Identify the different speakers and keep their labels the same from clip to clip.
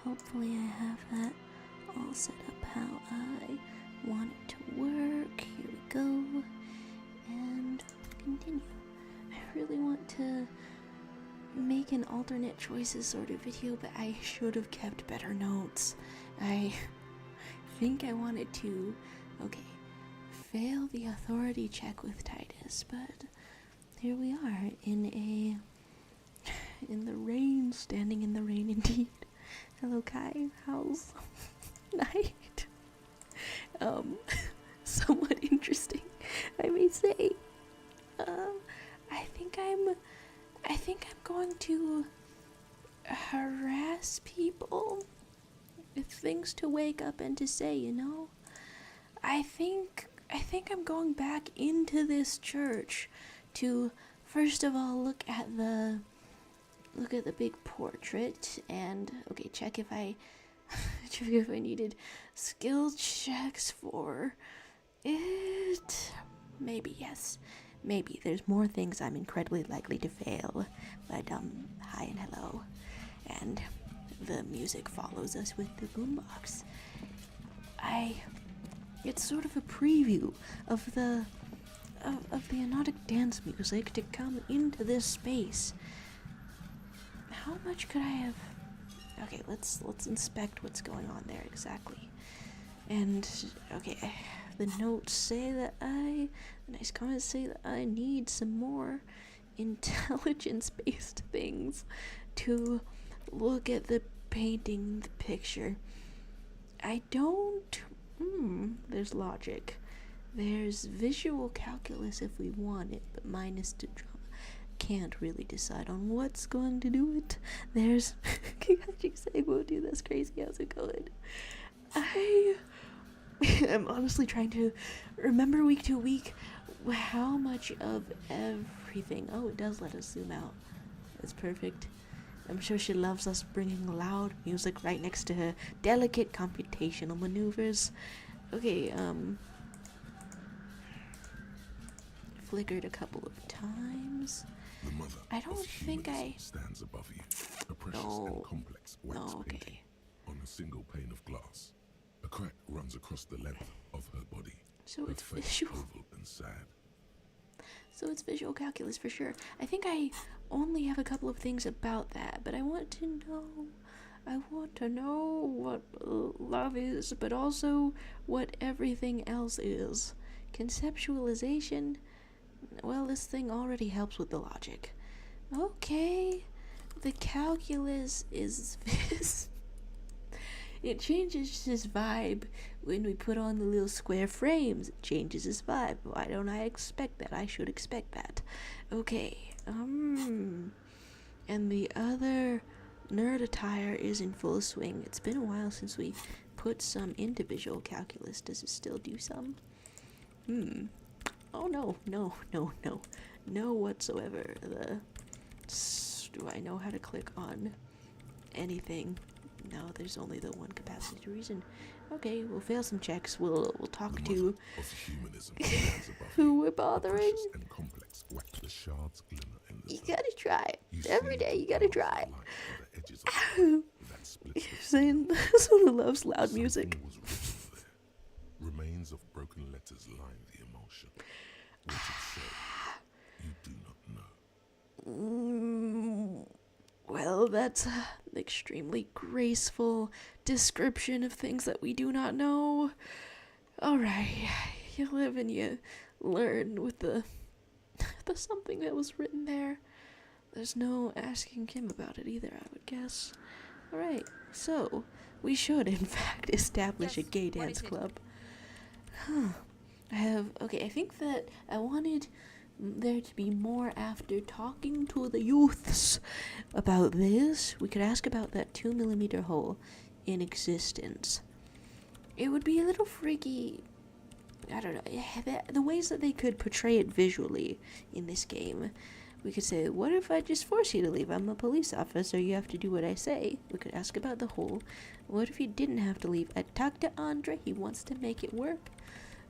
Speaker 1: hopefully I have that all set up how I want it to work. Here we go. And continue. I really want to make an alternate choices sort of video, but I should have kept better notes. I think I wanted to, fail the authority check with Titus, but here we are in the rain, standing in the rain indeed. Hello Kai, how's night? Somewhat interesting, I may say. I think I'm going to harass people with things to wake up and to say, you know? I think I'm going back into this church to first of all look at the big portrait and check if I needed skill checks for it. Maybe, yes. Maybe. There's more things I'm incredibly likely to fail. But, hi and hello. And the music follows us with the boombox. It's sort of a preview of the hypnotic dance music to come into this space. How much could I have? Okay, let's inspect what's going on there exactly. And the notes say that the nice comments say that I need some more intelligence-based things to look at the painting, the picture. I don't. There's logic. There's visual calculus if we want it, but minus the drama. Can't really decide on what's going to do it. There's Kikachi say, "Whoa, dude, that's crazy. How's it going?" I'm honestly trying to remember week to week how much of everything. Oh, it does let us zoom out. It's perfect. I'm sure she loves us bringing loud music right next to her delicate computational maneuvers. Flickered a couple of times.
Speaker 2: The mother
Speaker 1: I don't
Speaker 2: of
Speaker 1: think
Speaker 2: humanism stands above you, a precious and complex wax painting on a single pane of glass. A crack runs across the length of her body.
Speaker 1: So
Speaker 2: her
Speaker 1: it's
Speaker 2: face
Speaker 1: visual.
Speaker 2: oval and sad.
Speaker 1: So it's visual calculus for sure. I think I only have a couple of things about that, but I want to know what love is, but also what everything else is. Conceptualization, well, this thing already helps with the logic. Okay, the calculus is this. It changes his vibe when we put on the little square frames. It changes his vibe. Why don't I expect that? I should expect that. Okay. And the other nerd attire is in full swing. It's been a while since we put some into visual calculus. Does it still do some? Oh, no whatsoever. Do I know how to click on anything? No, there's only the one capacity to reason. Okay, we'll fail some checks. We'll talk to who we're bothering.
Speaker 2: And complex wax, the shards glimmer in the
Speaker 1: You
Speaker 2: sun.
Speaker 1: gotta try it.
Speaker 2: You
Speaker 1: Every
Speaker 2: see
Speaker 1: day you
Speaker 2: the
Speaker 1: gotta
Speaker 2: paths of
Speaker 1: try.
Speaker 2: light on the edges of the earth that splits the
Speaker 1: Saying
Speaker 2: sea.
Speaker 1: someone who loves loud music.
Speaker 2: Something was written there. Remains of broken letters line the emotion. What it said, you do not know.
Speaker 1: Well, that's an extremely graceful description of things that we do not know. Alright, you live and you learn with the something that was written there. There's no asking Kim about it either, I would guess. Alright, so we should in fact establish a gay dance club. I think that I wanted there to be more after talking to the youths about this. We could ask about that 2mm hole in existence. It would be a little freaky. I don't know, the ways that they could portray it visually in this game. We could say, what if I just force you to leave? I'm a police officer, you have to do what I say. We could ask about the hole. What if you didn't have to leave? I talked to Andre, he wants to make it work.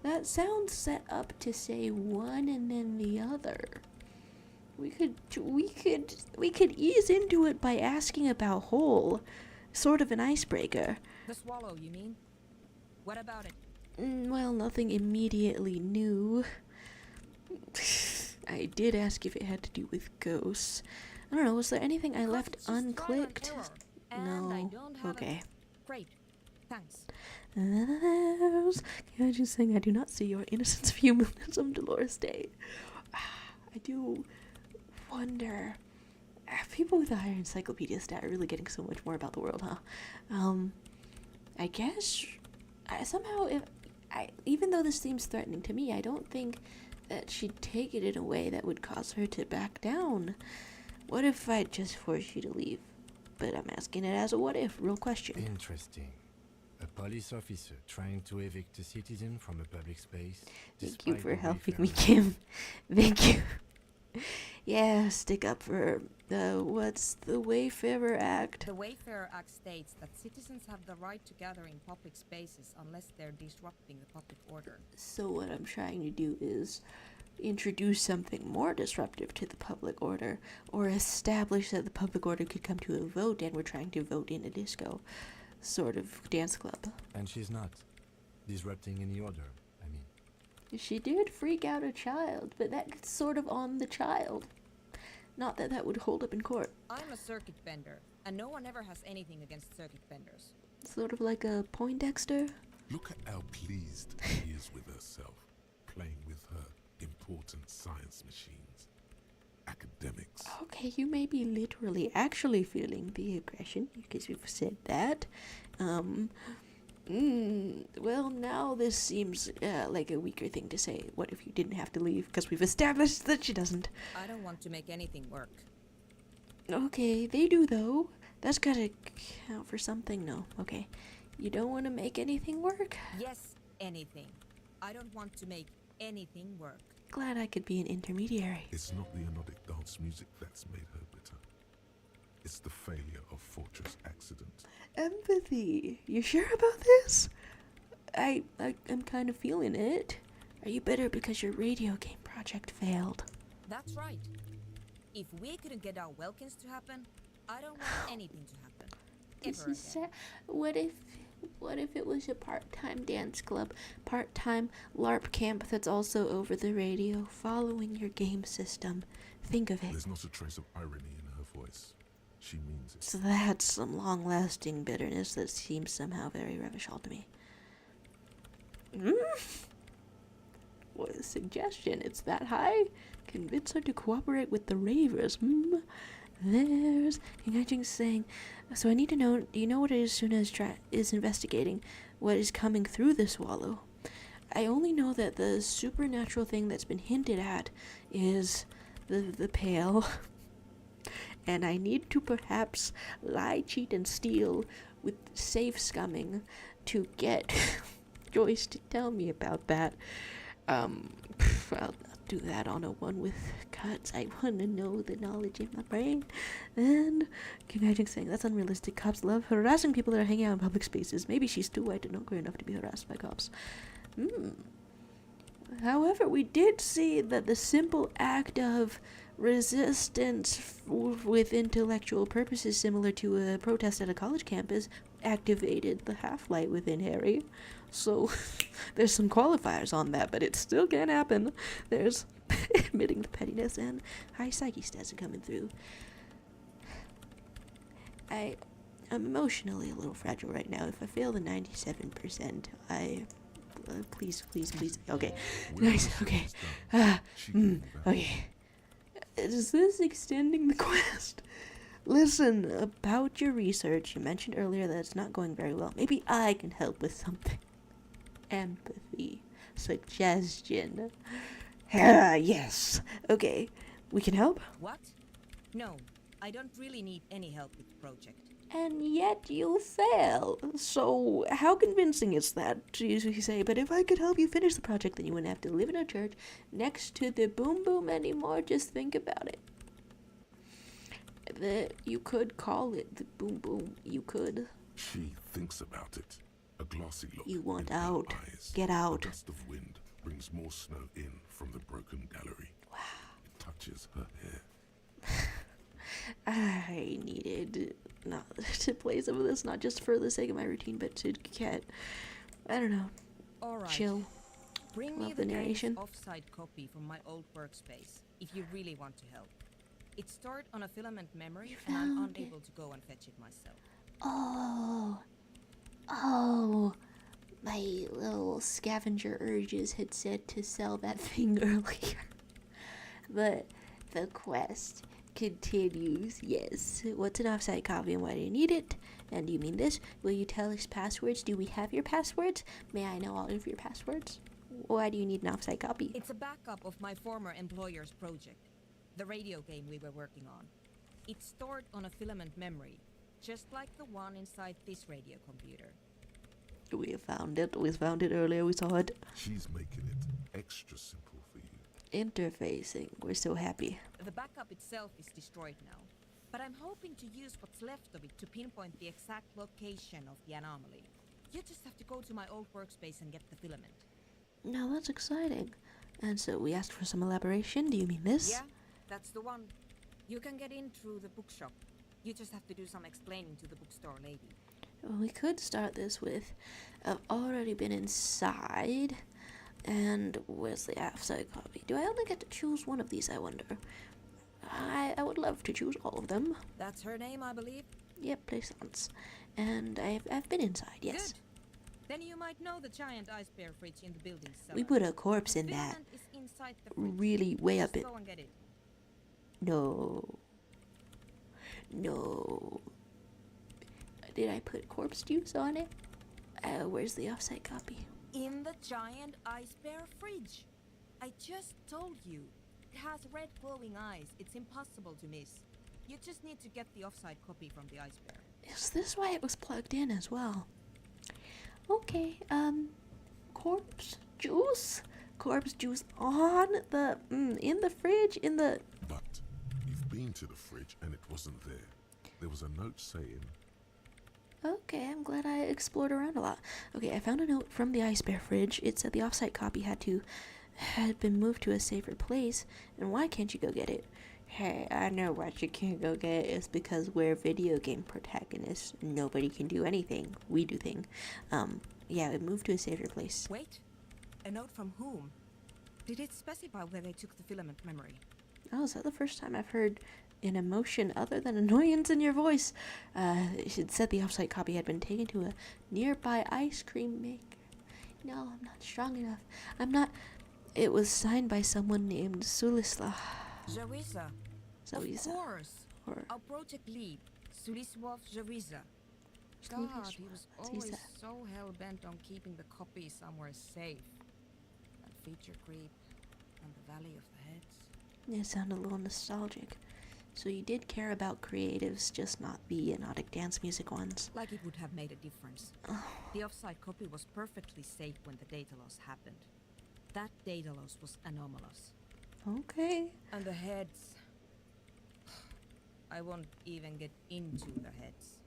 Speaker 1: That sounds set up to say one and then the other. We could ease into it by asking about hole. Sort of an icebreaker.
Speaker 3: The swallow, you mean? What about it?
Speaker 1: Well, nothing immediately new. I did ask if it had to do with ghosts. I don't know, was there anything I left unclicked? No. Okay.
Speaker 3: Great. Thanks.
Speaker 1: Can I just saying I do not see your innocence of humanism, Dolores Day. I do wonder. People with a higher encyclopedia stat are really getting so much more about the world, huh? I guess somehow, even though this seems threatening to me, I don't think that she'd take it in a way that would cause her to back down. What if I just force you to leave? But I'm asking it as a what if, real question.
Speaker 4: Interesting. A police officer trying to evict a citizen from a public space.
Speaker 1: Thank you
Speaker 4: despite
Speaker 1: for
Speaker 4: the
Speaker 1: helping
Speaker 4: Wayfarer
Speaker 1: me, Kim. Thank you. Yeah, stick up for her. What's the Wayfarer Act?
Speaker 3: The Wayfarer Act states that citizens have the right to gather in public spaces unless they're disrupting the public order.
Speaker 1: So what I'm trying to do is introduce something more disruptive to the public order, or establish that the public order could come to a vote, and we're trying to vote in a disco sort of dance club.
Speaker 4: And she's not disrupting any order, I mean.
Speaker 1: She did freak out a child, but that's sort of on the child. Not that that would hold up in court.
Speaker 3: I'm a circuit bender, and no one ever has anything against circuit benders.
Speaker 1: Sort of like a Poindexter.
Speaker 2: Look at how pleased she is with herself, playing with her important science machines. Academics.
Speaker 1: Okay, you may be literally actually feeling the aggression, because you've said that. Well, now this seems like a weaker thing to say. What if you didn't have to leave? Because we've established that she doesn't.
Speaker 3: I don't want to make anything work.
Speaker 1: Okay, they do though. That's gotta count for something. No, okay. You don't want to make anything work?
Speaker 3: Yes, anything. I don't want to make anything work.
Speaker 1: Glad I could be an intermediary.
Speaker 2: It's not the anodic dance music that's made her bitter. It's the failure of Fortress Accident.
Speaker 1: Empathy. You sure about this? I'm kind of feeling it. Are you bitter because your radio game project failed?
Speaker 3: That's right. If we couldn't get our Welkins to happen, I don't want anything to happen.
Speaker 1: This
Speaker 3: Ever
Speaker 1: is
Speaker 3: again.
Speaker 1: sad. What if it was a part-time dance club, part-time LARP camp that's also over the radio, following your game system? Think of it.
Speaker 2: There's not a trace of irony in her voice. She means it.
Speaker 1: So that's some long-lasting bitterness that seems somehow very Revachol to me. What a suggestion. It's that high? Convince her to cooperate with the ravers. There's King saying, so I need to know, do you know what it is Suna is investigating? What is coming through the swallow? I only know that the supernatural thing that's been hinted at is the pail. And I need to perhaps lie, cheat, and steal with safe scumming to get Joyce to tell me about that. I'll do that on a one with cuts. I want to know the knowledge in my brain. And King saying, that's unrealistic. Cops love harassing people that are hanging out in public spaces. Maybe she's too white and not queer enough to be harassed by cops. However, we did see that the simple act of resistance with intellectual purposes similar to a protest at a college campus activated the half-light within Harry. So there's some qualifiers on that, but it still can happen. There's admitting the pettiness and high psyche stats coming through. I'm emotionally a little fragile right now. If I fail the 97%, please. Okay. Nice. Okay. Okay. Is this extending the quest? Listen, about your research, you mentioned earlier that it's not going very well. Maybe I can help with something. Empathy. Suggestion. Yes. Okay. We can help?
Speaker 3: What? No, I don't really need any help with the project.
Speaker 1: And yet you fail. So how convincing is that to you say? But if I could help you finish the project, then you wouldn't have to live in a church next to the boom boom anymore. Just think about it. You could call it the boom boom. You could.
Speaker 2: She thinks about it. A glassy look.
Speaker 1: You want
Speaker 2: in her
Speaker 1: out.
Speaker 2: eyes.
Speaker 1: Get out.
Speaker 2: The dust of wind brings more snow in from the broken gallery.
Speaker 1: Wow.
Speaker 2: It touches her hair.
Speaker 1: I needed not to play some of this, not just for the sake of my routine, but to get, I don't know,
Speaker 3: Alright.
Speaker 1: chill.
Speaker 3: Bring
Speaker 1: Love
Speaker 3: me
Speaker 1: the
Speaker 3: the
Speaker 1: narration.
Speaker 3: game's offside copy from my old workspace, if you really want to help. It's stored on a filament memory, and I'm
Speaker 1: found
Speaker 3: unable to go and fetch it myself.
Speaker 1: Oh, my little scavenger urges had said to sell that thing earlier. But the quest continues. Yes. What's an offsite copy and why do you need it? And do you mean this? Will you tell us passwords? Do we have your passwords? May I know all of your passwords? Why do you need an offsite copy?
Speaker 3: It's a backup of my former employer's project, the radio game we were working on. It's stored on a filament memory, just like the one inside this radio computer.
Speaker 1: We found it. We found it earlier. We saw it.
Speaker 2: She's making it extra simple for you.
Speaker 1: Interfacing. We're so happy.
Speaker 3: The backup itself is destroyed now, but I'm hoping to use what's left of it to pinpoint the exact location of the anomaly. You just have to go to my old workspace and get the filament.
Speaker 1: Now that's exciting. And so we asked for some elaboration. Do you mean this?
Speaker 3: Yeah, that's the one. You can get in through the bookshop. You just have to do some explaining to the bookstore lady.
Speaker 1: Well, we could start this with, I've already been inside, and where's the offsite copy? Do I only get to choose one of these, I wonder? I would love to choose all of them.
Speaker 3: That's her name, I believe?
Speaker 1: Yep, plaisance. And I've been inside, yes.
Speaker 3: Good. Then you might know the giant ice bear fridge in the building cellar.
Speaker 1: We put a corpse
Speaker 3: The
Speaker 1: in that.
Speaker 3: filament is inside the fridge.
Speaker 1: Really way up
Speaker 3: Just
Speaker 1: it.
Speaker 3: go and get it.
Speaker 1: No. No. Did I put corpse juice on it? Where's the offsite copy?
Speaker 3: In the giant ice bear fridge. I just told you. It has red glowing eyes. It's impossible to miss. You just need to get the offside copy from the ice bear.
Speaker 1: Is this why it was plugged in as well? Okay, corpse juice? Corpse juice on the, in the fridge, in the...
Speaker 2: But you've been to the fridge and it wasn't there. There was a note saying,
Speaker 1: Okay, I'm glad I explored around a lot. Okay, I found a note from the ice bear fridge. It said the offsite copy had been moved to a safer place, and why can't you go get it? Hey, I know why you can't go get it. It's because we're video game protagonists. Nobody can do anything. We do thing. Yeah, it moved to a safer place.
Speaker 3: Wait. A note from whom? Did it specify where they took the filament memory?
Speaker 1: Oh, is that the first time I've heard an emotion other than annoyance in your voice? It said the offsite copy had been taken to a nearby ice cream maker. No, I'm not strong enough. I'm not... It was signed by someone named Sulisla.
Speaker 3: Jariza.
Speaker 1: Zawiza.
Speaker 3: Of course.
Speaker 1: Or
Speaker 3: Our project lead, Suliswov Jariza. God, he was always
Speaker 1: Zawiza.
Speaker 3: so hell-bent on keeping the copy somewhere safe. And feature creep, and the Valley of the Heads.
Speaker 1: It sounded a little nostalgic. So you did care about creatives, just not the hypnotic dance music ones.
Speaker 3: Like it would have made a difference.
Speaker 1: Oh.
Speaker 3: The offsite copy was perfectly safe when the data loss happened. That data loss was anomalous.
Speaker 1: Okay.
Speaker 3: And the heads... I won't even get into the heads.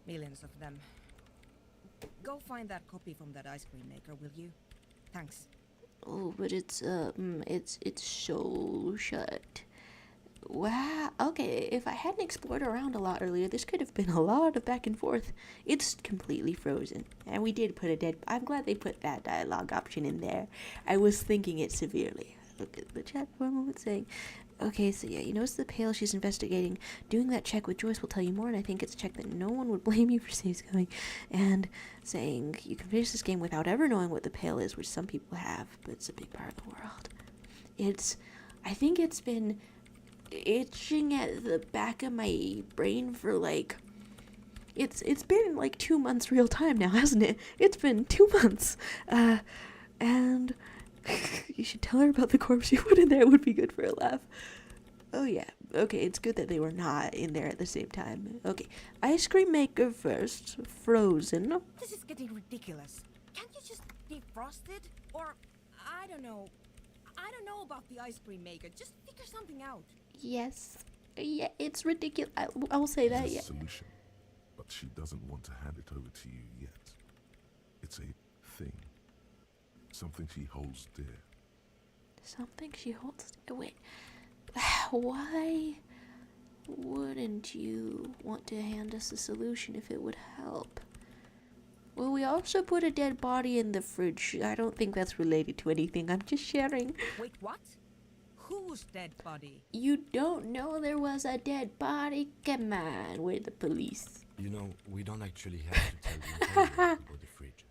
Speaker 3: Millions of them. Go find that copy from that ice cream maker, will you? Thanks.
Speaker 1: Oh, but it's so shut. Wow. Okay, if I hadn't explored around a lot earlier, this could have been a lot of back and forth. It's completely frozen. And we did put a dead... I'm glad they put that dialogue option in there. I was thinking it severely. Look at the chat for a moment saying... Okay, so yeah, you notice the Pale she's investigating. Doing that check with Joyce will tell you more, and I think it's a check that no one would blame you for saves going. And saying you can finish this game without ever knowing what the Pale is, which some people have, but it's a big part of the world. I think it's been itching at the back of my brain for like... It's been like 2 months real time now, hasn't it? It's been 2 months. And... You should tell her about the corpse you put in there. It would be good for a laugh. Oh yeah. Okay, it's good that they were not in there at the same time. Okay. Ice cream maker first. Frozen.
Speaker 3: This is getting ridiculous. Can't you just defrost it? Or, I don't know. I don't know about the ice cream maker. Just figure something out.
Speaker 1: Yes. Yeah, it's ridiculous. I will say that,
Speaker 2: there's
Speaker 1: yeah.
Speaker 2: a solution, but she doesn't want to hand it over to you yet. It's a thing. Something she holds dear.
Speaker 1: Something she holds... Wait. Why? Wouldn't you want to hand us a solution if it would help? Well, we also put a dead body in the fridge. I don't think that's related to anything. I'm just sharing.
Speaker 3: Wait, what? Whose dead body?
Speaker 1: You don't know there was a dead body? Come on, we're the police.
Speaker 4: You know, we don't actually have to tell the employer about the fridge.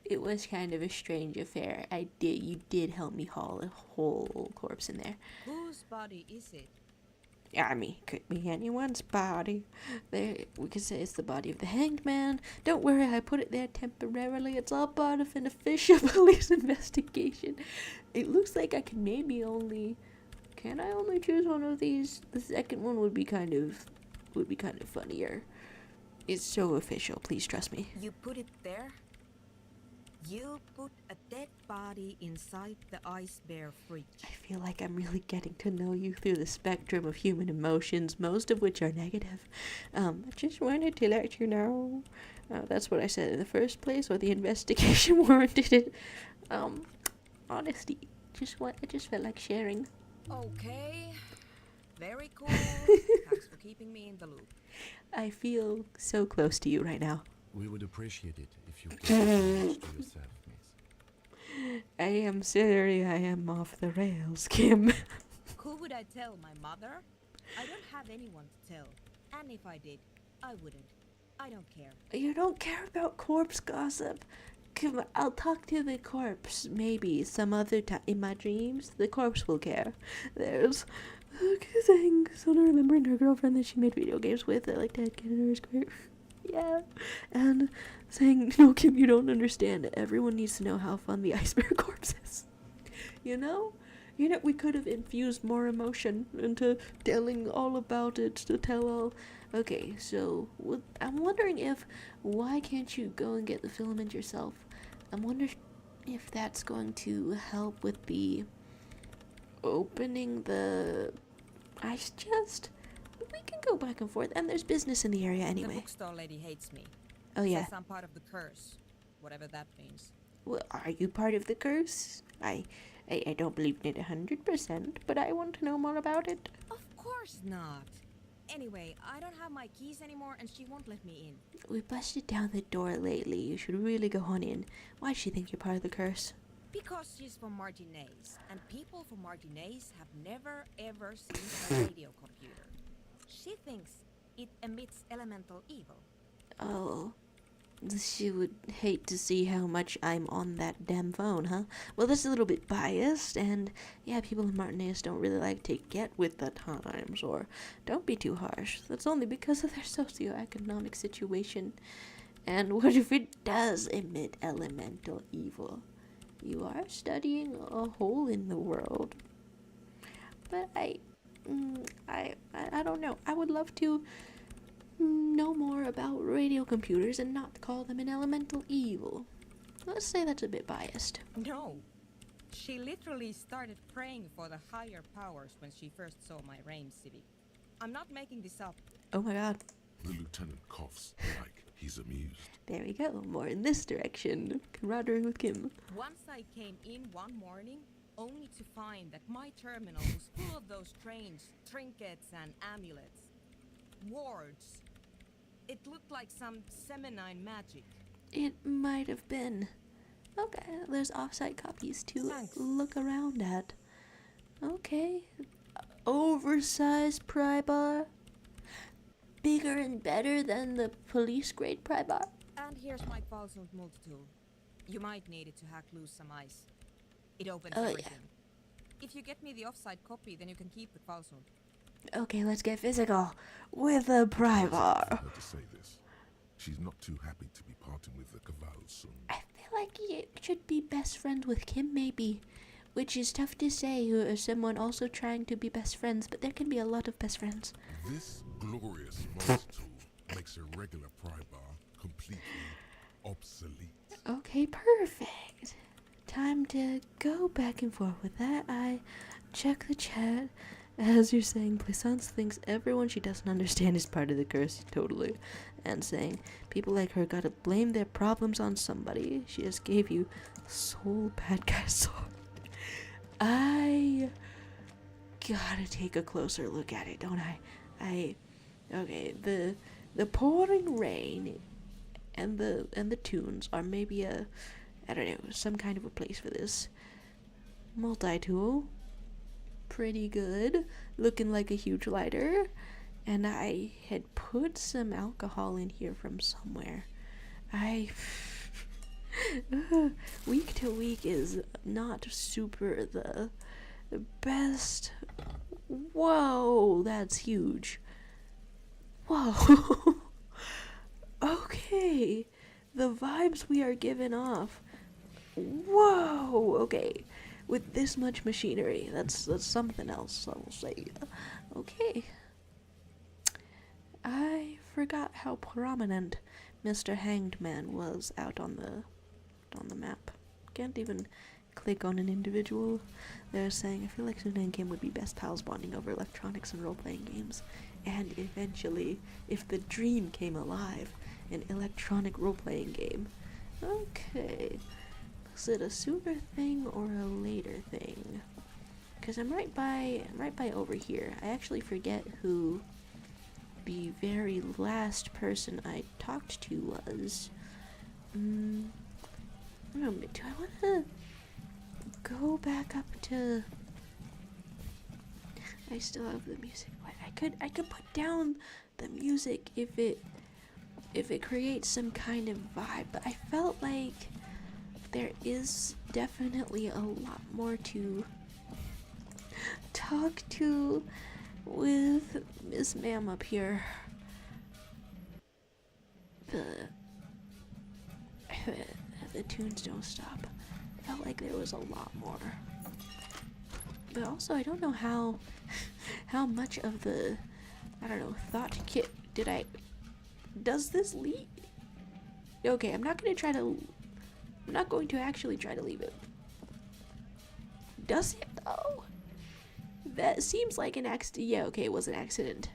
Speaker 1: It was kind of a strange affair. You did help me haul a whole corpse in there.
Speaker 3: Whose body is it?
Speaker 1: I mean, could be anyone's body. We could say it's the body of the hanged man. Don't worry, I put it there temporarily. It's all part of an official police investigation. It looks like I can maybe only... Can I only choose one of these? The second one would be kind of funnier. It's so official, please trust me.
Speaker 3: You put it there? You put a dead body inside the ice bear fridge.
Speaker 1: I feel like I'm really getting to know you through the spectrum of human emotions, most of which are negative. I just wanted to let you know. That's what I said in the first place, or the investigation warranted it. Honesty. I just felt like sharing.
Speaker 3: Okay. Very cool. Thanks for keeping me in the loop.
Speaker 1: I feel so close to you right now.
Speaker 4: We would appreciate it if you kept it to yourself, miss.
Speaker 1: I am sorry I am off the rails, Kim.
Speaker 3: Who would I tell? My mother? I don't have anyone to tell. And if I did, I wouldn't. I don't care.
Speaker 1: You don't care about corpse gossip? Come on, I'll talk to the corpse, maybe some other time in my dreams. The corpse will care. There's saying someone remembering her girlfriend that she made video games with that like Dad Canada is great. Yeah. And saying, no, Kim, you don't understand. Everyone needs to know how fun the ice bear corpse is. You know, we could have infused more emotion into telling all about it, to tell all. Okay, so I'm wondering why can't you go and get the filament yourself? I'm wondering if that's going to help with the opening the ice chest. We can go back and forth, and there's business in the area
Speaker 3: The
Speaker 1: anyway.
Speaker 3: bookstore lady hates me.
Speaker 1: Oh yeah.
Speaker 3: Says I'm part of the curse. Whatever that means.
Speaker 1: Well, are you part of the curse? I don't believe in it 100%, but I want to know more about it.
Speaker 3: Of course not. Anyway, I don't have my keys anymore and she won't let me in.
Speaker 1: We busted down the door lately. You should really go on in. Why does she think you're part of the curse?
Speaker 3: Because she's from Martinez, and people from Martinez have never ever seen a radio computer. She thinks it emits elemental evil.
Speaker 1: Oh, she would hate to see how much I'm on that damn phone, huh? Well, that's a little bit biased, and yeah, people in Martinez don't really like to get with the times, or don't be too harsh. That's only because of their socioeconomic situation. And what if it does emit elemental evil? You are studying a hole in the world. But I don't know. I would love to know more about radio computers and not call them an elemental evil. Let's say that's a bit biased.
Speaker 3: No. She literally started praying for the higher powers when she first saw my Rain Civic. I'm not making this up.
Speaker 1: Oh my god.
Speaker 2: The lieutenant coughs like he's amused.
Speaker 1: There we go. More in this direction. Camaraderie with Kim.
Speaker 3: Once I came in one morning, only to find that my terminal was full of those strange trinkets and amulets. Wards. It looked like some Semenine magic.
Speaker 1: It might have been. Okay, there's off-site copies to
Speaker 3: Thanks.
Speaker 1: look around at. Okay. Oversized pry bar. Bigger and better than the police-grade pry bar.
Speaker 3: And here's my Falsund multi-tool. You might need it to hack loose some ice. It opens
Speaker 1: Oh, yeah.
Speaker 3: everything. If you get me the off-site copy, then you can keep the Falsund.
Speaker 1: Okay, let's get physical with a pry bar.
Speaker 2: For her to say this. She's not too happy to be parting with the Caval soon.
Speaker 1: I feel like you should be best friends with Kim, maybe. Which is tough to say, who is someone also trying to be best friends, but there can be a lot of best friends.
Speaker 2: This glorious multi-tool makes a regular pry bar completely obsolete.
Speaker 1: Okay, perfect. Time to go back and forth with that. I check the chat. As you're saying, Plaisance thinks everyone she doesn't understand is part of the curse, totally. And saying, people like her gotta blame their problems on somebody. She just gave you soul bad guy song. I gotta take a closer look at it, don't I? Okay, the pouring rain and the tunes are maybe I don't know, some kind of a place for this. Multi-tool, pretty good, looking like a huge lighter, and I had put some alcohol in here from somewhere. Week to week is not super the best. Whoa, that's huge. Whoa. Okay, the vibes we are giving off. Whoa. Okay, with this much machinery, that's something else. I will say. Okay. I forgot how prominent Mr. Hanged Man was out on the map. Can't even click on an individual. They're saying, I feel like Suna and Kim would be best pals bonding over electronics and role-playing games. And eventually, if the dream came alive, an electronic role-playing game. Okay. Is it a sooner thing or a later thing? Because I'm right by over here. I actually forget who the very last person I talked to was. I don't know, do I want to go back up to... I still have the music. I could put down the music if it creates some kind of vibe, but I felt like there is definitely a lot more to talk to with Miss Ma'am up here. The tunes don't stop. Felt like there was a lot more. But also, I don't know how much of the, I don't know, thought kit did I... Does this leave? Okay, I'm not going to actually try to leave it. Does it, though? That seems like an accident. Yeah, okay, it was an accident.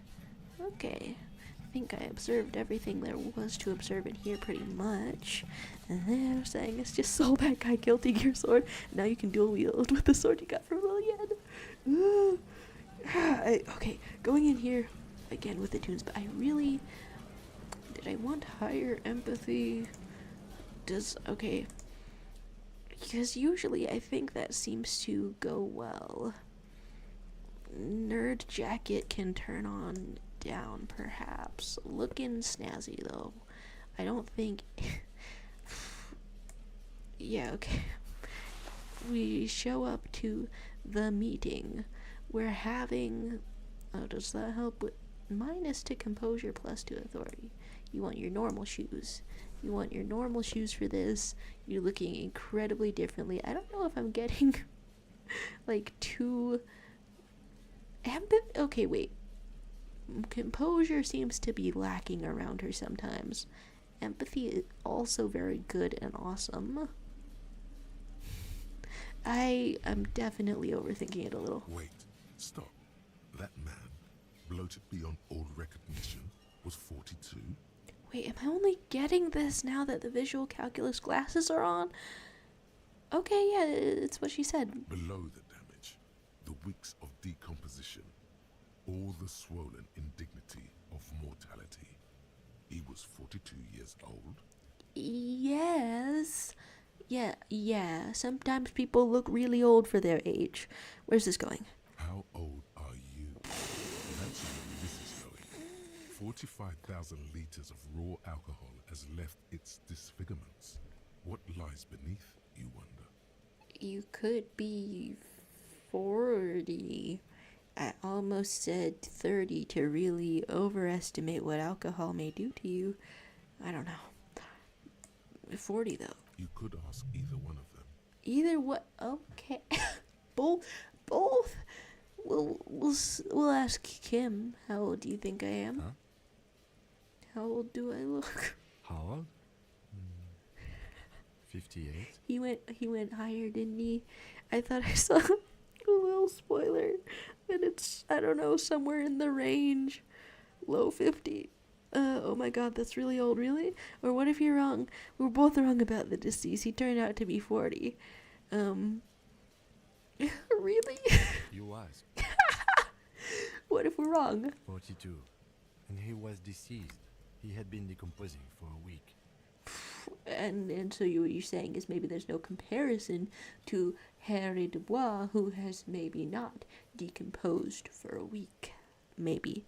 Speaker 1: Okay. I think I observed everything there was to observe in here pretty much. And they're saying it's just so that guy killed your sword. Now you can dual wield with the sword you got from Lillian. Okay, going in here again with the tunes, but I really... Did I want higher empathy? Okay. Because usually I think that seems to go well. Nerd jacket can turn on down, perhaps. Looking snazzy, though. I don't think... Yeah, okay. We show up to the meeting. We're having... Oh, does that help with... -2 to composure, +2 authority. You want your normal shoes. You want your normal shoes for this. You're looking incredibly differently. I don't know if I'm getting... like, too... Okay, wait. Composure seems to be lacking around her sometimes. Empathy is also very good and awesome. I am definitely overthinking it a little.
Speaker 2: Wait, stop. That man, bloated beyond all recognition, was 42?
Speaker 1: Wait, am I only getting this now that the visual calculus glasses are on? Okay, yeah, it's what she said.
Speaker 2: Below the damage, the weeks of decomposition, all the swollen indignity of mortality. He was 42 years old?
Speaker 1: Yes. Yeah. Sometimes people look really old for their age. Where's this going?
Speaker 2: How old are you? That's where this is going. 45,000 liters of raw alcohol has left its disfigurements. What lies beneath, you wonder?
Speaker 1: You could be 40. I almost said 30 to really overestimate what alcohol may do to you. I don't know. 40 though.
Speaker 2: You could ask either one of them.
Speaker 1: Either what? Okay. Both. We'll ask Kim. How old do you think I am?
Speaker 4: Huh?
Speaker 1: How old do I look?
Speaker 4: How old? 58.
Speaker 1: He went higher, didn't he? I thought I saw a little spoiler that it's, I don't know, somewhere in the range. Low 50. Oh my god, that's really old, really? Or what if you're wrong? We're both wrong about the deceased. He turned out to be 40. Really?
Speaker 4: You asked.
Speaker 1: What if we're wrong?
Speaker 4: 42. And he was deceased. He had been decomposing for a week.
Speaker 1: And so what you're saying is maybe there's no comparison to Harry Dubois, who has maybe not decomposed for a week. Maybe.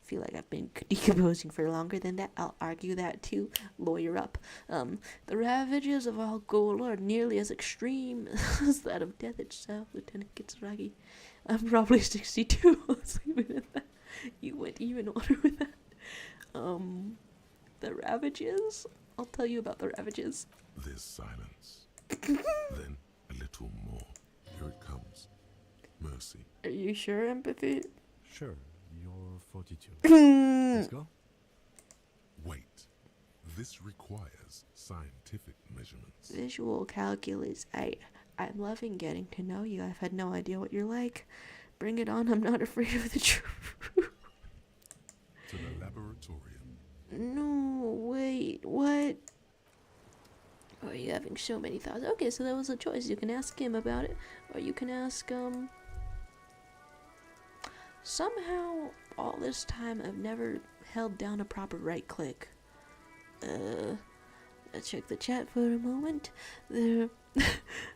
Speaker 1: Feel like I've been decomposing for longer than that. I'll argue that too. Lawyer up. The ravages of Algol are nearly as extreme as that of death itself, Lieutenant Kitsuragi. I'm probably 62. Let's leave it at that. You went even order with that. The ravages? I'll tell you about the ravages.
Speaker 2: There's silence. Then a little more. Here it comes. Mercy.
Speaker 1: Are you sure, Empathy?
Speaker 4: Sure, you're 42. Let's go.
Speaker 2: Wait. This requires scientific measurements.
Speaker 1: Visual calculus. I'm loving getting to know you. I've had no idea what you're like. Bring it on. I'm not afraid of the truth.
Speaker 2: To the laboratorium.
Speaker 1: No, wait, what? Are you having so many thoughts? Okay, so that was a choice. You can ask him about it, or you can ask, Somehow, all this time, I've never held down a proper right click. Let's check the chat for a moment. They're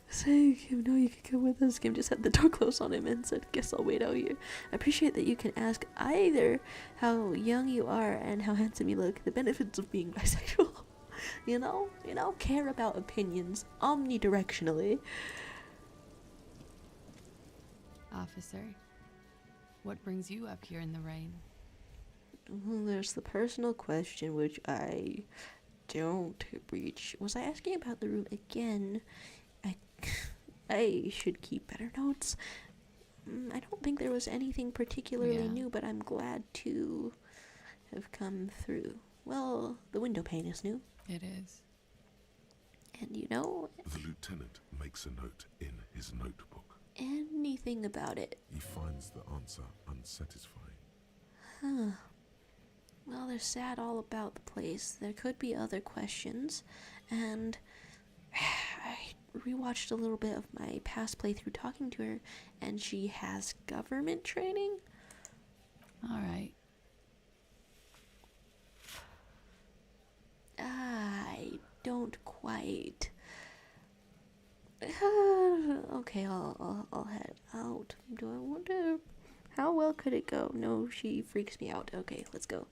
Speaker 1: saying, no, you can come with us. Kim just had the door closed on him and said, guess I'll wait out here. I appreciate that you can ask either how young you are and how handsome you look. The benefits of being bisexual. You know, care about opinions omnidirectionally.
Speaker 5: Officer, what brings you up here in the rain?
Speaker 1: Well, there's the personal question, which I don't reach. Was I asking about the room again? I should keep better notes. I don't think there was anything particularly new, but I'm glad to have come through. Well, the window pane is new.
Speaker 5: It is.
Speaker 1: And you know,
Speaker 2: The lieutenant makes a note in his notebook.
Speaker 1: anything about it.
Speaker 2: He finds the answer unsatisfying.
Speaker 1: Huh. Well, they're sad all about the place. There could be other questions, and I rewatched a little bit of my past playthrough talking to her, and she has government training.
Speaker 5: All right.
Speaker 1: I don't quite. Okay, I'll head out. Do I want to? How well could it go? No, she freaks me out. Okay, let's go.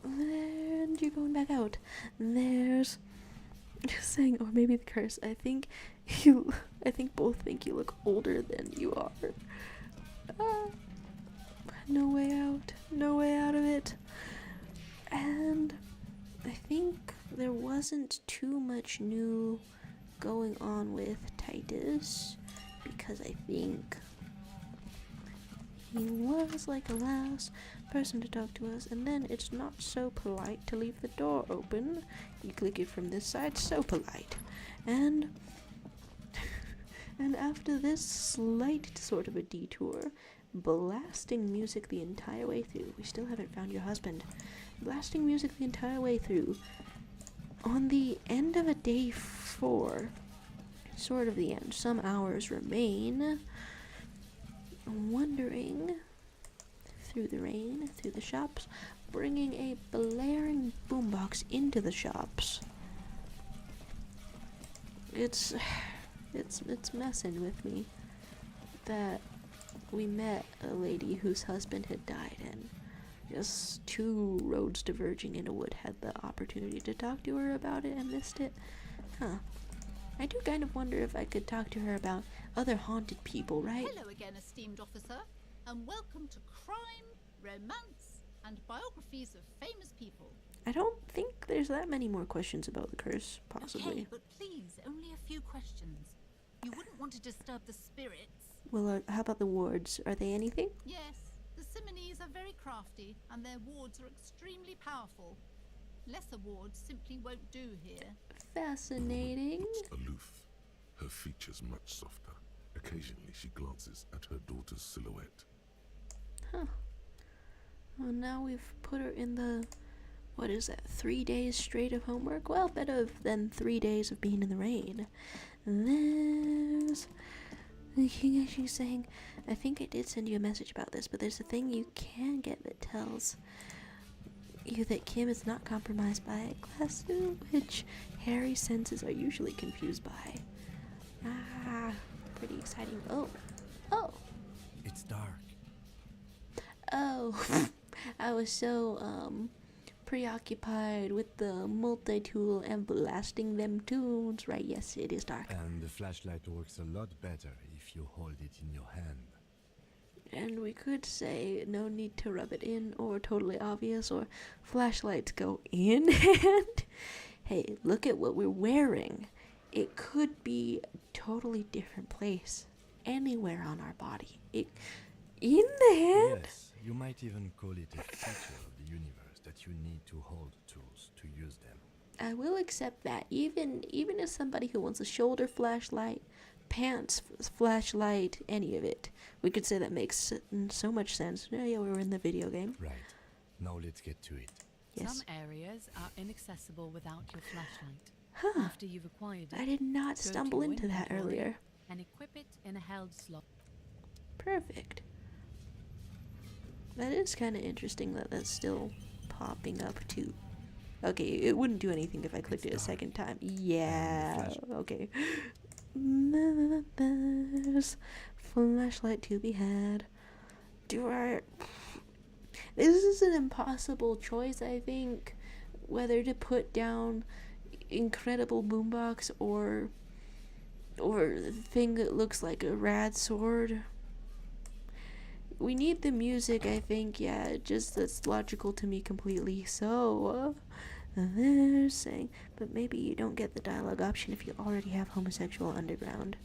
Speaker 1: And you're going back out. There's just saying, or maybe the curse. I think both think you look older than you are. No way out. No way out of it. And I think there wasn't too much new going on with Titus, because I think he was like a last person to talk to us, and then it's not so polite to leave the door open. You click it from this side, so polite. And after this slight sort of a detour, blasting music the entire way through. We still haven't found your husband. Blasting music the entire way through. On the end of a day 4, sort of the end, some hours remain. Wandering through the rain, through the shops, bringing a blaring boombox into the shops. It's messing with me that we met a lady whose husband had died, and just 2 roads diverging in a wood had the opportunity to talk to her about it and missed it. Huh. I do kind of wonder if I could talk to her about other haunted people, right?
Speaker 6: Hello again, esteemed officer, and welcome to Crime, Romance, and Biographies of Famous People.
Speaker 1: I don't think there's that many more questions about the curse, possibly.
Speaker 6: Okay, but please, only a few questions. You wouldn't want to disturb the spirits.
Speaker 1: Well, how about the wards? Are they anything?
Speaker 6: Yes, the Simonees are very crafty, and their wards are extremely powerful. Lesser wards simply won't do here.
Speaker 1: Fascinating.
Speaker 2: Looks aloof. Her features much softer. Occasionally she glances at her daughter's silhouette.
Speaker 1: Huh. Well, now we've put her in the... What is that? 3 days straight of homework? Well, better than 3 days of being in the rain. There's She's saying, I think I did send you a message about this, but there's a thing you can get that tells you that Kim is not compromised by a class which Harry's senses are usually confused by. Ah, pretty exciting. Oh.
Speaker 4: It's dark.
Speaker 1: Oh. I was so, preoccupied with the multi-tool and blasting them tunes. Right, yes, it is dark.
Speaker 4: And the flashlight works a lot better if you hold it in your hand.
Speaker 1: And we could say no need to rub it in, or totally obvious, or flashlights go in hand. Hey, look at what we're wearing. It could be a totally different place. Anywhere on our body. In the hand?
Speaker 4: Yes, you might even call it a feature of the universe that you need to hold tools to use them.
Speaker 1: I will accept that. Even as somebody who wants a shoulder flashlight, pants flashlight, any of it. We could say that makes so much sense. Yeah, we were in the video game.
Speaker 4: Right. Now let's get to it.
Speaker 1: Yes.
Speaker 5: Some areas are inaccessible without your flashlight.
Speaker 1: Huh.
Speaker 5: After you've acquired it,
Speaker 1: I did not
Speaker 5: go to
Speaker 1: stumble
Speaker 5: your
Speaker 1: into that
Speaker 5: inventory
Speaker 1: earlier.
Speaker 5: and equip it in a held slot.
Speaker 1: Perfect. That is kind of interesting that that's still popping up too. Okay, it wouldn't do anything if I clicked it a second time. Yeah, okay. There's flashlight to be had. This is an impossible choice, I think. Whether to put down incredible boombox or the thing that looks like a rad sword. We need the music, I think. Yeah, just that's logical to me completely. So, they're saying, but maybe you don't get the dialogue option if you already have homosexual underground.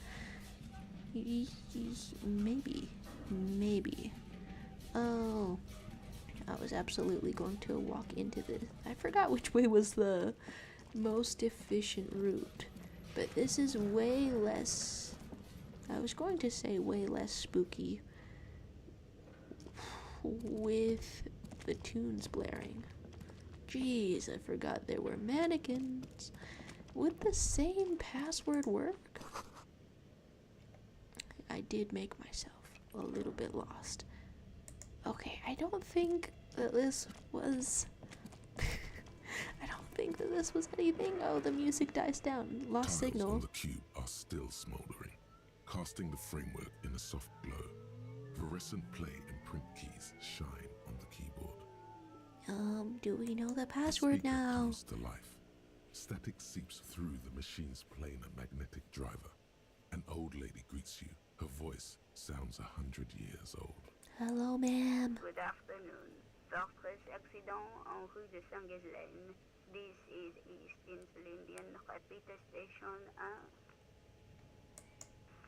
Speaker 1: Maybe. Oh, I was absolutely going to walk into this. I forgot which way was the most efficient route, but this is way less. I was going to say way less spooky with the tunes blaring. Jeez, I forgot there were mannequins. Would the same password work? I did make myself a little bit lost. Okay, I don't think that this was... I don't think that this was anything. Oh, the music dies down. Lost
Speaker 2: Tiles
Speaker 1: signal.
Speaker 2: on the cube are still smoldering, casting the framework in a soft glow. Fluorescent play and print keys shine on the keyboard.
Speaker 1: Do we know the
Speaker 2: The
Speaker 1: password
Speaker 2: speaker
Speaker 1: now?
Speaker 2: comes to life. Static seeps through the machine's planar magnetic driver. An old lady greets you. Her voice sounds 100 years old.
Speaker 1: Hello, ma'am.
Speaker 7: Good afternoon. Fortress accident en rue de Saint-Ghislaine. This is East Insulindian Repeater Station 1.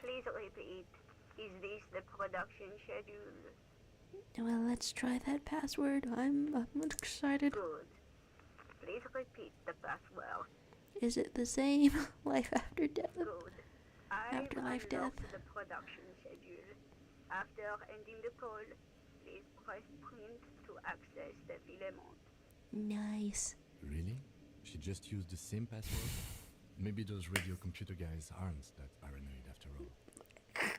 Speaker 7: Please repeat. Is this the production schedule?
Speaker 1: Well, let's try that password. I'm excited.
Speaker 7: Good. Please repeat the password.
Speaker 1: Is it the same? Life after death?
Speaker 7: Good. I
Speaker 1: Afterlife
Speaker 7: unlock
Speaker 1: death.
Speaker 7: the production schedule. After ending the call, please press print to access the filament.
Speaker 1: Nice.
Speaker 4: Really? She just used the same password? Maybe those radio computer guys aren't that paranoid after all.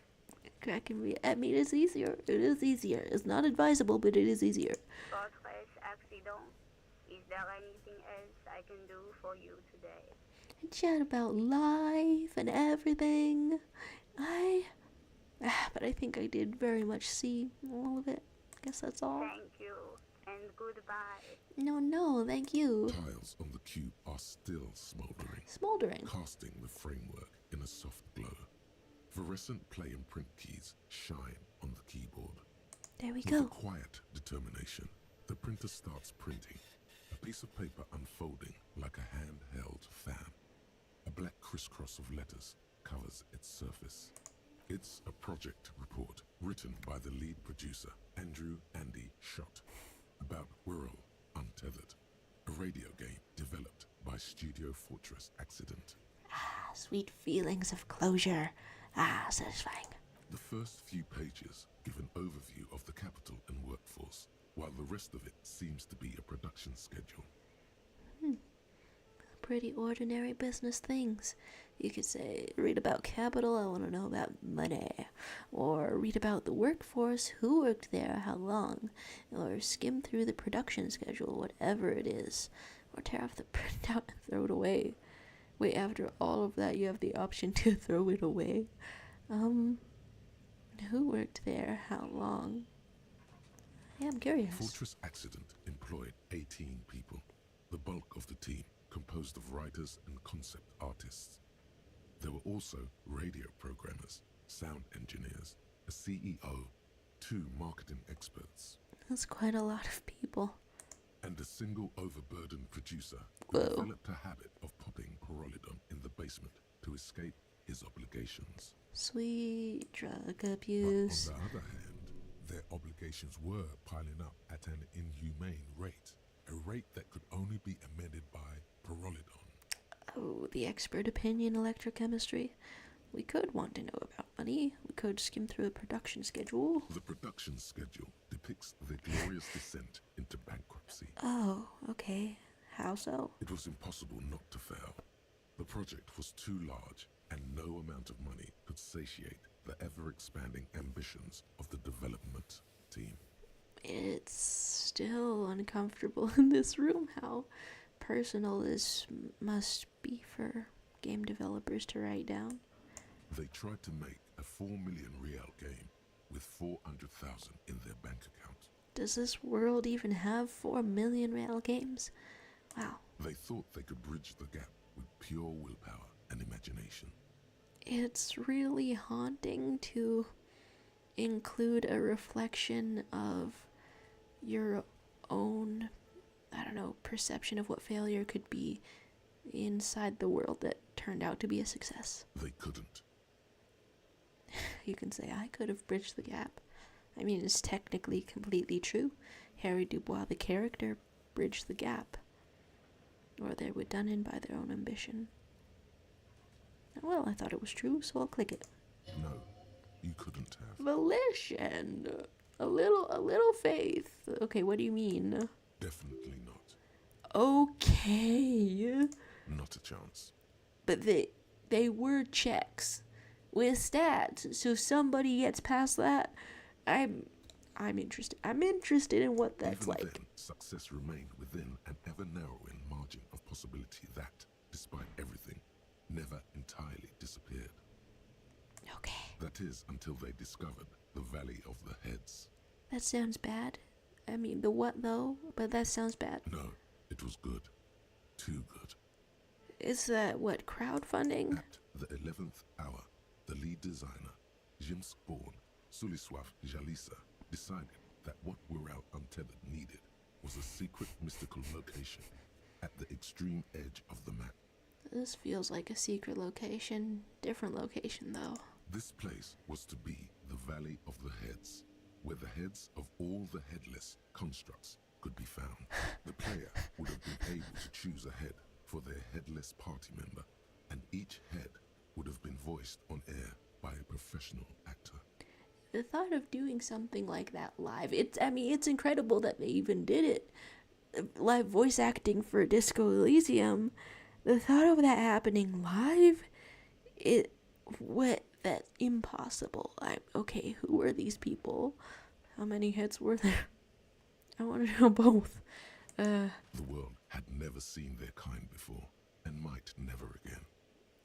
Speaker 1: Cracking me. I mean, it's easier. It is easier. It's not advisable, but it is easier.
Speaker 7: Fortress accident. Is there anything else I can do for you today?
Speaker 1: Chat about life and everything. But I think I did very much see all of it. Guess that's all.
Speaker 7: Thank you, and goodbye.
Speaker 1: No, thank you.
Speaker 2: Tiles on the cube are still smoldering,
Speaker 1: Smoldering.
Speaker 2: casting the framework in a soft glow. Fluorescent play and print keys shine on the keyboard.
Speaker 1: There we
Speaker 2: With a
Speaker 1: go.
Speaker 2: quiet determination, the printer starts printing, a piece of paper unfolding like a handheld fan. A black crisscross of letters covers its surface. It's a project report written by the lead producer, Andrew Andy Schott, about Wirral Untethered, a radio game developed by Studio Fortress Accident.
Speaker 1: Sweet feelings of closure. Satisfying.
Speaker 2: The first few pages give an overview of the capital and workforce, while the rest of it seems to be a production schedule.
Speaker 1: pretty ordinary business things. You could say, read about capital, I want to know about money. Or read about the workforce, who worked there, how long. Or skim through the production schedule, whatever it is. Or tear off the printout and throw it away. Wait, after all of that, you have the option to throw it away. Who worked there, how long? Yeah, I'm curious.
Speaker 2: Fortress Accident employed 18 people. The bulk of the team composed of writers and concept artists. There were also radio programmers, sound engineers, a CEO, 2 marketing experts,
Speaker 1: That's quite a lot of people.
Speaker 2: and a single overburdened producer who
Speaker 1: Whoa.
Speaker 2: developed a habit of popping Pyrrolidon in the basement to escape his obligations.
Speaker 1: Sweet drug
Speaker 2: But
Speaker 1: abuse.
Speaker 2: on the other hand, their obligations were piling up at an inhumane rate, a rate that could only be amended by Pyrrolidon.
Speaker 1: Oh, the expert opinion electrochemistry. We could want to know about money. We could skim through the production schedule.
Speaker 2: The production schedule depicts their glorious descent into bankruptcy.
Speaker 1: Oh, okay. How so?
Speaker 2: It was impossible not to fail. The project was too large, and no amount of money could satiate the ever-expanding ambitions of the development team.
Speaker 1: It's still uncomfortable in this room how personal this must be for game developers to write down.
Speaker 2: They tried to make a 4 million real game with 400,000 in their bank account.
Speaker 1: Does this world even have 4 million real games? Wow.
Speaker 2: They thought they could bridge the gap with pure willpower and imagination.
Speaker 1: It's really haunting to include a reflection of your own, I don't know, perception of what failure could be inside the world that turned out to be a success.
Speaker 2: They couldn't.
Speaker 1: You can say, I could have bridged the gap. I mean, it's technically completely true. Harry Dubois, the character, bridged the gap. Or they were done in by their own ambition. Well, I thought it was true, so I'll click it.
Speaker 2: No, you couldn't have.
Speaker 1: Volition. A little faith. Okay, what do you mean?
Speaker 2: Definitely not.
Speaker 1: Okay.
Speaker 2: Not a chance.
Speaker 1: But they were checks with stats, so somebody gets past that. I'm interested. I'm interested in what that's
Speaker 2: Even
Speaker 1: like.
Speaker 2: then, success remained within an ever-narrowing margin of possibility that, despite everything, never entirely disappeared.
Speaker 1: Okay.
Speaker 2: That is, until they discovered the Valley of the Heads.
Speaker 1: That sounds bad. I mean, the what though? But that sounds bad.
Speaker 2: No, it was good. Too good.
Speaker 1: Is that what, crowdfunding?
Speaker 2: At the 11th hour, the lead designer, James Bourne, Suliswaf Jalisa, decided that what Wirral Untethered needed was a secret mystical location at the extreme edge of the map.
Speaker 1: This feels like a secret location. Different location though.
Speaker 2: This place was to be the Valley of the Heads, where the heads of all the headless constructs could be found. The player would have been able to choose a head for their headless party member, and each head would have been voiced on air by a professional actor.
Speaker 1: The thought of doing something like that live, it's incredible that they even did it. Live voice acting for Disco Elysium. The thought of that happening live, that's impossible. Okay, who were these people? How many hits were there? I want to know both.
Speaker 2: The world had never seen their kind before, and might never again.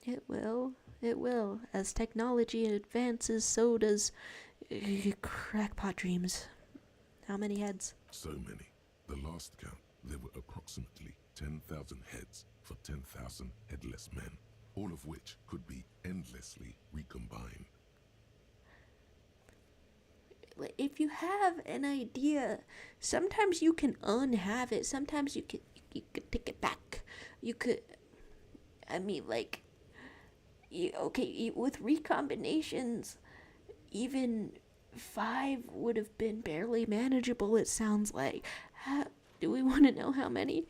Speaker 1: It will. As technology advances, so does crackpot dreams. How many heads?
Speaker 2: So many. The last count, there were approximately 10,000 heads for 10,000 headless men, all of which could be endlessly recombined.
Speaker 1: If you have an idea, sometimes you can unhave it. Sometimes you could take it back. You could, with recombinations, even 5 would have been barely manageable, it sounds like. Do we want to know how many?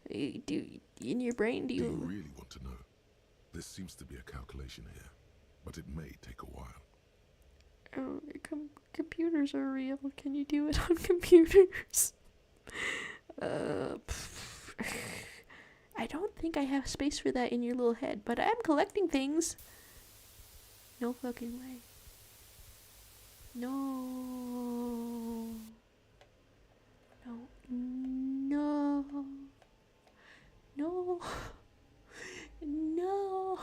Speaker 1: In your brain, do
Speaker 2: Do you
Speaker 1: you...
Speaker 2: really want to know? There seems to be a calculation here, but it may take a while.
Speaker 1: Oh, computers are real. Can you do it on computers? I don't think I have space for that in your little head, but I am collecting things. No fucking way. No. No. No. No. No.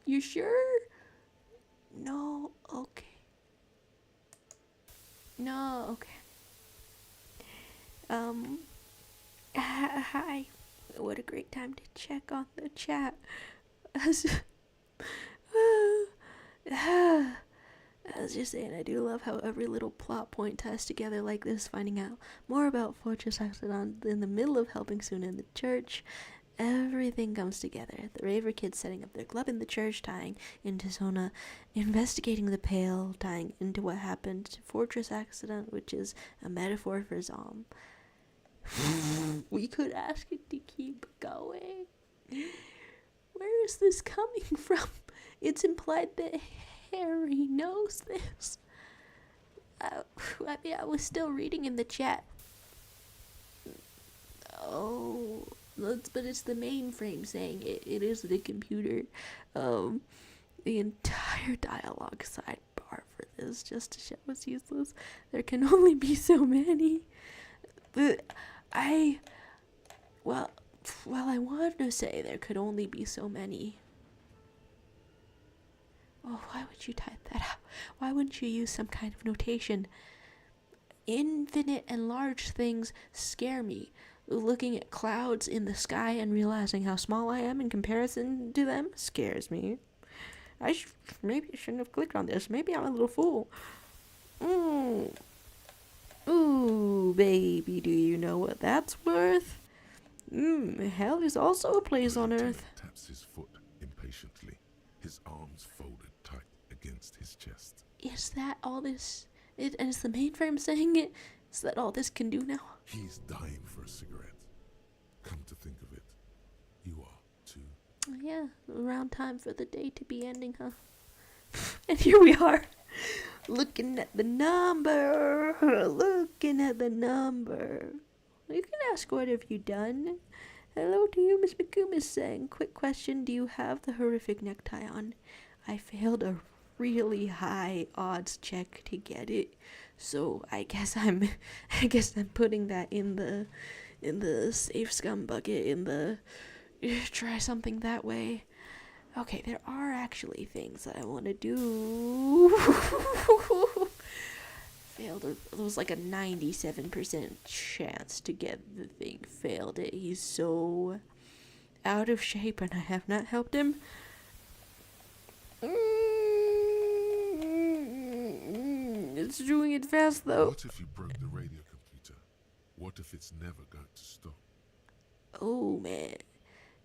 Speaker 1: You sure? No. Okay. No. Okay. Hi. What a great time to check on the chat. I was just saying, I do love how every little plot point ties together like this, finding out more about Fortress Accident in the middle of helping Soon in the church. Everything comes together. The Raver kids setting up their club in the church, tying into Sona, investigating the Pale, tying into what happened to Fortress Accident, which is a metaphor for Zom. We could ask it to keep going. Where is this coming from? It's implied that Harry knows this. I was still reading in the chat. Oh, but it's the mainframe saying it is the computer. The entire dialogue sidebar for this, just to show it's useless. There can only be so many. Well, I wanted to say there could only be so many. Oh, why would you type that out? Why wouldn't you use some kind of notation? Infinite and large things scare me. Looking at clouds in the sky and realizing how small I am in comparison to them scares me. Maybe I shouldn't have clicked on this. Maybe I'm a little fool. Ooh, baby, do you know what that's worth? Hell is also a place on Earth.
Speaker 2: Taps his foot impatiently, his arms folded tight against his chest.
Speaker 1: Is that all this? And is the mainframe saying it? Is that all this can do now?
Speaker 2: He's dying for a cigarette. Come to think of it, you are too.
Speaker 1: Yeah, around time for the day to be ending, huh? And here we are, looking at the number. You can ask, what have you done? Hello to you, Miss McCoom is saying. Quick question, do you have the horrific necktie on? I failed a really high odds check to get it, so I guess I'm putting that in the safe scum bucket, in the try something that way. Okay, there are actually things that I want to do. Failed. It was like a 97% chance to get the thing. Failed it. He's so out of shape and I have not helped him. It's doing it fast though.
Speaker 2: What if you broke the radio computer? What if it's never going to stop?
Speaker 1: Oh man.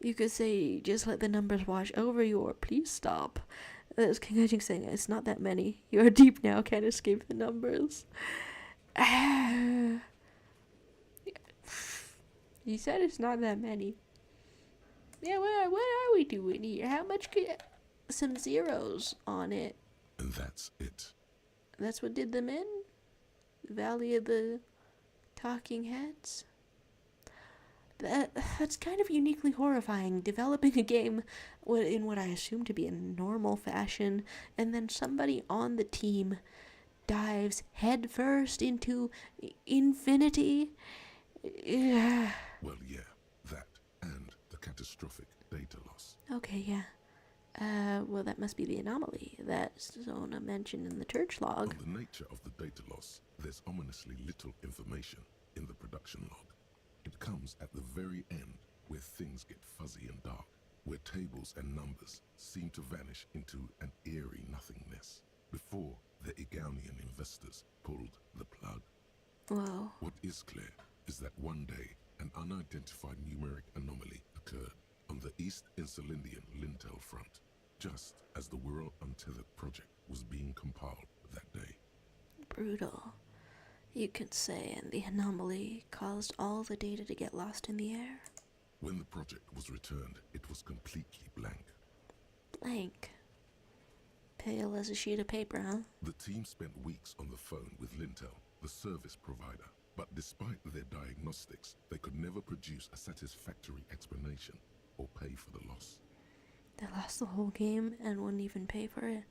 Speaker 1: You could say, just let the numbers wash over you, or please stop. That's King Hijink saying, it's not that many. You are deep now, can't escape the numbers. He said it's not that many. Yeah, what are we doing here? How much could... Some zeros on it.
Speaker 2: And that's it.
Speaker 1: That's what did them in? The Valley of the Talking Heads? That's kind of uniquely horrifying, developing a game in what I assume to be a normal fashion, and then somebody on the team dives headfirst into infinity.
Speaker 2: Well, yeah, that and the catastrophic data loss.
Speaker 1: Okay, yeah. Well, that must be the anomaly that Zona mentioned in the church log.
Speaker 2: On the nature of the data loss, there's ominously little information in the production log. It comes at the very end, where things get fuzzy and dark, where tables and numbers seem to vanish into an eerie nothingness, before the Igaunian investors pulled the plug.
Speaker 1: Whoa.
Speaker 2: What is clear is that one day, an unidentified numeric anomaly occurred on the East Insulindian Lintel front, just as the World Untethered project was being compiled that day.
Speaker 1: Brutal. You could say, and the anomaly caused all the data to get lost in the air.
Speaker 2: When the project was returned, it was completely blank.
Speaker 1: Blank. Pale as a sheet of paper, huh?
Speaker 2: The team spent weeks on the phone with Lintel, the service provider, But despite their diagnostics, they could never produce a satisfactory explanation or pay for the loss.
Speaker 1: They lost the whole game and wouldn't even pay for it?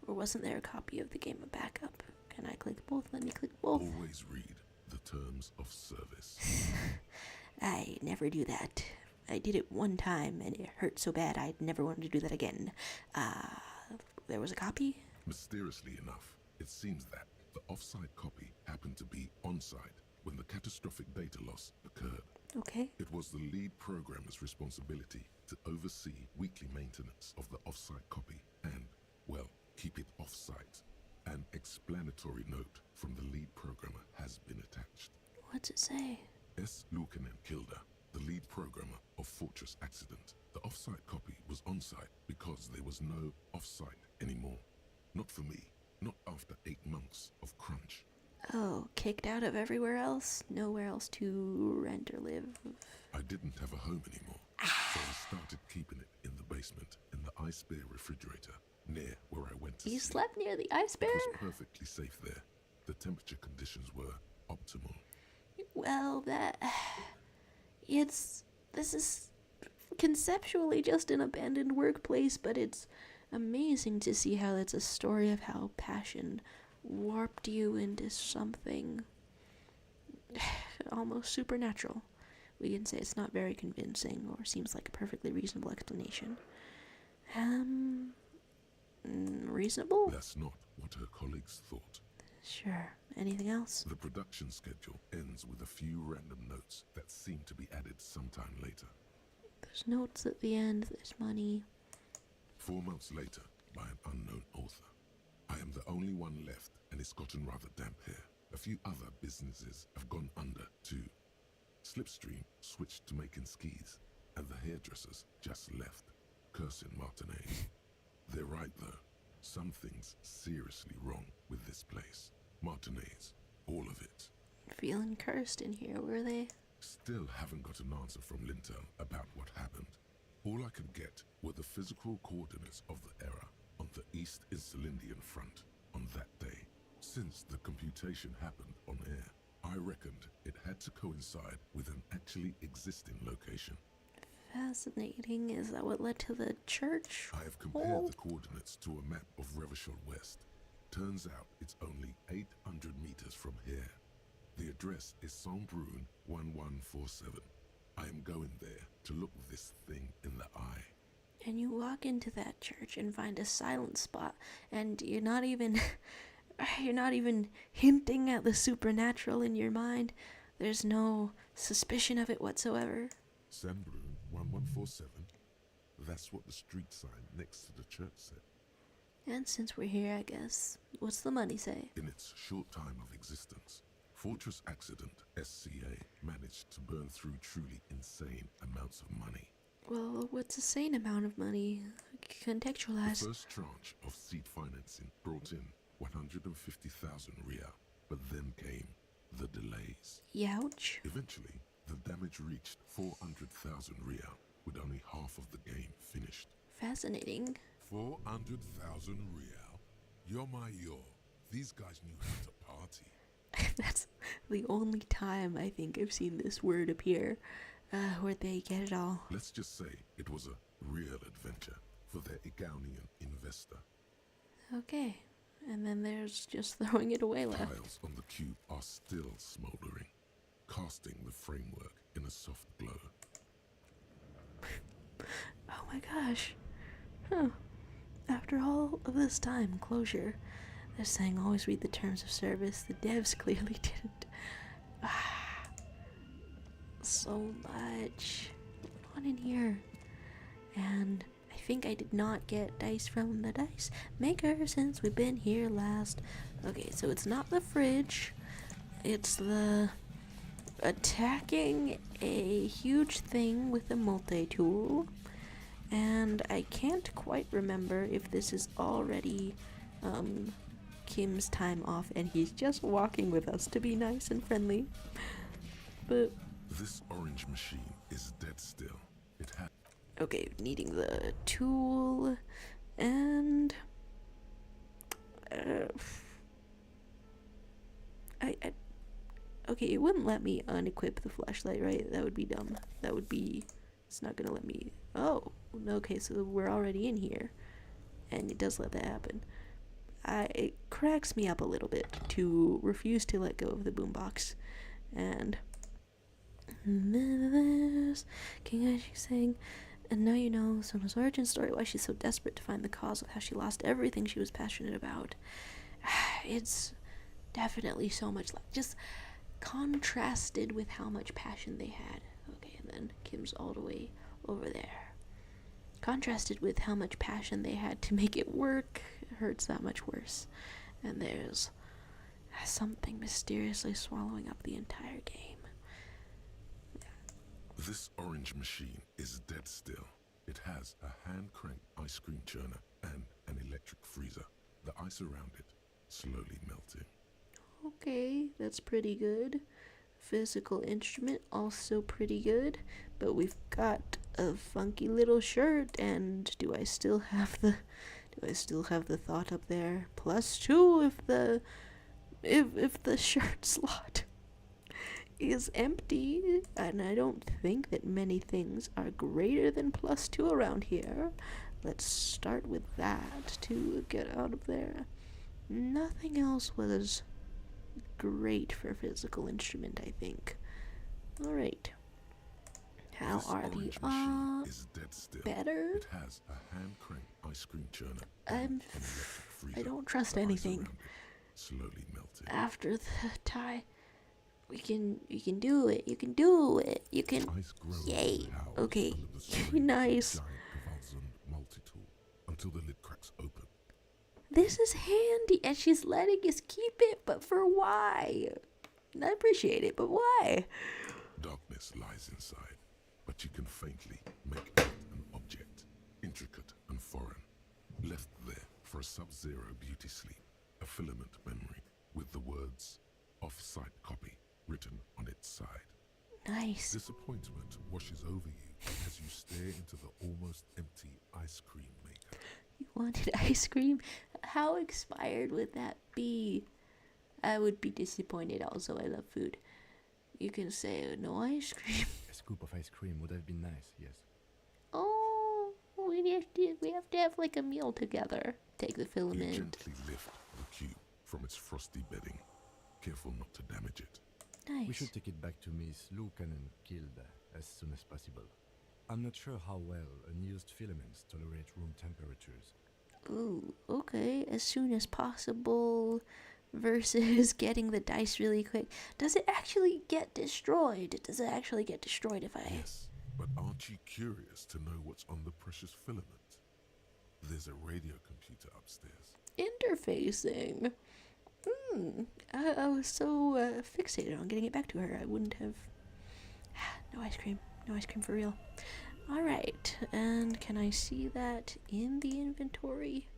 Speaker 1: Or wasn't there a copy of the game a backup? Can I click both? Let me click both.
Speaker 2: Always read the terms of service.
Speaker 1: I never do that. I did it one time and it hurt so bad I'd never want to do that again. There was a copy?
Speaker 2: Mysteriously enough, it seems that the off-site copy happened to be on-site when the catastrophic data loss occurred.
Speaker 1: Okay.
Speaker 2: It was the lead programmer's responsibility to oversee weekly maintenance of the off-site copy and, well, keep it off-site. An explanatory note from the lead programmer has been attached.
Speaker 1: What's it say?
Speaker 2: S. Lukanen Kilda, the lead programmer of Fortress Accident. The off-site copy was on-site because there was no off-site anymore. Not for me, not after 8 months of crunch.
Speaker 1: Oh, kicked out of everywhere else? Nowhere else to rent or live?
Speaker 2: I didn't have a home anymore, so I started keeping it in the basement in the ice bear refrigerator near where I went to
Speaker 1: You
Speaker 2: sleep.
Speaker 1: slept near the ice bear?
Speaker 2: It was perfectly safe there. The temperature conditions were optimal.
Speaker 1: Well, this is conceptually just an abandoned workplace, but it's amazing to see how it's a story of how passion warped you into something almost supernatural. We can say it's not very convincing or seems like a perfectly reasonable explanation. Reasonable?
Speaker 2: That's not what her colleagues thought.
Speaker 1: Sure. Anything else?
Speaker 2: The production schedule ends with a few random notes that seem to be added sometime later.
Speaker 1: There's notes at the end, there's money.
Speaker 2: 4 months later, by an unknown author. I am the only one left, and it's gotten rather damp here. A few other businesses have gone under, too. Slipstream switched to making skis, and the hairdressers just left, cursing Martinez. They're right, though. Something's seriously wrong with this place. Martinez, all of it.
Speaker 1: Feeling cursed in here, were they?
Speaker 2: Still haven't got an answer from Lintel about what happened. All I could get were the physical coordinates of the error on the East Insulindian front on that day. Since the computation happened on air, I reckoned it had to coincide with an actually existing location.
Speaker 1: Fascinating. Is that what led to the church?
Speaker 2: I have compared the coordinates to a map of Revachol West. Turns out it's only 800 meters from here. The address is Saint-Brun 1147. I am going there to look this thing in the eye.
Speaker 1: And you walk into that church and find a silent spot, and you're not even hinting at the supernatural in your mind. There's no suspicion of it whatsoever.
Speaker 2: Saint-Brun 1147. That's what the street sign next to the church said.
Speaker 1: And since we're here, I guess, what's the money say?
Speaker 2: In its short time of existence, Fortress Accident SCA managed to burn through truly insane amounts of money.
Speaker 1: Well, what's a sane amount of money? Contextualize.
Speaker 2: The first tranche of seed financing brought in 150,000 Rial, but then came the delays.
Speaker 1: Youch.
Speaker 2: Eventually, the damage reached 400,000 Rial, with only half of the game finished.
Speaker 1: Fascinating.
Speaker 2: 400,000 Rial? You're my yo. These guys knew how to party.
Speaker 1: That's the only time I think I've seen this word appear, where they get it all.
Speaker 2: Let's just say it was a real adventure for their Igaunian investor.
Speaker 1: Okay. And then there's just throwing it away left.
Speaker 2: Tiles on the cube are still smoldering, casting the framework in a soft glow.
Speaker 1: Oh my gosh. Huh. After all of this time, closure. They're saying always read the terms of service. The devs clearly didn't. So much going on in here. And I think I did not get dice from the dice maker since we've been here last. Okay, so it's not the fridge. It's the attacking a huge thing with a multi-tool. And I can't quite remember if this is already Kim's time off and he's just walking with us to be nice and friendly. But
Speaker 2: This orange machine is dead still. It had...
Speaker 1: okay, needing the tool and Okay, it wouldn't let me unequip the flashlight, right? That would be dumb. That would be... It's not gonna let me... Oh, okay, so we're already in here. And it does let that happen. It cracks me up a little bit to refuse to let go of the boombox. And... This... King Ashi saying... And now you know Sona's origin story, why she's so desperate to find the cause of how she lost everything she was passionate about. It's definitely so much like... Just... contrasted with how much passion they had. Okay, and then Kim's all the way over there. Contrasted with how much passion they had to make it work, it hurts that much worse. And there's something mysteriously swallowing up the entire game.
Speaker 2: This orange machine is dead still. It has a hand-cranked ice cream churner and an electric freezer. The ice around it slowly melting.
Speaker 1: Okay, that's pretty good. Physical instrument, also pretty good. But we've got a funky little shirt, and do I still have the thought up there? +2 if the shirt slot is empty, and I don't think that many things are greater than +2 around here. Let's start with that to get out of there. Nothing else was great for physical instrument, I think. Alright. How
Speaker 2: This
Speaker 1: are the
Speaker 2: orange machine is dead still.
Speaker 1: better?
Speaker 2: It has a hand-cranked ice cream churner
Speaker 1: I'm
Speaker 2: and an electric freezer.
Speaker 1: I don't trust
Speaker 2: The ice
Speaker 1: anything.
Speaker 2: around it slowly melting.
Speaker 1: After the tie, you can do it. You can do it. You can.
Speaker 2: Ice grows
Speaker 1: Yay.
Speaker 2: and howls
Speaker 1: Okay.
Speaker 2: under the strain of
Speaker 1: Nice.
Speaker 2: the giant convulsant multi-tool until the lid cracks open.
Speaker 1: This is handy, and she's letting us keep it, but for why? I appreciate it, but why?
Speaker 2: Darkness lies inside, but you can faintly make out an object, intricate and foreign, left there for a sub-zero beauty sleep, a filament memory with the words "off-site copy" written on its side.
Speaker 1: Nice.
Speaker 2: Disappointment washes over you as you stare into the almost empty ice cream maker.
Speaker 1: You wanted ice cream? How expired would that be? I would be disappointed also. I love food. You can say no ice cream.
Speaker 4: A scoop of ice cream would have been nice, yes.
Speaker 1: Oh, we have to have like a meal together. Take the
Speaker 2: You
Speaker 1: filament.
Speaker 2: gently lift the cube from its frosty bedding, careful not to damage it.
Speaker 1: Nice.
Speaker 4: We should take it back to Miss Lucan and Kilda as soon as possible. I'm not sure how well unused filaments tolerate room temperatures.
Speaker 1: Ooh, okay. As soon as possible versus getting the dice really quick. Does it actually get destroyed? Does it actually get destroyed if I...
Speaker 2: Yes, but aren't you curious to know what's on the precious filament? There's a radio computer upstairs.
Speaker 1: Interfacing. I was so fixated on getting it back to her. I wouldn't have... No ice cream. No ice cream for real. Alright, and can I see that in the inventory?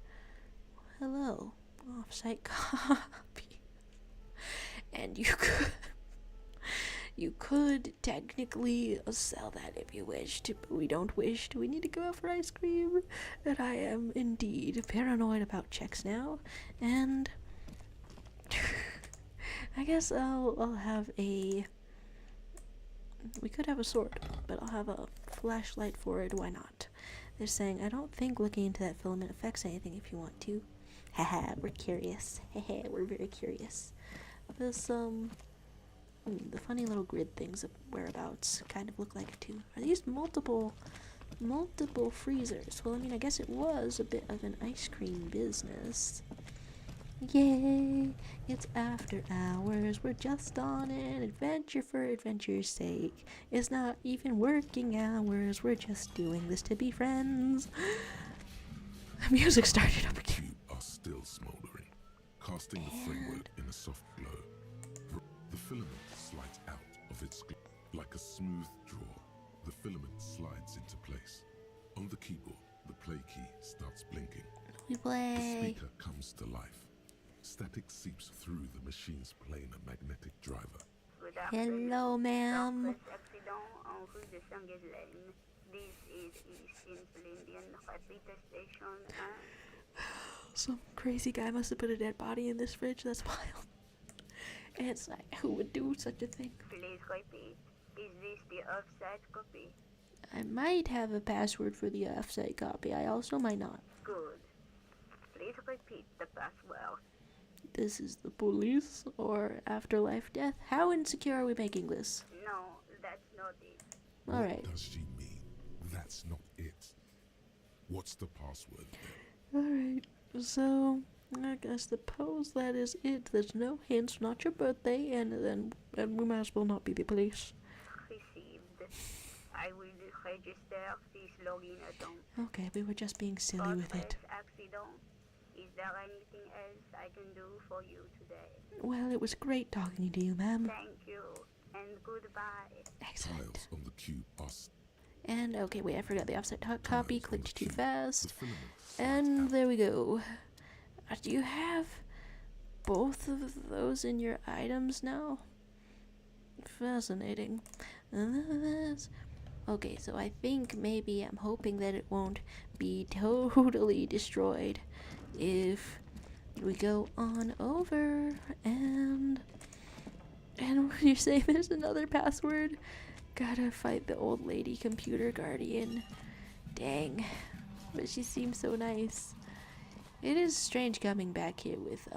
Speaker 1: Hello. Off-site copy. And you could technically sell that if you wished, but we don't wish. Do we need to go out for ice cream? And I am indeed paranoid about checks now, and I guess I'll have a... We could have a sword, but I'll have a flashlight for it. Why not? They're saying, I don't think looking into that filament affects anything if you want to. Haha, we're curious. Haha, we're very curious. This, the funny little grid things of whereabouts kind of look like it too. Are these multiple freezers? Well, I mean, I guess it was a bit of an ice cream business. Yay, it's after hours, we're just on an adventure for adventure's sake. It's not even working hours, we're just doing this to be friends. The music started up again.
Speaker 2: Cube are still smoldering, casting the framework in a soft glow. The filament slides out of its glow like a smooth draw. The filament slides into place. On the keyboard, the play key starts blinking.
Speaker 1: We
Speaker 2: The
Speaker 1: play.
Speaker 2: speaker comes to life. Static seeps through the machine's planar magnetic driver.
Speaker 1: Hello, ma'am.
Speaker 7: Accident en rue de Saint-Ghislaine. This is East Insulindian Repeater Station.
Speaker 1: Some crazy guy must have put a dead body in this fridge. That's wild. It's like, who would do such a thing?
Speaker 7: Please repeat. Is this the offsite copy?
Speaker 1: I might have a password for the offsite copy. I also might not.
Speaker 7: Good. Please repeat the password.
Speaker 1: This is the police or afterlife death. How insecure are we making this?
Speaker 7: No, that's not it.
Speaker 1: All
Speaker 2: What
Speaker 1: right.
Speaker 2: does she mean? That's not it. What's the password then?
Speaker 1: Alright, so I suppose that is it. There's no hints, not your birthday, and we might as well not be the police.
Speaker 7: Received. I will register this login account.
Speaker 1: Okay, we were just being silly with it.
Speaker 7: Accident. Is there anything else I can do for you today?
Speaker 1: Well, it was great talking to you, ma'am.
Speaker 7: Thank you, and goodbye.
Speaker 1: Excellent.
Speaker 2: Tiles on the cube are
Speaker 1: And, okay, wait, I forgot the offset copy.
Speaker 2: tiles on
Speaker 1: Clicked
Speaker 2: the
Speaker 1: too
Speaker 2: cube.
Speaker 1: fast.
Speaker 2: The filaments slide
Speaker 1: And
Speaker 2: out.
Speaker 1: there we go. Do you have both of those in your items now? Fascinating. Okay, so I think maybe I'm hoping that it won't be totally destroyed if we go on over and when you say there's another password, gotta fight the old lady computer guardian. Dang, but she seems so nice. It is strange coming back here with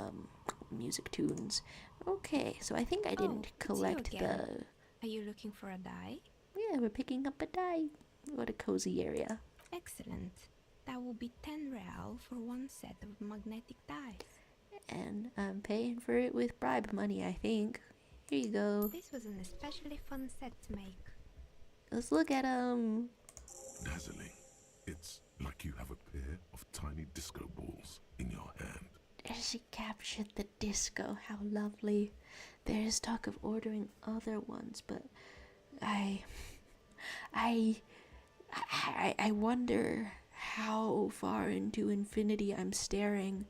Speaker 1: music tunes. Okay, so I think I didn't
Speaker 8: it's you
Speaker 1: collect the.
Speaker 8: again. Are you looking for a die?
Speaker 1: Yeah, we're picking up a die. What a cozy area.
Speaker 8: Excellent. That will be 10 real for one set of magnetic dies.
Speaker 1: And I'm paying for it with bribe money, I think. Here you go.
Speaker 8: This was an especially fun set to make.
Speaker 1: Let's look at
Speaker 2: Dazzling. It's like you have a pair of tiny disco balls in your hand.
Speaker 1: She captured the disco. How lovely. There is talk of ordering other ones, but I wonder how far into infinity I'm staring.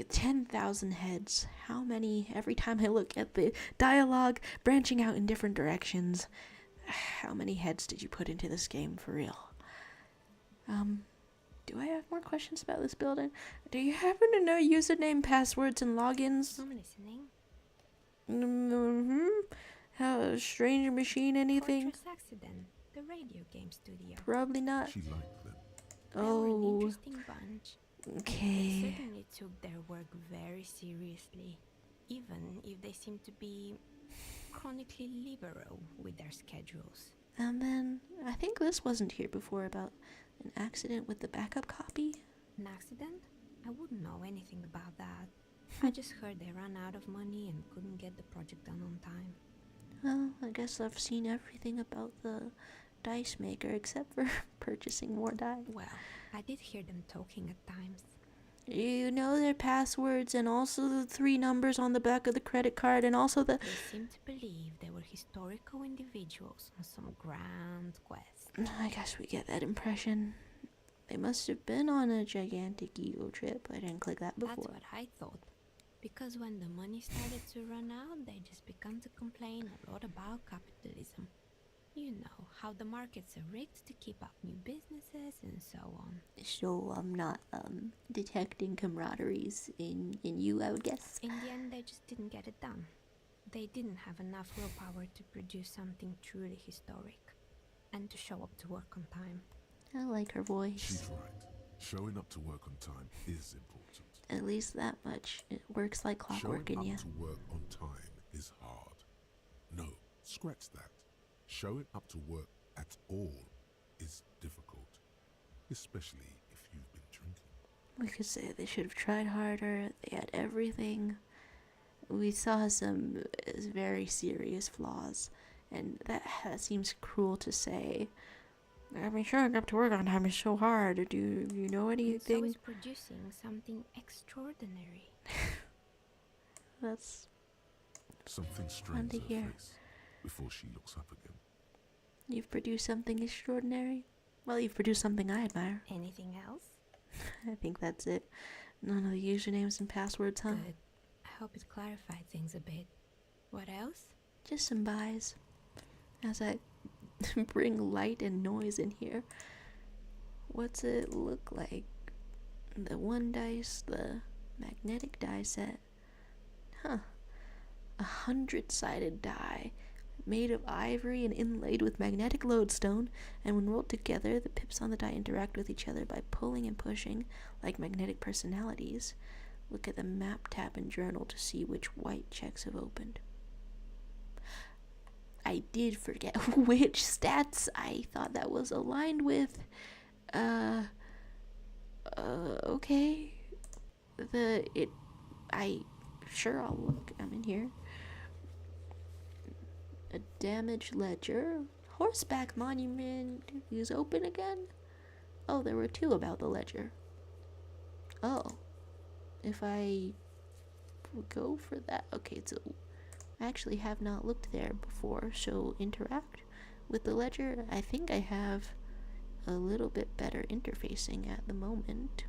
Speaker 1: 10,000 heads. How many every time I look at the dialogue branching out in different directions? How many heads did you put into this game for real? Do I have more questions about this building? Do you happen to know username, passwords, and logins?
Speaker 8: I'm listening.
Speaker 1: How strange machine, anything?
Speaker 8: Fortress Accident, the radio game studio.
Speaker 1: Probably not.
Speaker 2: She liked them.
Speaker 8: They were an
Speaker 1: Oh,
Speaker 8: interesting bunch. They
Speaker 1: okay.
Speaker 8: certainly took their work very seriously, even if they seemed to be chronically liberal with their schedules.
Speaker 1: And then, I think this wasn't here before about an accident with the backup copy.
Speaker 8: An accident? I wouldn't know anything about that. I just heard they ran out of money and couldn't get the project done on time.
Speaker 1: Well, I guess I've seen everything about the dice maker except for purchasing more dice.
Speaker 8: Well, I did hear them talking at times.
Speaker 1: You know their passwords and also the 3 numbers on the back of the credit card and also the...
Speaker 8: They seemed to believe they were historical individuals on some grand quest.
Speaker 1: I guess we get that impression. They must have been on a gigantic ego trip. I didn't click that before.
Speaker 8: That's what I thought. Because when the money started to run out, they just began to complain a lot about capitalism. You know, how the markets are rigged to keep up new businesses and so on.
Speaker 1: So I'm not detecting camaraderies in you, I would guess.
Speaker 8: In the end, they just didn't get it done. They didn't have enough willpower to produce something truly historic and to show up to work on time.
Speaker 1: I like her voice.
Speaker 2: She's right. Showing up to work on time is important.
Speaker 1: At least that much. It works like clockwork
Speaker 2: Showing
Speaker 1: in you.
Speaker 2: up to work on time is hard. No, scratch that. Showing up to work at all is difficult, especially if you've been drinking.
Speaker 1: We could say they should have tried harder. They had everything. We saw some very serious flaws, and that seems cruel to say. I mean, showing up to work on time is so hard. Do you know
Speaker 8: And so
Speaker 1: anything?
Speaker 8: is producing something extraordinary.
Speaker 1: That's...
Speaker 2: Something
Speaker 1: Fun
Speaker 2: strains
Speaker 1: to
Speaker 2: her
Speaker 1: hear.
Speaker 2: face before she looks up again.
Speaker 1: You've produced something extraordinary? Well, you've produced something I admire.
Speaker 8: Anything else?
Speaker 1: I think that's it. None of the usernames and passwords, huh?
Speaker 8: Good. I hope it clarified things a bit. What else?
Speaker 1: Just some buys. As I bring light and noise in here. What's it look like? The 1 dice, the magnetic die set. Huh. a 100-sided die made of ivory and inlaid with magnetic lodestone, and when rolled together, the pips on the die interact with each other by pulling and pushing like magnetic personalities. Look at the map tab and journal to see which white checks have opened. I did forget which stats I thought that was aligned with. Okay. Sure, I'll look. I'm in here. A damaged ledger. Horseback monument is open again? Oh, there were 2 about the ledger. Oh. If I go for that. Okay, so I actually have not looked there before, so interact with the ledger. I think I have a little bit better interfacing at the moment.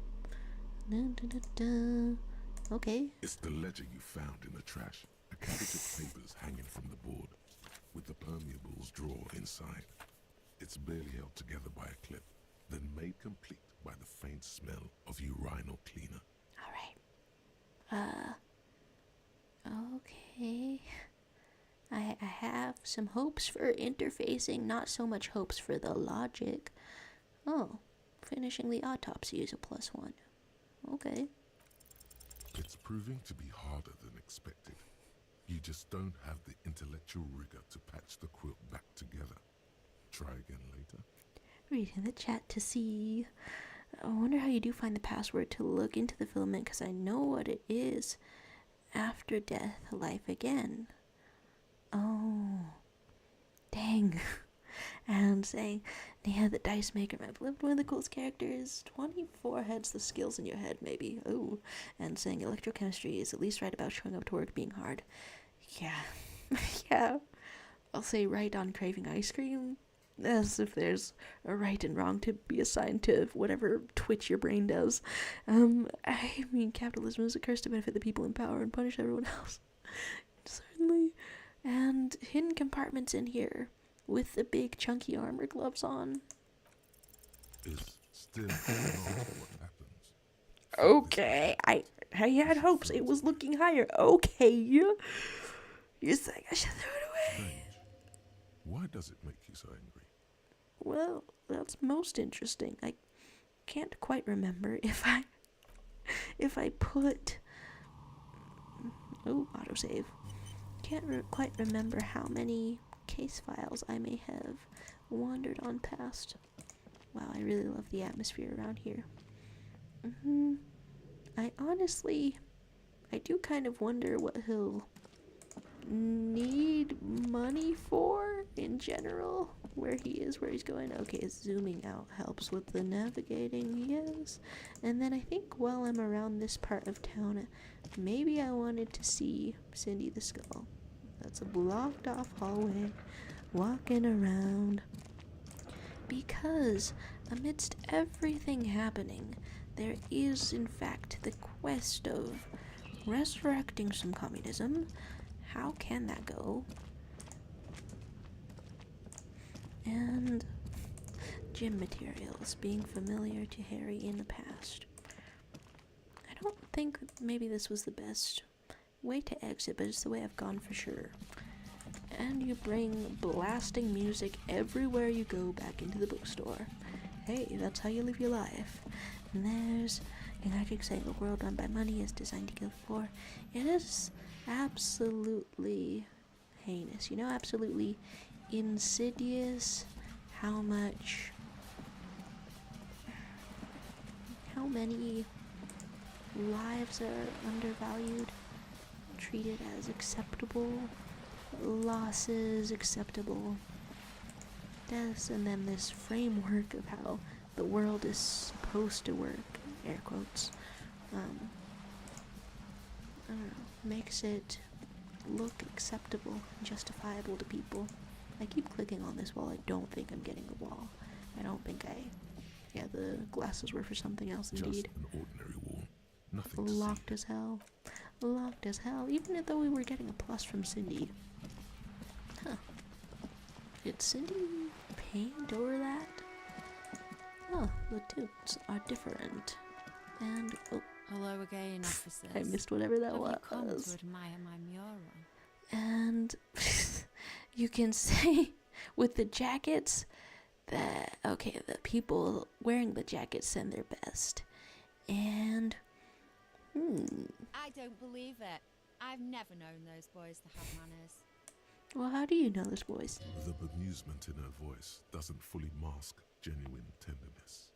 Speaker 1: Dun, dun, dun, dun. Okay.
Speaker 2: It's the ledger you found in the trash. A cabbage of papers hanging from the board, with the permeables drawer inside. It's barely held together by a clip, then made complete by the faint smell of urinal cleaner.
Speaker 1: Alright. Okay. I have some hopes for interfacing, not so much hopes for the logic. Oh, finishing the autopsy is a +1. Okay.
Speaker 2: It's proving to be harder than expected. You just don't have the intellectual rigor to patch the quilt back together. Try again later.
Speaker 1: Reading the chat to see. I wonder how you do find the password to look into the filament, because I know what it is. After death, life again. Oh. Dang. And saying, yeah, the dice maker map lived one of the coolest characters. 24 heads, the skills in your head, maybe. Oh. And saying electrochemistry is at least right about showing up to work being hard. Yeah. Yeah. I'll say right on craving ice cream. As if there's a right and wrong to be assigned to whatever twitch your brain does. I mean, capitalism is a curse to benefit the people in power and punish everyone else. Certainly. And hidden compartments in here with the big chunky armor gloves on.
Speaker 2: It's still not what happens.
Speaker 1: Okay, I had hopes it was looking higher. Okay. You're saying I should throw it away.
Speaker 2: Strange. Why does it make you so angry?
Speaker 1: Well, that's most interesting. I can't quite remember if I put... Oh, autosave. Can't quite remember how many case files I may have wandered on past. Wow, I really love the atmosphere around here. I do kind of wonder what he'll need money for in general. Where he is, where he's going. Okay, zooming out helps with the navigating, yes. And then I think while I'm around this part of town, maybe I wanted to see Cindy the Skull. That's a blocked off hallway, walking around. Because amidst everything happening, there is in fact the quest of resurrecting some communism. How can that go? And gym materials being familiar to Harry in the past. I don't think maybe this was the best way to exit, but it's the way I've gone for sure. And you bring blasting music everywhere you go back into the bookstore. Hey, that's how you live your life. And there's Electric saying a world run by money is designed to kill the poor. It is absolutely heinous. You know, absolutely insidious how many lives are undervalued, treated as acceptable, losses acceptable, deaths, and then this framework of how the world is supposed to work, air quotes, I don't know, makes it look acceptable and justifiable to people. I keep clicking on this wall. I don't think I'm getting the wall. I don't think yeah, the glasses were for something else indeed.
Speaker 2: Just an ordinary wall. Nothing to
Speaker 1: Locked
Speaker 2: see.
Speaker 1: as hell. Locked as hell. Even though we were getting a plus from Cindy. Huh. Did Cindy paint over that? Oh, the tubes are different. And, oh,
Speaker 8: Hello again, officers.
Speaker 1: I missed whatever that
Speaker 8: Have
Speaker 1: was.
Speaker 8: you come to admire my mural?
Speaker 1: And you can say with the jackets that, okay, the people wearing the jackets send their best. And,
Speaker 9: I don't believe it. I've never known those boys to have manners.
Speaker 1: well, how do you know this voice?
Speaker 2: The bemusement in her voice doesn't fully mask genuine tenderness.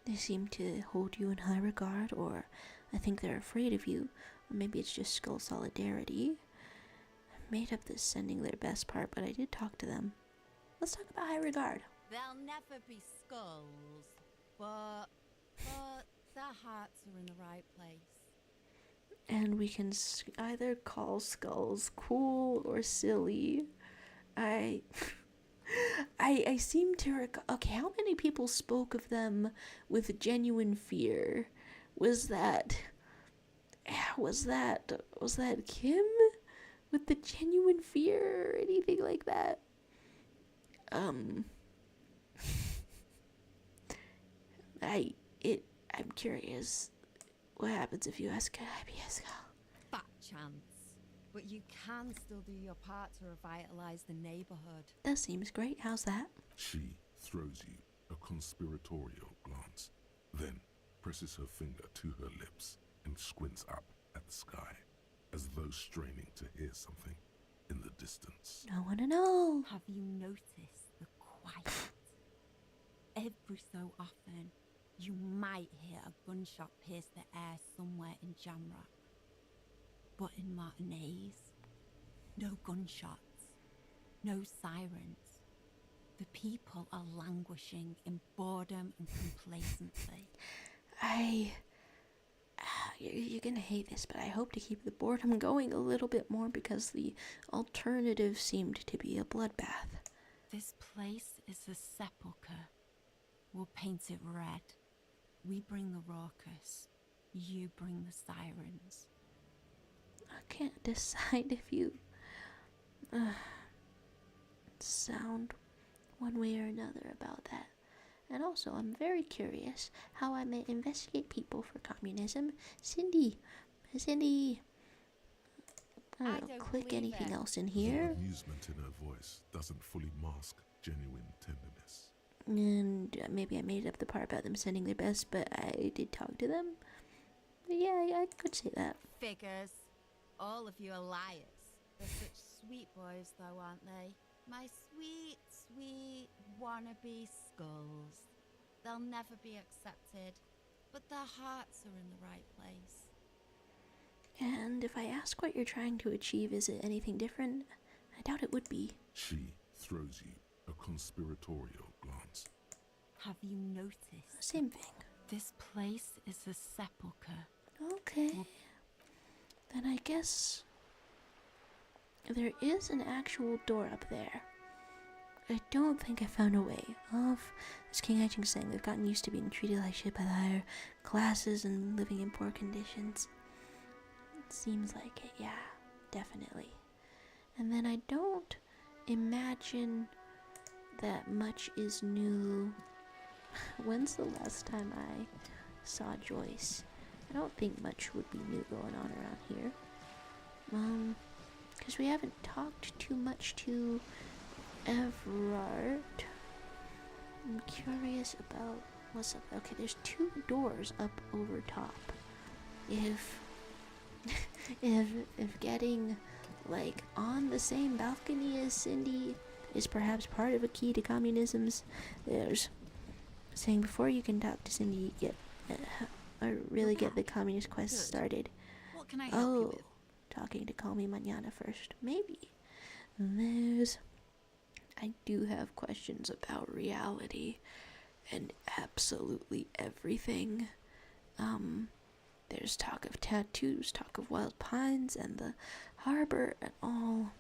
Speaker 1: They seem to hold you in high regard, or I think they're afraid of you, or maybe it's just skull solidarity. I made up this sending their best part, but I did talk to them. Let's talk about high regard.
Speaker 9: They'll never be skulls, but their hearts are in the right place.
Speaker 1: And we can either call skulls cool or silly. I seem to recall. Okay, how many people spoke of them with genuine fear? Was that Kim with the genuine fear or anything like that? I'm curious. What happens if you ask an IBS girl?
Speaker 9: Fat chance. But you can still do your part to revitalise the neighbourhood.
Speaker 1: That seems great. How's that?
Speaker 2: She throws you a conspiratorial glance, then presses her finger to her lips and squints up at the sky, as though straining to hear something in the distance.
Speaker 1: I want to know.
Speaker 9: Have you noticed the quiet? Every so often, you might hear a gunshot pierce the air somewhere in Jamrock. But in Martinez, no gunshots, no sirens. The people are languishing in boredom and complacency.
Speaker 1: You're gonna hate this, but I hope to keep the boredom going a little bit more because the alternative seemed to be a bloodbath.
Speaker 9: This place is a sepulchre. We'll paint it red. We bring the raucous. You bring the sirens.
Speaker 1: I can't decide if you sound one way or another about that. And also, I'm very curious how I may investigate people for communism. Cindy, I don't know, click anything else in here.
Speaker 2: The amusement in her voice doesn't fully mask genuine tenderness.
Speaker 1: And maybe I made up the part about them sending their best, but I did talk to them. Yeah, I could say that.
Speaker 9: Figures. All of you are liars. They're such sweet boys, though, aren't they? My sweet, sweet wannabe skulls. They'll never be accepted, but their hearts are in the right place.
Speaker 1: And if I ask what you're trying to achieve, is it anything different? I doubt it would be.
Speaker 2: She throws you a conspiratorial glance.
Speaker 9: Have you noticed?
Speaker 1: Same thing.
Speaker 9: This place is a sepulchre.
Speaker 1: Okay. Then I guess there is an actual door up there. I don't think I found a way off. As King Aiching saying, they've gotten used to being treated like shit by the higher classes and living in poor conditions. It seems like it, yeah, definitely. And then I don't imagine that much is new. When's the last time I saw Joyce? I don't think much would be new going on around here. Because we haven't talked too much to Everard. I'm curious about what's up. Okay, there's 2 doors up over top. If getting like on the same balcony as Cindy is perhaps part of a key to communism's, there's saying before you can talk to Cindy, get or really get the communist quest started.
Speaker 6: What can I help you with?
Speaker 1: Talking to Call Me Mañana first, maybe. And I do have questions about reality and absolutely everything. There's talk of tattoos, talk of wild pines, and the harbor and all.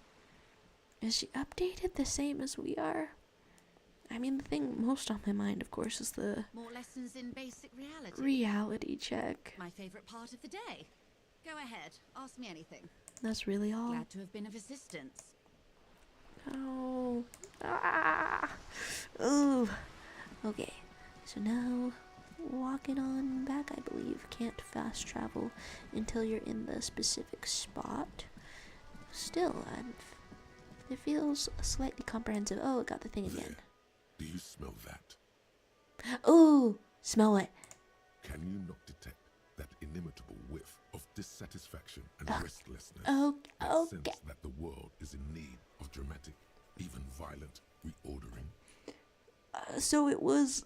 Speaker 1: Is she updated the same as we are? I mean, the thing most on my mind, of course, is the
Speaker 6: More lessons in basic reality.
Speaker 1: reality check.
Speaker 6: My favourite part of the day. Go ahead, ask me anything.
Speaker 1: That's really all.
Speaker 6: Glad to have been of assistance.
Speaker 1: Oh. Ooh. Okay. So now, walking on back, I believe. Can't fast travel until you're in the specific spot. Still, it feels slightly comprehensive. Oh, I got the thing again.
Speaker 2: There. Do you smell that?
Speaker 1: Oh, smell it.
Speaker 2: Can you not detect that inimitable whiff of dissatisfaction and restlessness? That
Speaker 1: Okay.
Speaker 2: sense that the world is in need of dramatic, even violent reordering?
Speaker 1: So it was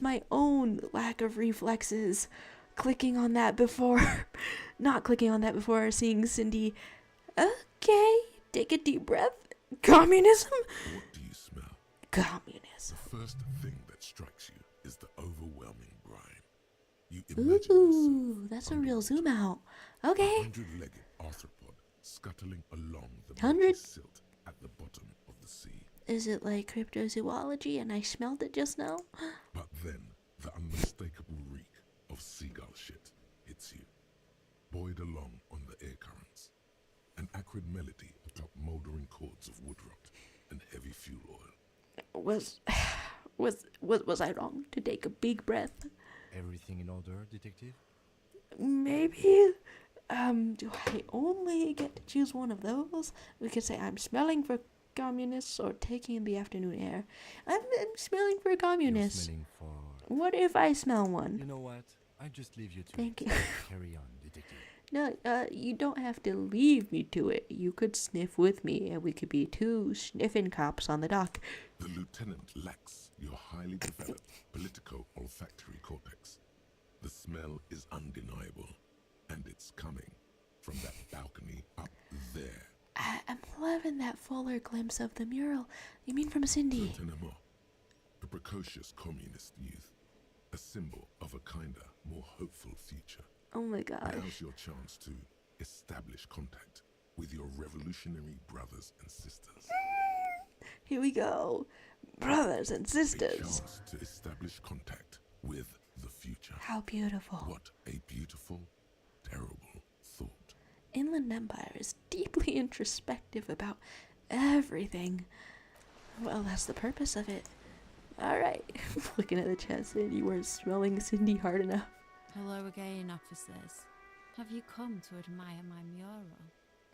Speaker 1: my own lack of reflexes clicking on that before not clicking on that before seeing Cindy. Okay, take a deep breath. Communism?
Speaker 2: What do you smell?
Speaker 1: Communism.
Speaker 2: The first thing that strikes you is the overwhelming brine. You imagine yourself
Speaker 1: That's a real
Speaker 2: underwater,
Speaker 1: zoom out.
Speaker 2: a
Speaker 1: Okay.
Speaker 2: 100-legged arthropod scuttling along the
Speaker 1: 100?
Speaker 2: milky silt at the bottom of the sea.
Speaker 1: Is it like cryptozoology and I smelled it just now?
Speaker 2: But then the unmistakable reek of seagull shit hits you, buoyed along on the air currents. An acrid melody atop mouldering cords of wood rot and heavy fuel oil.
Speaker 1: Was I wrong to take a big breath?
Speaker 4: Everything in order, detective?
Speaker 1: Maybe. Do I only get to choose one of those? We could say I'm smelling for communists or taking in the afternoon air. I'm smelling for
Speaker 4: You're
Speaker 1: communists.
Speaker 4: smelling for...
Speaker 1: What if I smell one?
Speaker 4: You know what? I just leave you to
Speaker 1: Thank
Speaker 4: it.
Speaker 1: you.
Speaker 4: Carry on, detective.
Speaker 1: No, you don't have to leave me to it. You could sniff with me, and we could be two sniffing cops on the dock.
Speaker 2: The lieutenant lacks your highly developed politico-olfactory cortex. The smell is undeniable, and it's coming from that balcony up there.
Speaker 1: I'm loving that fuller glimpse of the mural. You mean from Cindy?
Speaker 2: Lieutenant, a precocious communist youth, a symbol of a kinder, more hopeful future.
Speaker 1: Oh my gosh.
Speaker 2: Now's your chance to establish contact with your revolutionary brothers and sisters.
Speaker 1: Here we go. Brothers and
Speaker 2: A
Speaker 1: sisters.
Speaker 2: chance to establish contact with the future.
Speaker 1: How beautiful.
Speaker 2: What a beautiful, terrible thought.
Speaker 1: Inland Empire is deeply introspective about everything. Well, that's the purpose of it. Alright. Looking at the chest, and you weren't smelling Cindy hard enough.
Speaker 9: Hello again, officers. Have you come to admire my mural?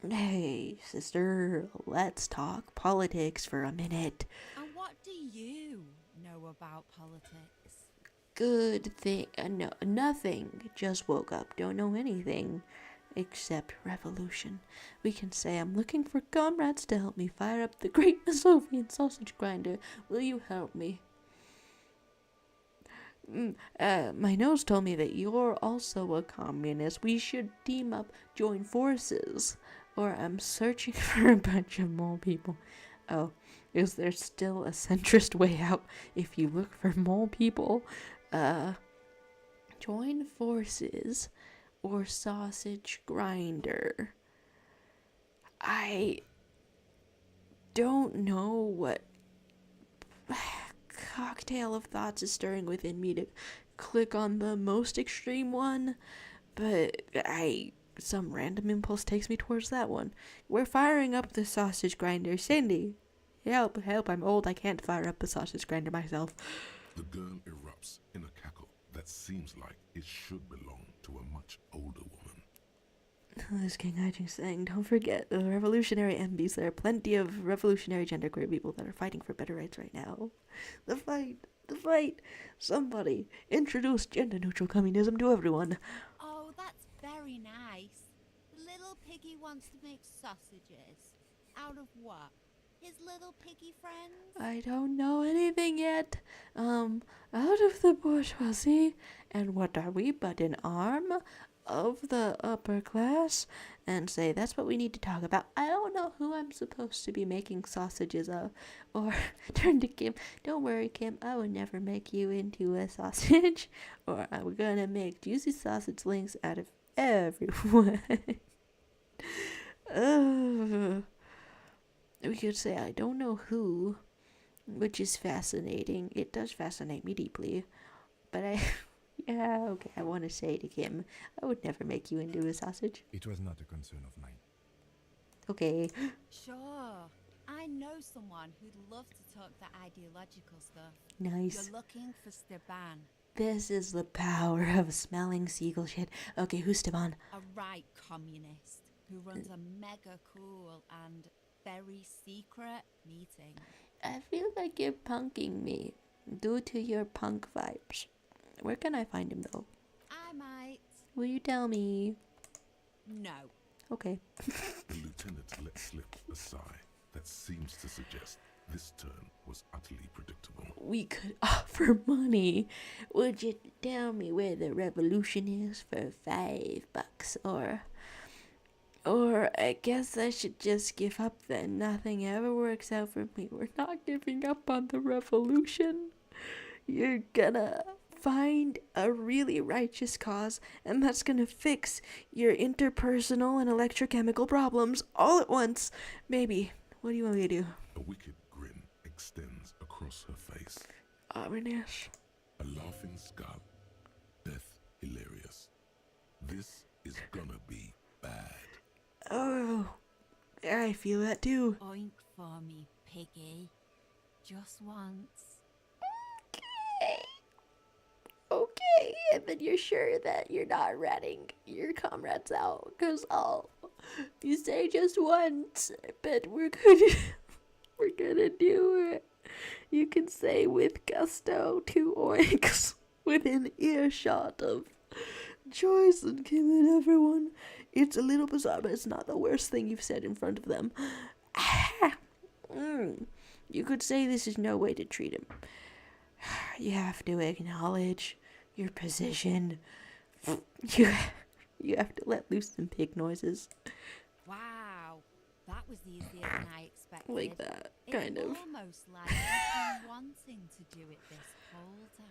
Speaker 1: Hey, sister, let's talk politics for a minute.
Speaker 9: And what do you know about politics?
Speaker 1: Good thing. No, nothing. Just woke up. Don't know anything. Except revolution. We can say I'm looking for comrades to help me fire up the great Masovian sausage grinder. Will you help me? My nose told me that you're also a communist. We should team up, join forces. Or I'm searching for a bunch of mole people. Oh, is there still a centrist way out if you look for mole people? Join forces or sausage grinder. I don't know what cocktail of thoughts is stirring within me to click on the most extreme one, but some random impulse takes me towards that one. We're firing up the sausage grinder. Cindy, help, I'm old, I can't fire up the sausage grinder myself.
Speaker 2: The girl erupts in a cackle that seems like it should belong to a much older woman.
Speaker 1: This King Hijinks thing, don't forget the revolutionary MBs. There are plenty of revolutionary genderqueer people that are fighting for better rights right now. The fight. Somebody introduce gender-neutral communism to everyone.
Speaker 9: Oh, that's very nice. The little piggy wants to make sausages. Out of what? His little piggy friends?
Speaker 1: I don't know anything yet. Out of the bourgeoisie. And what are we but an arm of the upper class? And say, that's what we need to talk about. I don't know who I'm supposed to be making sausages of. Or turn to Kim. Don't worry, Kim, I will never make you into a sausage. Or I'm gonna make juicy sausage links out of everyone. We could say I don't know who, which is fascinating. It does fascinate me deeply. But I want to say to Kim, I would never make you into a sausage.
Speaker 4: It was not a concern of mine.
Speaker 1: Okay.
Speaker 9: Sure. I know someone who'd love to talk the ideological stuff.
Speaker 1: Nice.
Speaker 9: You're looking for Steban.
Speaker 1: This is the power of smelling seagull shit. Okay, who's Steban?
Speaker 9: A right communist. who runs a mega cool and very secret meeting.
Speaker 1: I feel like you're punking me due to your punk vibes. Where can I find him though?
Speaker 9: I might.
Speaker 1: Will you tell me?
Speaker 9: No.
Speaker 1: Okay.
Speaker 2: The lieutenant let slip a sigh that seems to suggest this turn was utterly predictable.
Speaker 1: We could offer money. Would you tell me where the revolution is for $5? Or I guess I should just give up then. Nothing ever works out for me. We're not giving up on the revolution. You're gonna find a really righteous cause, and that's gonna fix your interpersonal and electrochemical problems all at once. Maybe. What do you want me to do?
Speaker 2: A wicked grin extends across her face.
Speaker 1: Ominous.
Speaker 2: A laughing skull. Death hilarious. This is gonna be bad.
Speaker 1: Oh, I feel that too.
Speaker 9: Oink for me, piggy. Just once.
Speaker 1: Okay, and then you're sure that you're not ratting your comrades out, because you say just once, but we're gonna do it. You can say with gusto 2 oinks within earshot of Joyce and Kim and everyone. It's a little bizarre, but it's not the worst thing you've said in front of them. You could say this is no way to treat him. You have to acknowledge your position. You have to let loose some pig noises.
Speaker 9: Wow, that was easier than I expected.
Speaker 1: Like that, kind of.
Speaker 9: It's almost like I've been wanting to do it this whole time.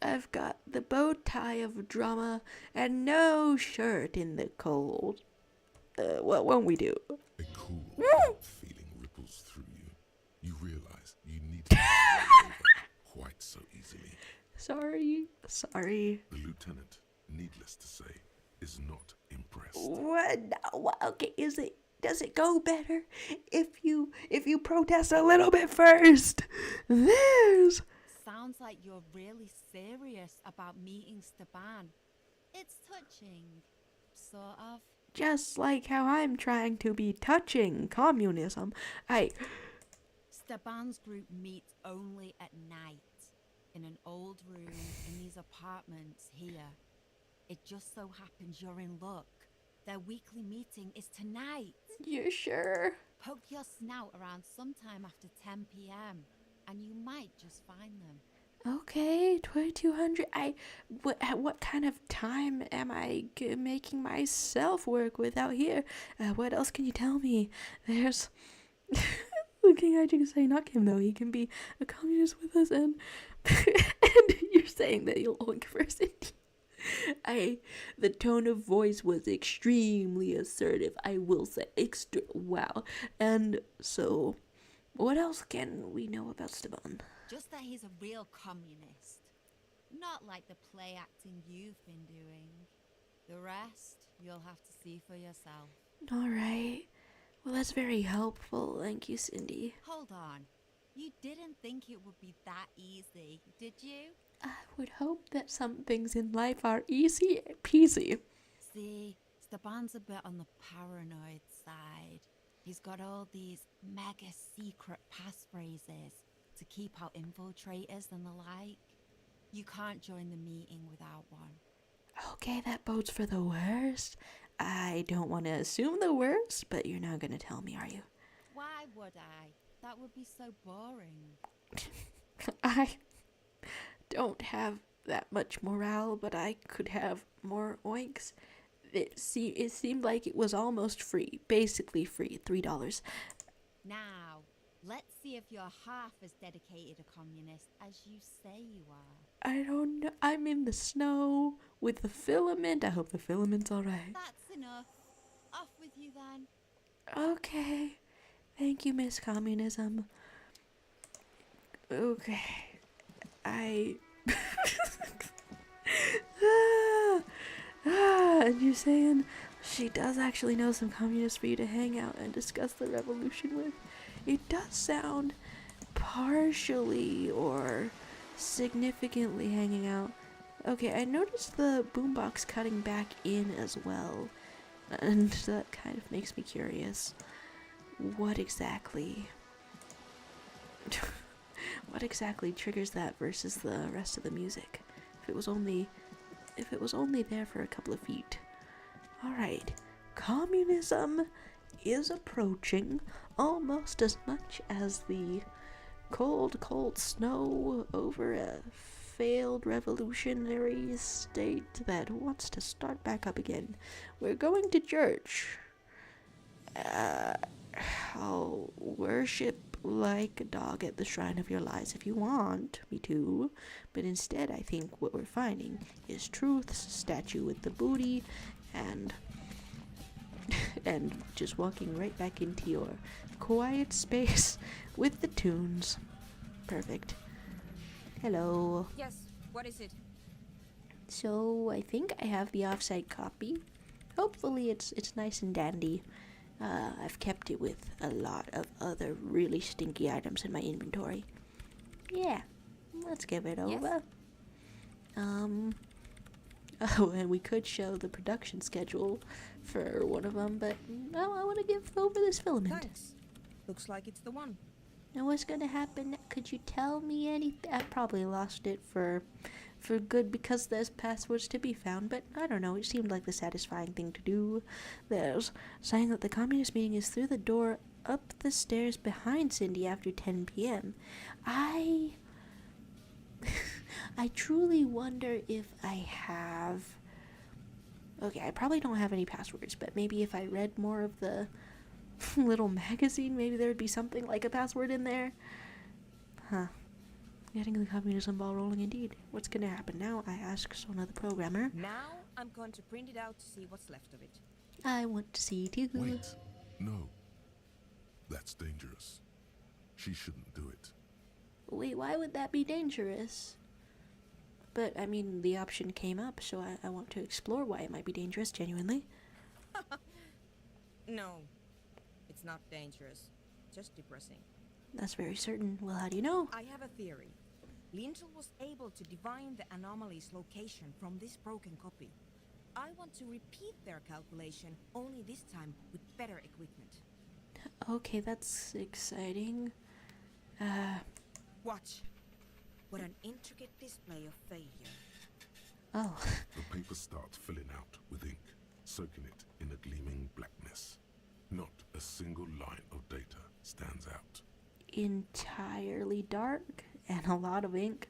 Speaker 1: I've got the bow tie of drama and no shirt in the cold. What won't we do?
Speaker 2: A cool feeling ripples through you. You realize you need to get over quite so easily.
Speaker 1: Sorry.
Speaker 2: The lieutenant, needless to say, is not impressed.
Speaker 1: What? No, okay, does it go better if you protest a little bit first?
Speaker 9: Sounds like you're really serious about meeting Stepan. It's touching, sort of.
Speaker 1: Just like how I'm trying to be touching communism.
Speaker 9: Stepan's group meets only at night, in an old room in these apartments here. It just so happens you're in luck. Their weekly meeting is tonight.
Speaker 1: You sure?
Speaker 9: Poke your snout around sometime after 10 p.m. and you might just find them.
Speaker 1: Okay, 2200. What kind of time am I making myself work with out here? What else can you tell me? There's looking at you can say not him though. He can be a communist with us, and and you're saying that you'll oink first. The tone of voice was extremely assertive. I will say, wow. And so, what else can we know about Stepan?
Speaker 9: Just that he's a real communist. Not like the play acting you've been doing. The rest, you'll have to see for yourself.
Speaker 1: Alright. Well, that's very helpful. Thank you, Cindy.
Speaker 9: Hold on. You didn't think it would be that easy, did you?
Speaker 1: I would hope that some things in life are easy peasy.
Speaker 9: See, Stepan's a bit on the paranoid side. He's got all these mega secret passphrases to keep out infiltrators and the like. You can't join the meeting without one.
Speaker 1: Okay, that bodes for the worst. I don't want to assume the worst, but you're not going to tell me, are you?
Speaker 9: Why would I? That would be so boring.
Speaker 1: I don't have that much morale, but I could have more oinks. It seemed like it was almost free, basically free, $3.
Speaker 9: Now, let's see if you're half as dedicated a communist as you say you are.
Speaker 1: I don't know. I'm in the snow with the filament. I hope the filament's alright.
Speaker 9: That's enough. Off with you then.
Speaker 1: Okay. Thank you, Miss Communism. Okay. And you're saying she does actually know some communists for you to hang out and discuss the revolution with. It does sound partially or significantly hanging out. Okay, I noticed the boombox cutting back in as well. And that kind of makes me curious. What exactly... what exactly triggers that versus the rest of the music? If it was only there for a couple of feet. Alright. Communism is approaching almost as much as the cold, cold snow over a failed revolutionary state that wants to start back up again. We're going to church. I'll worship like a dog at the shrine of your lies if you want me to, but instead I think what we're finding is Truth's statue with the booty and just walking right back into your quiet space with the tunes. Perfect. Hello.
Speaker 3: Yes, what is it?
Speaker 1: So I think I have the offsite copy. Hopefully it's nice and dandy. I've kept it with a lot of other really stinky items in my inventory. Yeah, let's give it over. Oh, and we could show the production schedule for one of them, but no, I want to give over this filament.
Speaker 3: Thanks. Looks like it's the one.
Speaker 1: Now what's gonna happen? Could you tell me anything? I probably lost it for good because there's passwords to be found, but I don't know, it seemed like the satisfying thing to do. There's saying that the communist meeting is through the door up the stairs behind Cindy after 10 p.m. I truly wonder if I have... Okay, I probably don't have any passwords, but maybe if I read more of the little magazine, maybe there would be something like a password in there. Huh. Getting the communism ball rolling indeed. What's gonna happen now? I ask Sona the programmer.
Speaker 3: Now I'm going to print it out to see what's left of it.
Speaker 1: I want to see too.
Speaker 2: Wait. No. That's dangerous. She shouldn't do it.
Speaker 1: Wait, why would that be dangerous? But, I mean, the option came up, so I want to explore why it might be dangerous, genuinely.
Speaker 3: No, it's not dangerous. Just depressing.
Speaker 1: That's very certain. Well, how do you know?
Speaker 3: I have a theory. Lintel was able to divine the anomaly's location from this broken copy. I want to repeat their calculation, only this time with better equipment.
Speaker 1: Okay, that's exciting.
Speaker 3: Watch. What an intricate display of failure.
Speaker 1: Oh.
Speaker 2: The paper starts filling out with ink, soaking it in a gleaming blackness. Not a single line of data stands out.
Speaker 1: Entirely dark and a lot of ink.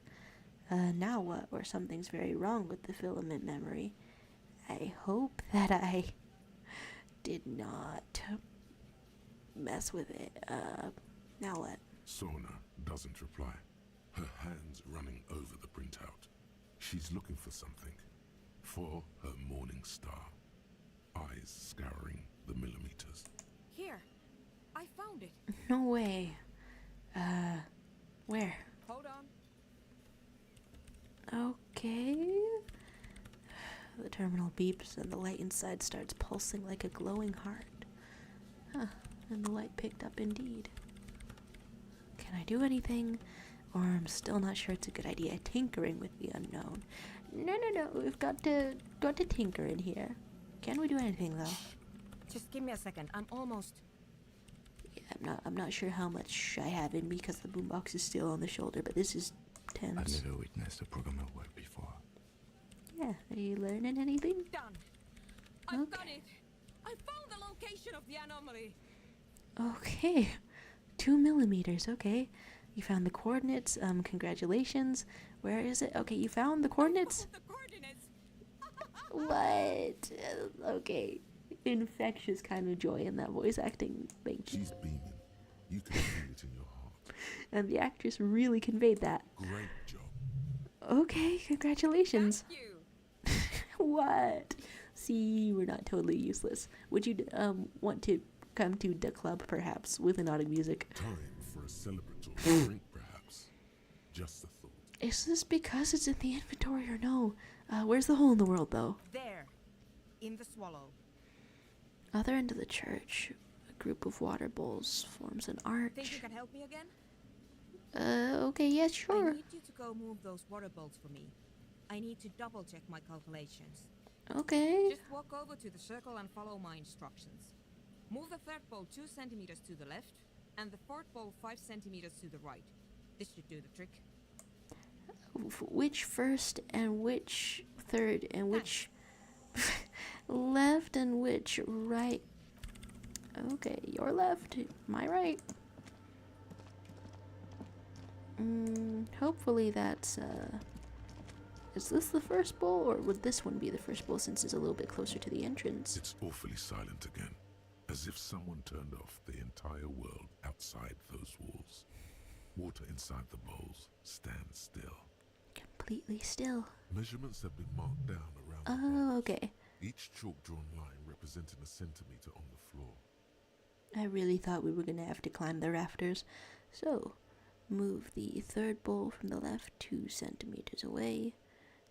Speaker 1: Now what? Or something's very wrong with the filament memory. I hope that I did not mess with it. Now what?
Speaker 2: Sona doesn't reply, her hands running over the printout. She's looking for something. For her morning star. Eyes scouring the millimeters.
Speaker 3: Here, I found it.
Speaker 1: No way. Where?
Speaker 3: Hold on.
Speaker 1: Okay. The terminal beeps and the light inside starts pulsing like a glowing heart. Huh, and the light picked up indeed. Can I do anything? Or I'm still not sure it's a good idea tinkering with the unknown. No, we've got to tinker in here. Can we do anything though?
Speaker 3: Just give me a second. I'm almost...
Speaker 1: Yeah, I'm not sure how much I have in me because the boombox is still on the shoulder, but this is tense.
Speaker 4: I've never witnessed a programmer work before.
Speaker 1: Yeah, are you learning anything?
Speaker 3: Done. I've done it. I found the location of the anomaly.
Speaker 1: Okay. 2 millimeters, okay. You found the coordinates, congratulations. Where is it? Okay, you found the coordinates?
Speaker 3: The coordinates.
Speaker 1: What? Okay. Infectious kind of joy in that voice acting. Thank you.
Speaker 2: She's beaming. You can feel it in your heart.
Speaker 1: And the actress really conveyed that.
Speaker 2: Great job.
Speaker 1: Okay, congratulations.
Speaker 3: Thank you.
Speaker 1: What? See, we're not totally useless. Would you want to come to the club, perhaps, with hypnotic music?
Speaker 2: Time for a celebratory drink, perhaps. Just a thought.
Speaker 1: Is this because it's in the inventory or no? Where's the hole in the world, though?
Speaker 3: There. In the swallow.
Speaker 1: Other end of the church, a group of water bowls forms an arch.
Speaker 3: Think you can help me again?
Speaker 1: Okay, yeah,
Speaker 3: I
Speaker 1: sure.
Speaker 3: need you to go move those water bowls for me. I need to double check my calculations.
Speaker 1: Okay.
Speaker 3: Just walk over to the circle and follow my instructions. Move the third ball 2 centimeters to the left, and the fourth ball 5 centimeters to the right. This should do the trick.
Speaker 1: Which first and which third and which left and which right? Okay, your left, my right. Hopefully that's, is this the first bowl, or would this one be the first bowl since it's a little bit closer to the entrance?
Speaker 2: It's awfully silent again, as if someone turned off the entire world outside those walls. Water inside the bowls stands still.
Speaker 1: Completely still.
Speaker 2: Measurements have been marked down around the
Speaker 1: Oh,
Speaker 2: bowls,
Speaker 1: okay.
Speaker 2: each chalk-drawn line representing a centimeter on the floor.
Speaker 1: I really thought we were gonna have to climb the rafters. So, move the third bowl from the left 2 centimeters away,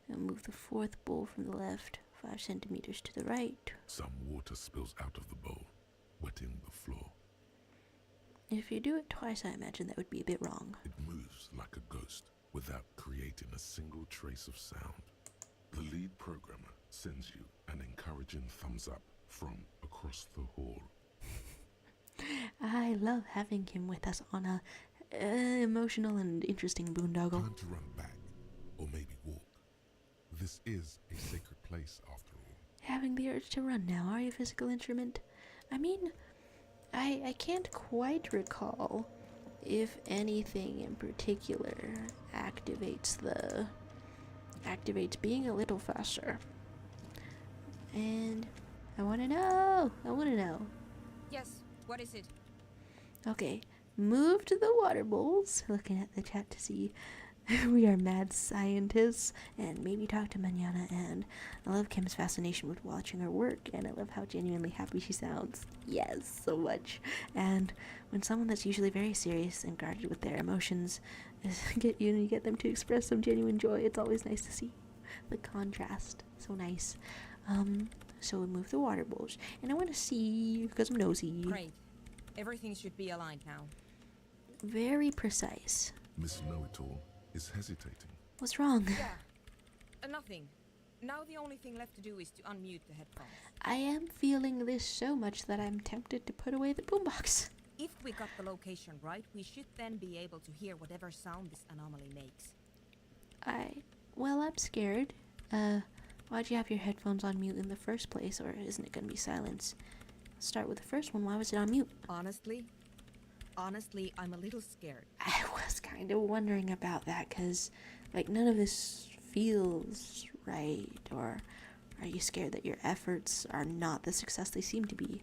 Speaker 1: and move the fourth bowl from the left 5 centimeters to the right.
Speaker 2: Some water spills out of the bowl, wetting the floor.
Speaker 1: If you do it twice, I imagine that would be a bit wrong.
Speaker 2: It moves like a ghost without creating a single trace of sound. The lead programmer sends you an encouraging thumbs up from across the hall.
Speaker 1: I love having him with us on a emotional and interesting boondoggle.
Speaker 2: Time to run back, or maybe walk. This is a sacred place after all.
Speaker 1: Having the urge to run now, are you, physical instrument? I mean, I can't quite recall if anything in particular activates being a little faster. And I wanna know.
Speaker 3: Yes, what is it?
Speaker 1: Okay, move to the water bowls. Looking at the chat to see we are mad scientists, and maybe talk to Manana. And I love Kim's fascination with watching her work, and I love how genuinely happy she sounds. Yes, so much. And when someone that's usually very serious and guarded with their emotions you get them to express some genuine joy, it's always nice to see the contrast. So nice. So we move the water bowls, and I want to see because I'm nosy.
Speaker 3: Great. Everything should be aligned now.
Speaker 1: Very precise.
Speaker 2: Miss Know-It-All is hesitating.
Speaker 1: What's wrong?
Speaker 3: Yeah. Nothing. Now the only thing left to do is to unmute the headphones.
Speaker 1: I am feeling this so much that I'm tempted to put away the boombox.
Speaker 3: If we got the location right, we should then be able to hear whatever sound this anomaly makes.
Speaker 1: I'm scared. Why'd you have your headphones on mute in the first place, or isn't it gonna be silence? Let's start with the first one. Why was it on mute?
Speaker 3: Honestly, I'm a little scared.
Speaker 1: I was kind of wondering about that, because, like, none of this feels right, or are you scared that your efforts are not the success they seem to be?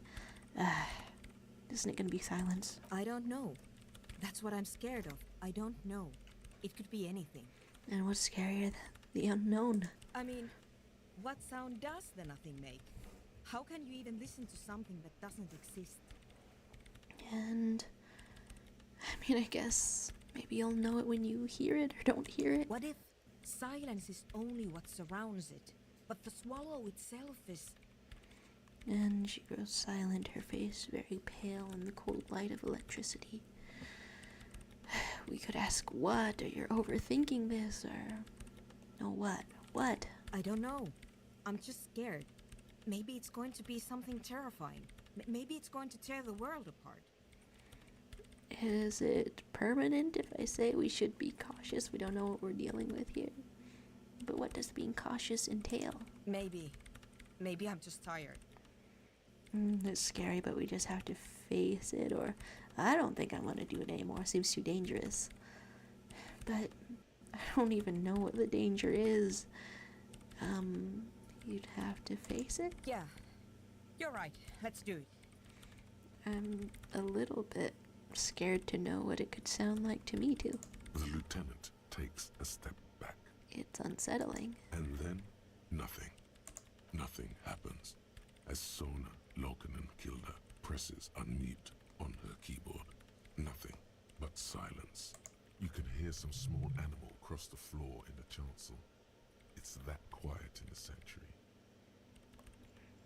Speaker 1: Isn't it gonna be silence?
Speaker 3: I don't know. That's what I'm scared of. I don't know. It could be anything.
Speaker 1: And what's scarier than the unknown?
Speaker 3: I mean, what sound does the nothing make? How can you even listen to something that doesn't exist?
Speaker 1: And I guess maybe you'll know it when you hear it or don't hear it.
Speaker 3: What if silence is only what surrounds it, but the swallow itself is...
Speaker 1: And she grows silent, her face very pale in the cold light of electricity. We could ask what, or you're overthinking this, or... No, what? What?
Speaker 3: I don't know. I'm just scared. Maybe it's going to be something terrifying. Maybe it's going to tear the world apart.
Speaker 1: Is it permanent if I say we should be cautious? We don't know what we're dealing with here. But what does being cautious entail?
Speaker 3: Maybe. Maybe I'm just tired.
Speaker 1: It's scary, but we just have to face it, or I don't think I'm gonna do it anymore. It seems too dangerous. But I don't even know what the danger is. You'd have to face it?
Speaker 3: Yeah. You're right. Let's do it.
Speaker 1: I'm a little bit scared to know what it could sound like to me, too.
Speaker 2: The lieutenant takes a step back.
Speaker 1: It's unsettling.
Speaker 2: And then, nothing. Nothing happens. As Sona Lokanen-Kilda presses unmute on her keyboard. Nothing but silence. You can hear some small animal cross the floor in the chancel. It's that quiet in the sanctuary.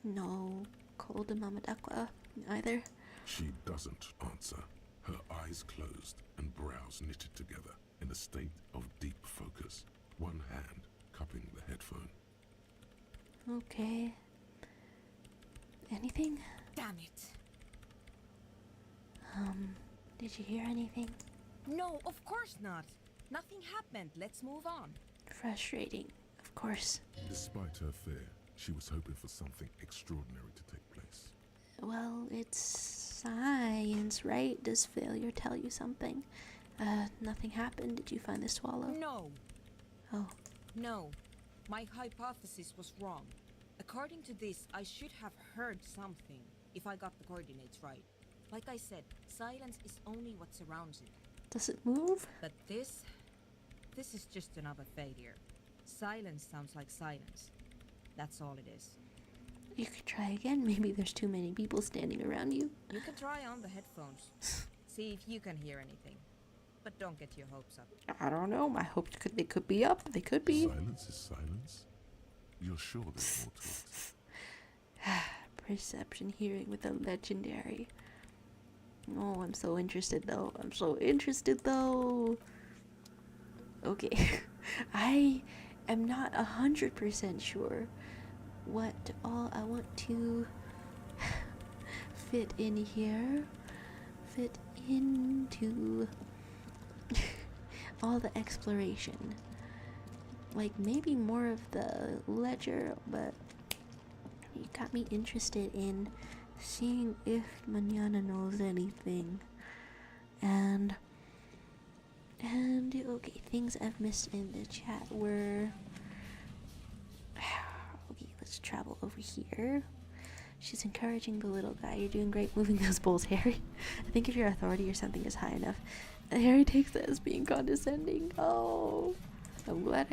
Speaker 1: No cold Mamadakwa either.
Speaker 2: She doesn't answer. Her eyes closed and brows knitted together in a state of deep focus. One hand cupping the headphone.
Speaker 1: Okay. Anything?
Speaker 3: Damn it.
Speaker 1: Did you hear anything?
Speaker 3: No, of course not. Nothing happened. Let's move on.
Speaker 1: Frustrating, of course.
Speaker 2: Despite her fear, she was hoping for something extraordinary to take place.
Speaker 1: Well, it's science, right? Does failure tell you something? Nothing happened. Did you find the swallow?
Speaker 3: No.
Speaker 1: Oh.
Speaker 3: No. My hypothesis was wrong. According to this, I should have heard something if I got the coordinates right. Like I said, silence is only what surrounds it.
Speaker 1: Does it move?
Speaker 3: But this is just another failure. Silence sounds like silence. That's all it is.
Speaker 1: You could try again. Maybe there's too many people standing around you.
Speaker 3: You can try on the headphones. See if you can hear anything. But don't get your hopes up.
Speaker 1: I don't know. My hopes they could be up. They could be.
Speaker 2: Silence is silence? You're sure there's more to it?
Speaker 1: Perception hearing with a legendary. Oh, I'm so interested though. I'm so interested though. Okay. I am not 100% sure what all I want to fit in here. Fit into all the exploration. Like maybe more of the ledger, but you got me interested in seeing if Manana knows anything. And okay, things I've missed in the chat were okay, let's travel over here. She's encouraging the little guy. You're doing great moving those bowls, Harry. I think if your authority or something is high enough. Harry takes that as being condescending. Oh, I'm glad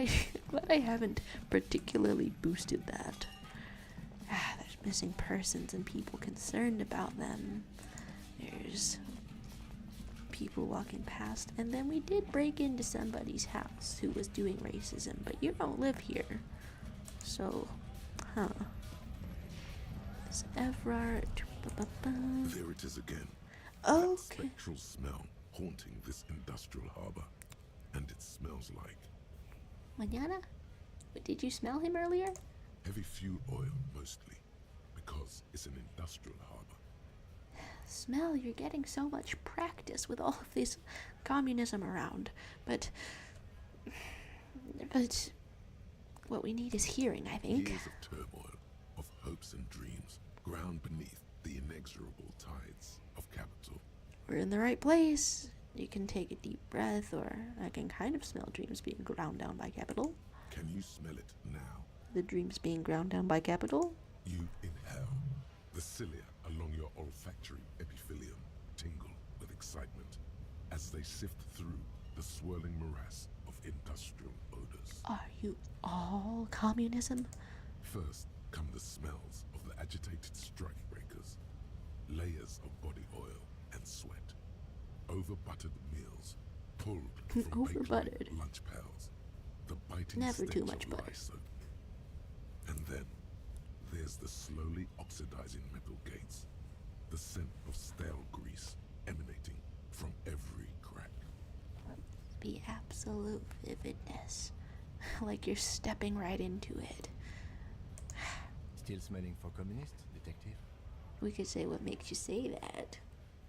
Speaker 1: I haven't particularly boosted that. There's missing persons and people concerned about them. There's people walking past, and then we did break into somebody's house who was doing racism, but you don't live here. So, Is Evrard.
Speaker 2: There it is again.
Speaker 1: Okay.
Speaker 2: That spectral smell haunting this industrial harbor. And it smells like
Speaker 1: Manana? Did you smell him earlier?
Speaker 2: heavy fuel oil, mostly, because it's an industrial harbor.
Speaker 1: Smell, you're getting so much practice with all of this communism around. But what we need is hearing, I think.
Speaker 2: Years of turmoil, of hopes and dreams, ground beneath the inexorable tides of capital.
Speaker 1: We're in the right place. You can take a deep breath, or I can kind of smell dreams being ground down by capital.
Speaker 2: Can you smell it now?
Speaker 1: The dreams being ground down by capital?
Speaker 2: You inhale. The cilia along your olfactory epithelium tingle with excitement as they sift through the swirling morass of industrial odors.
Speaker 1: Are you all communism?
Speaker 2: First come the smells of the agitated strikebreakers, layers of body oil and sweat, over-buttered meals pulled from
Speaker 1: Over-buttered.
Speaker 2: baked lunch pails, the biting
Speaker 1: Never too
Speaker 2: stench
Speaker 1: much
Speaker 2: of
Speaker 1: butter.
Speaker 2: lye soap. And then there's the slowly oxidizing metal gates, the scent of stale grease emanating from every crack.
Speaker 1: Be absolute vividness. Like you're stepping right into it.
Speaker 4: Still smelling for communist, detective?
Speaker 1: We could say what makes you say that.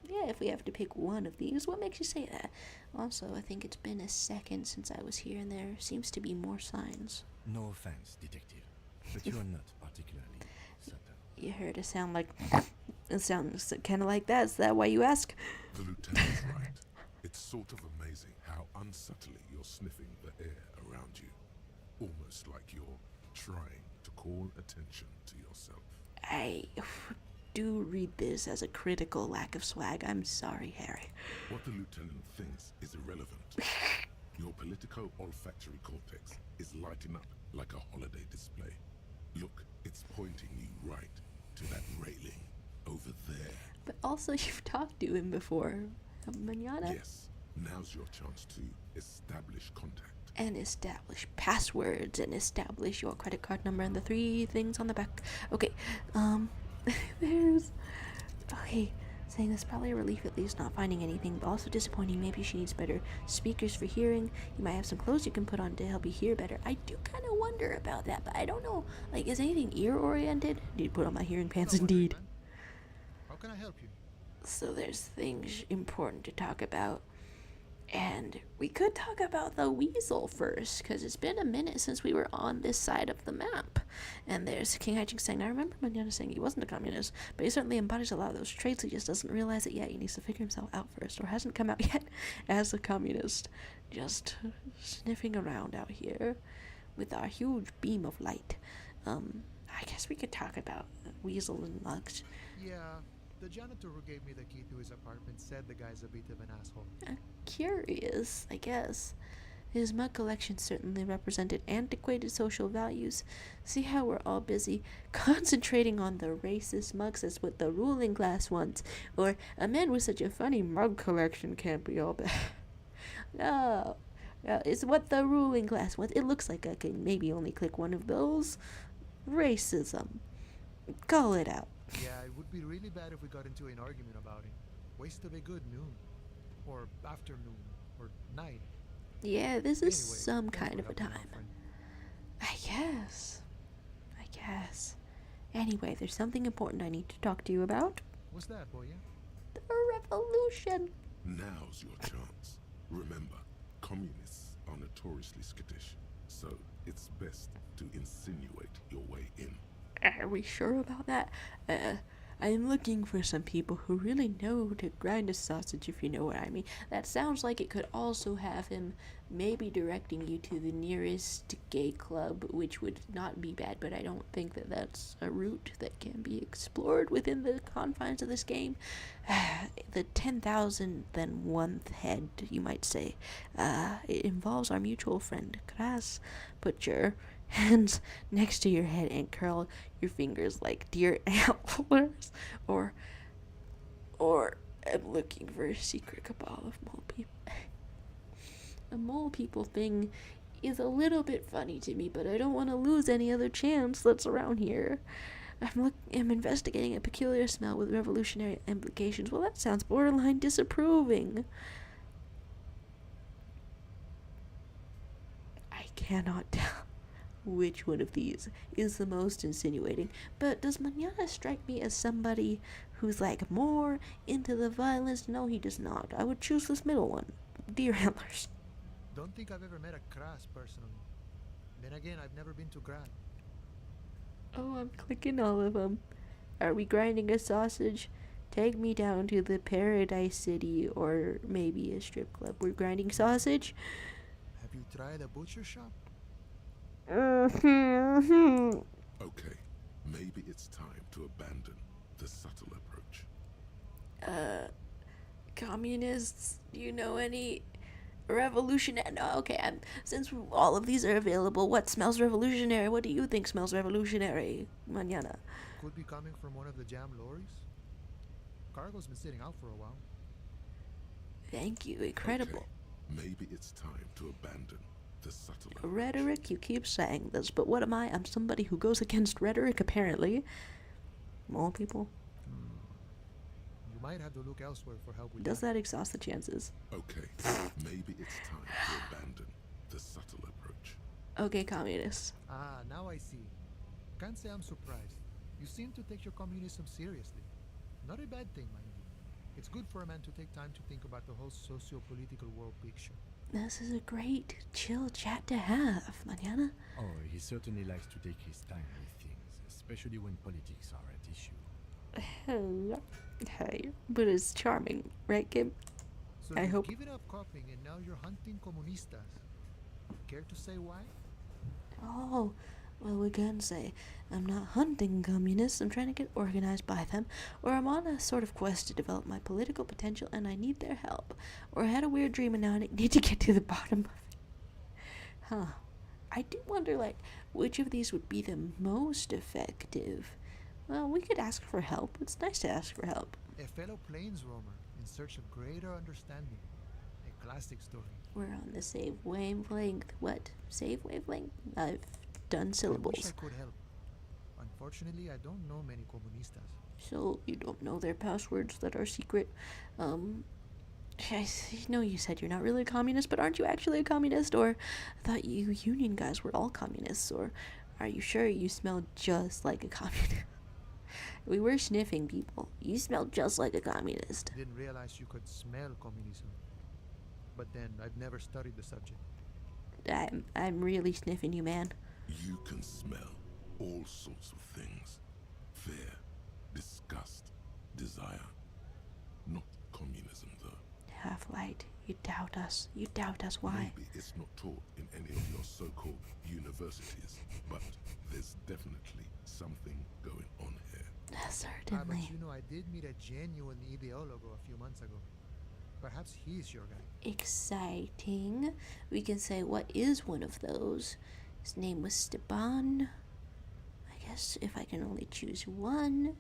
Speaker 1: Yeah, if we have to pick one of these, what makes you say that? Also, I think it's been a second since I was here, and there seems to be more signs.
Speaker 4: No offense, detective, but you are not particularly subtle.
Speaker 1: You heard it sound like... It sounds kind of like that. Is that why you ask?
Speaker 2: The lieutenant's right. It's sort of amazing how unsubtly you're sniffing the air around you. Almost like you're trying to call attention to yourself.
Speaker 1: I do read this as a critical lack of swag. I'm sorry, Harry.
Speaker 2: What the lieutenant thinks is irrelevant. Your politico-olfactory cortex is lighting up like a holiday display. Look, it's pointing you right to that railing over there.
Speaker 1: But also, you've talked to him before. Manana?
Speaker 2: Yes, now's your chance to establish contact.
Speaker 1: And establish passwords and establish your credit card number and the 3 things on the back. Okay, there's... Okay, so saying that's probably a relief at least not finding anything, but also disappointing. Maybe she needs better speakers for hearing. You might have some clothes you can put on to help you hear better. I do kind of wonder about that, but I don't know. Like, is anything ear-oriented? Need to put on my hearing pants indeed.
Speaker 10: How can I help you?
Speaker 1: So there's things important to talk about. And we could talk about the weasel first, because it's been a minute since we were on this side of the map. And there's King Hijink saying, I remember Manana saying he wasn't a communist, but he certainly embodies a lot of those traits. He just doesn't realize it yet. He needs to figure himself out first, or hasn't come out yet as a communist. Just sniffing around out here with our huge beam of light. I guess we could talk about Weasel and Mugs.
Speaker 10: Yeah, the janitor who gave me the key to his apartment said the guy's a bit of an asshole.
Speaker 1: Curious, I guess. His mug collection certainly represented antiquated social values. See how we're all busy concentrating on the racist mugs as what the ruling class wants. Or, a man with such a funny mug collection can't be all bad. No, it's what the ruling class wants. It looks like I can maybe only click one of those. Racism. Call it out.
Speaker 10: Yeah, it would be really bad if we got into an argument about it. Waste of a good noon. Or afternoon. Or night.
Speaker 1: Yeah, this is
Speaker 10: Anyway,
Speaker 1: some
Speaker 10: thanks
Speaker 1: kind
Speaker 10: for
Speaker 1: of a
Speaker 10: helping
Speaker 1: time.
Speaker 10: out, friend.
Speaker 1: I guess. Anyway, there's something important I need to talk to you about.
Speaker 10: What's that, boy? Yeah?
Speaker 1: The revolution.
Speaker 2: Now's your chance. Remember, communists are notoriously skittish, so it's best to insinuate your way in.
Speaker 1: Are we sure about that? I'm looking for some people who really know to grind a sausage, if you know what I mean. That sounds like it could also have him maybe directing you to the nearest gay club, which would not be bad, but I don't think that that's a route that can be explored within the confines of this game. The 10,000 then one head, you might say. It involves our mutual friend, Kras. Put your hands next to your head and curl your fingers like deer antlers, or I'm looking for a secret cabal of mole people. A mole people thing is a little bit funny to me, but I don't want to lose any other chance that's around here. I'm investigating a peculiar smell with revolutionary implications. Well, that sounds borderline disapproving. I cannot tell which one of these is the most insinuating, but does Manana strike me as somebody who's like more into the violence? No, he does not. I would choose this middle one. Deer antlers.
Speaker 10: Don't think I've ever met a Kras personally. Then again, I've never been to Grad.
Speaker 1: Oh, I'm clicking all of them. Are we grinding a sausage? Take me down to the Paradise City or maybe a strip club. We're grinding sausage?
Speaker 10: Have you tried a butcher shop?
Speaker 2: Okay, maybe it's time to abandon the subtle approach.
Speaker 1: Communists, do you know any revolutionary? No, okay, since all of these are available, what smells revolutionary? What do you think smells revolutionary, Manana?
Speaker 10: Could be coming from one of the jam lorries. Cargo's been sitting out for a while.
Speaker 1: Thank you, incredible.
Speaker 2: Okay, maybe it's time to abandon the subtle approach.
Speaker 1: Rhetoric, you keep saying this, but what am I? I'm somebody who goes against rhetoric, apparently. More people.
Speaker 10: You might have to look elsewhere for help with
Speaker 1: Does that exhaust the chances?
Speaker 2: Okay, maybe it's time to abandon the subtle approach.
Speaker 1: Okay, communists.
Speaker 10: Ah, now I see. Can't say I'm surprised. You seem to take your communism seriously. Not a bad thing, mind you. It's good for a man to take time to think about the whole socio-political world picture.
Speaker 1: This is a great, chill chat to have, Manana.
Speaker 4: Oh, he certainly likes to take his time with things, especially when politics are at issue.
Speaker 1: Hey, but it's charming, right, Kim?
Speaker 10: So
Speaker 1: I
Speaker 10: you've
Speaker 1: hope.
Speaker 10: given up copying and now you're hunting comunistas. Care to say why?
Speaker 1: Oh, well, we can say I'm not hunting communists. I'm trying to get organized by them, or I'm on a sort of quest to develop my political potential, and I need their help. Or I had a weird dream, and now I need to get to the bottom of it. Huh. I do wonder, like, which of these would be the most effective. Well, we could ask for help. It's nice to ask for help.
Speaker 10: A fellow plains roamer in search of greater understanding. A classic story.
Speaker 1: We're on the same wavelength. What? Save wavelength? I've done
Speaker 10: I wish
Speaker 1: syllables.
Speaker 10: I could help. Unfortunately, I don't know many comunistas.
Speaker 1: So you don't know their passwords that are secret. I know you said you're not really a communist, but aren't you actually a communist? Or I thought you union guys were all communists. Or are you sure you smell just like a communist? We were sniffing people. You smell just like a communist.
Speaker 10: Didn't realize you could smell communism. But then, I've never studied the subject.
Speaker 1: I'm really sniffing you, man.
Speaker 2: You can smell all sorts of things. Fear, disgust, desire. Not communism, though.
Speaker 1: Half-Light, you doubt us. You doubt us. Why?
Speaker 2: Maybe it's not taught in any of your so-called universities, but there's definitely something going on here.
Speaker 10: But
Speaker 1: Certainly.
Speaker 10: you know, I did meet a genuine ideologo a few months ago. Perhaps he's your guy.
Speaker 1: Exciting. We can say what is one of those. His name was Stepan. I guess if I can only choose one,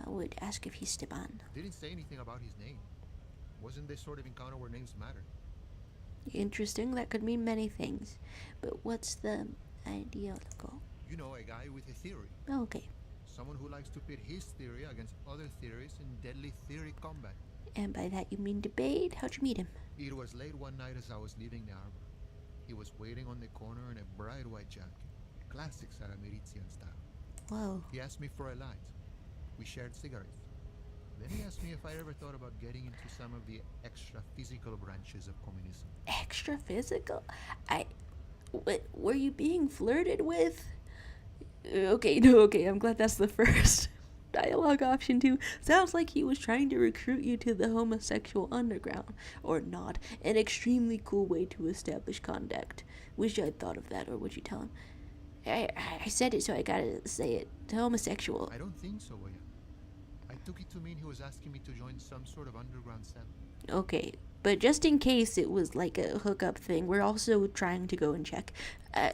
Speaker 1: I would ask if he's Stepan.
Speaker 10: Didn't say anything about his name. Wasn't this sort of encounter where names matter?
Speaker 1: Interesting. That could mean many things. But what's the ideologo?
Speaker 10: You know, a guy with a theory.
Speaker 1: Okay.
Speaker 10: Someone who likes to pit his theory against other theories in deadly theory combat.
Speaker 1: And by that you mean debate? How'd you meet him?
Speaker 10: It was late one night as I was leaving the arbor. He was waiting on the corner in a bright white jacket. Classic Saramerizian style.
Speaker 1: Whoa.
Speaker 10: He asked me for a light. We shared cigarettes. Then he asked me if I ever thought about getting into some of the extra physical branches of communism.
Speaker 1: Extra physical? Were you being flirted with? Okay, no, okay, I'm glad that's the first dialogue option too. Sounds like he was trying to recruit you to the homosexual underground. Or not. An extremely cool way to establish contact. Wish I'd thought of that, or would you tell him? I said it, so I gotta say it. Homosexual.
Speaker 10: I don't think so, Boya. I took it to mean he was asking me to join some sort of underground cell.
Speaker 1: Okay, but just in case it was like a hookup thing, we're also trying to go and check.
Speaker 10: A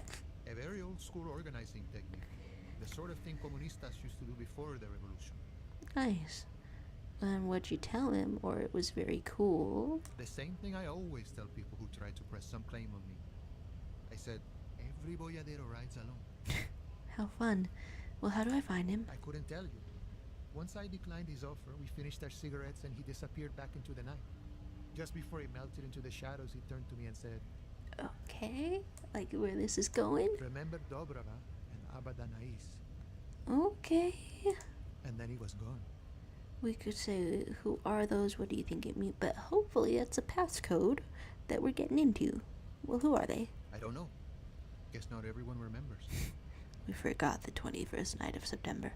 Speaker 10: very old school organizing technique. The sort of thing comunistas used to do before the revolution.
Speaker 1: Nice. And what'd you tell him? Or it was very cool?
Speaker 10: The same thing I always tell people who try to press some claim on me. I said, every boyadero rides alone.
Speaker 1: How fun. Well, how do I find him?
Speaker 10: I couldn't tell you. Once I declined his offer, we finished our cigarettes and he disappeared back into the night. Just before he melted into the shadows, he turned to me and said,
Speaker 1: Okay, like where this is going?
Speaker 10: remember Dobrava and Abadanais?
Speaker 1: Okay.
Speaker 10: And then he was gone.
Speaker 1: We could say, who are those? What do you think it means? But hopefully it's a passcode that we're getting into. Well, who are they?
Speaker 10: I don't know. Guess not everyone remembers.
Speaker 1: We forgot the 21st night of September.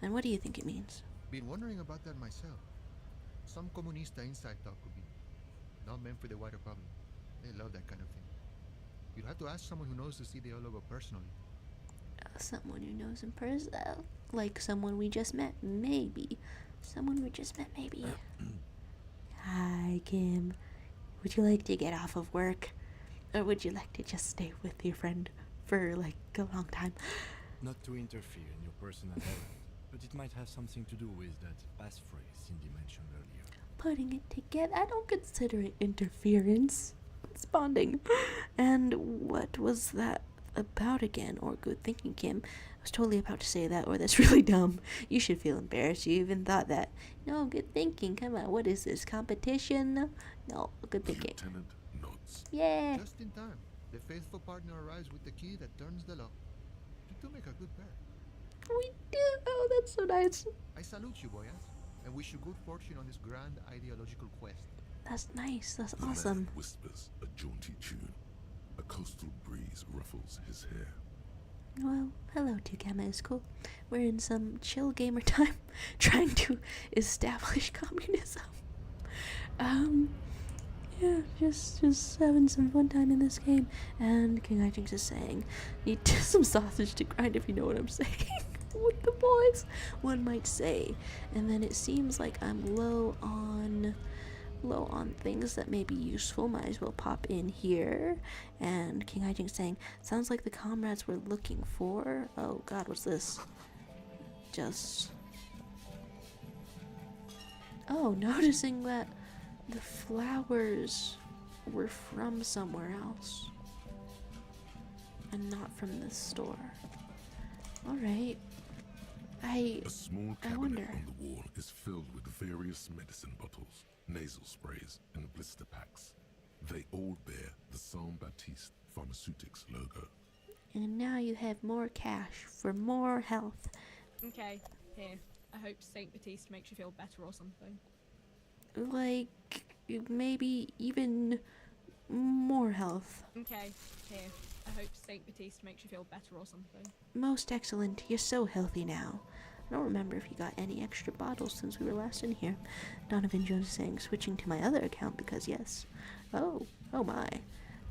Speaker 1: And what do you think it means?
Speaker 10: Been wondering about that myself. Some comunista inside talk could be. Not meant for the wider public. They love that kind of thing. You'd have to ask someone who knows the ideologo personally.
Speaker 1: Someone who knows in person. Like someone we just met, maybe. Someone we just met, maybe. Hi, Kim. Would you like to get off of work? Or would you like to just stay with your friend for like a long time?
Speaker 4: Not to interfere in your personal errand, but it might have something to do with that passphrase Cindy mentioned earlier.
Speaker 1: Putting it together. I don't consider it interference. It's bonding. And what was that about again? Or good thinking, Kim. I was totally about to say that, or that's really dumb. You should feel embarrassed. You even thought that. No, good thinking. Come on, what is this? Competition? No, good thinking.
Speaker 2: Lieutenant nods.
Speaker 1: Yeah.
Speaker 10: Just in time. The faithful partner arrives with the key that turns the lock. You two make a good pair.
Speaker 1: We do. Oh, that's so nice.
Speaker 10: I salute you, boyas, and wish you good fortune on this grand ideological quest.
Speaker 1: That's nice. That's
Speaker 2: The
Speaker 1: awesome.
Speaker 2: man whispers a jaunty tune. A coastal breeze ruffles his hair.
Speaker 1: Well, hello, Tukama is cool. We're in some chill gamer time, trying to establish communism. Yeah, just having some fun time in this game. And King Hijinks is saying, need some sausage to grind, if you know what I'm saying. With the boys, one might say. And then it seems like I'm low on things that may be useful. Might as well pop in here. And King Hijinks saying, sounds like the comrades we're looking for. Oh god, what's this? Oh, noticing that the flowers were from somewhere else and not from this store. Alright.
Speaker 2: A small
Speaker 1: I
Speaker 2: cabinet
Speaker 1: wonder.
Speaker 2: on the wall is filled with various medicine bottles, nasal sprays, and blister packs. They all bear the Saint Baptiste Pharmaceutics logo.
Speaker 1: And now you have more cash for more health.
Speaker 11: Okay, here. I hope Saint Baptiste makes you feel better or something.
Speaker 1: Like, maybe even more health.
Speaker 11: Okay, here. I hope Saint Baptiste makes you feel better or something.
Speaker 1: Most excellent. You're so healthy now. I don't remember if you got any extra bottles since we were last in here. Donovan Jones is saying, switching to my other account because yes. Oh my.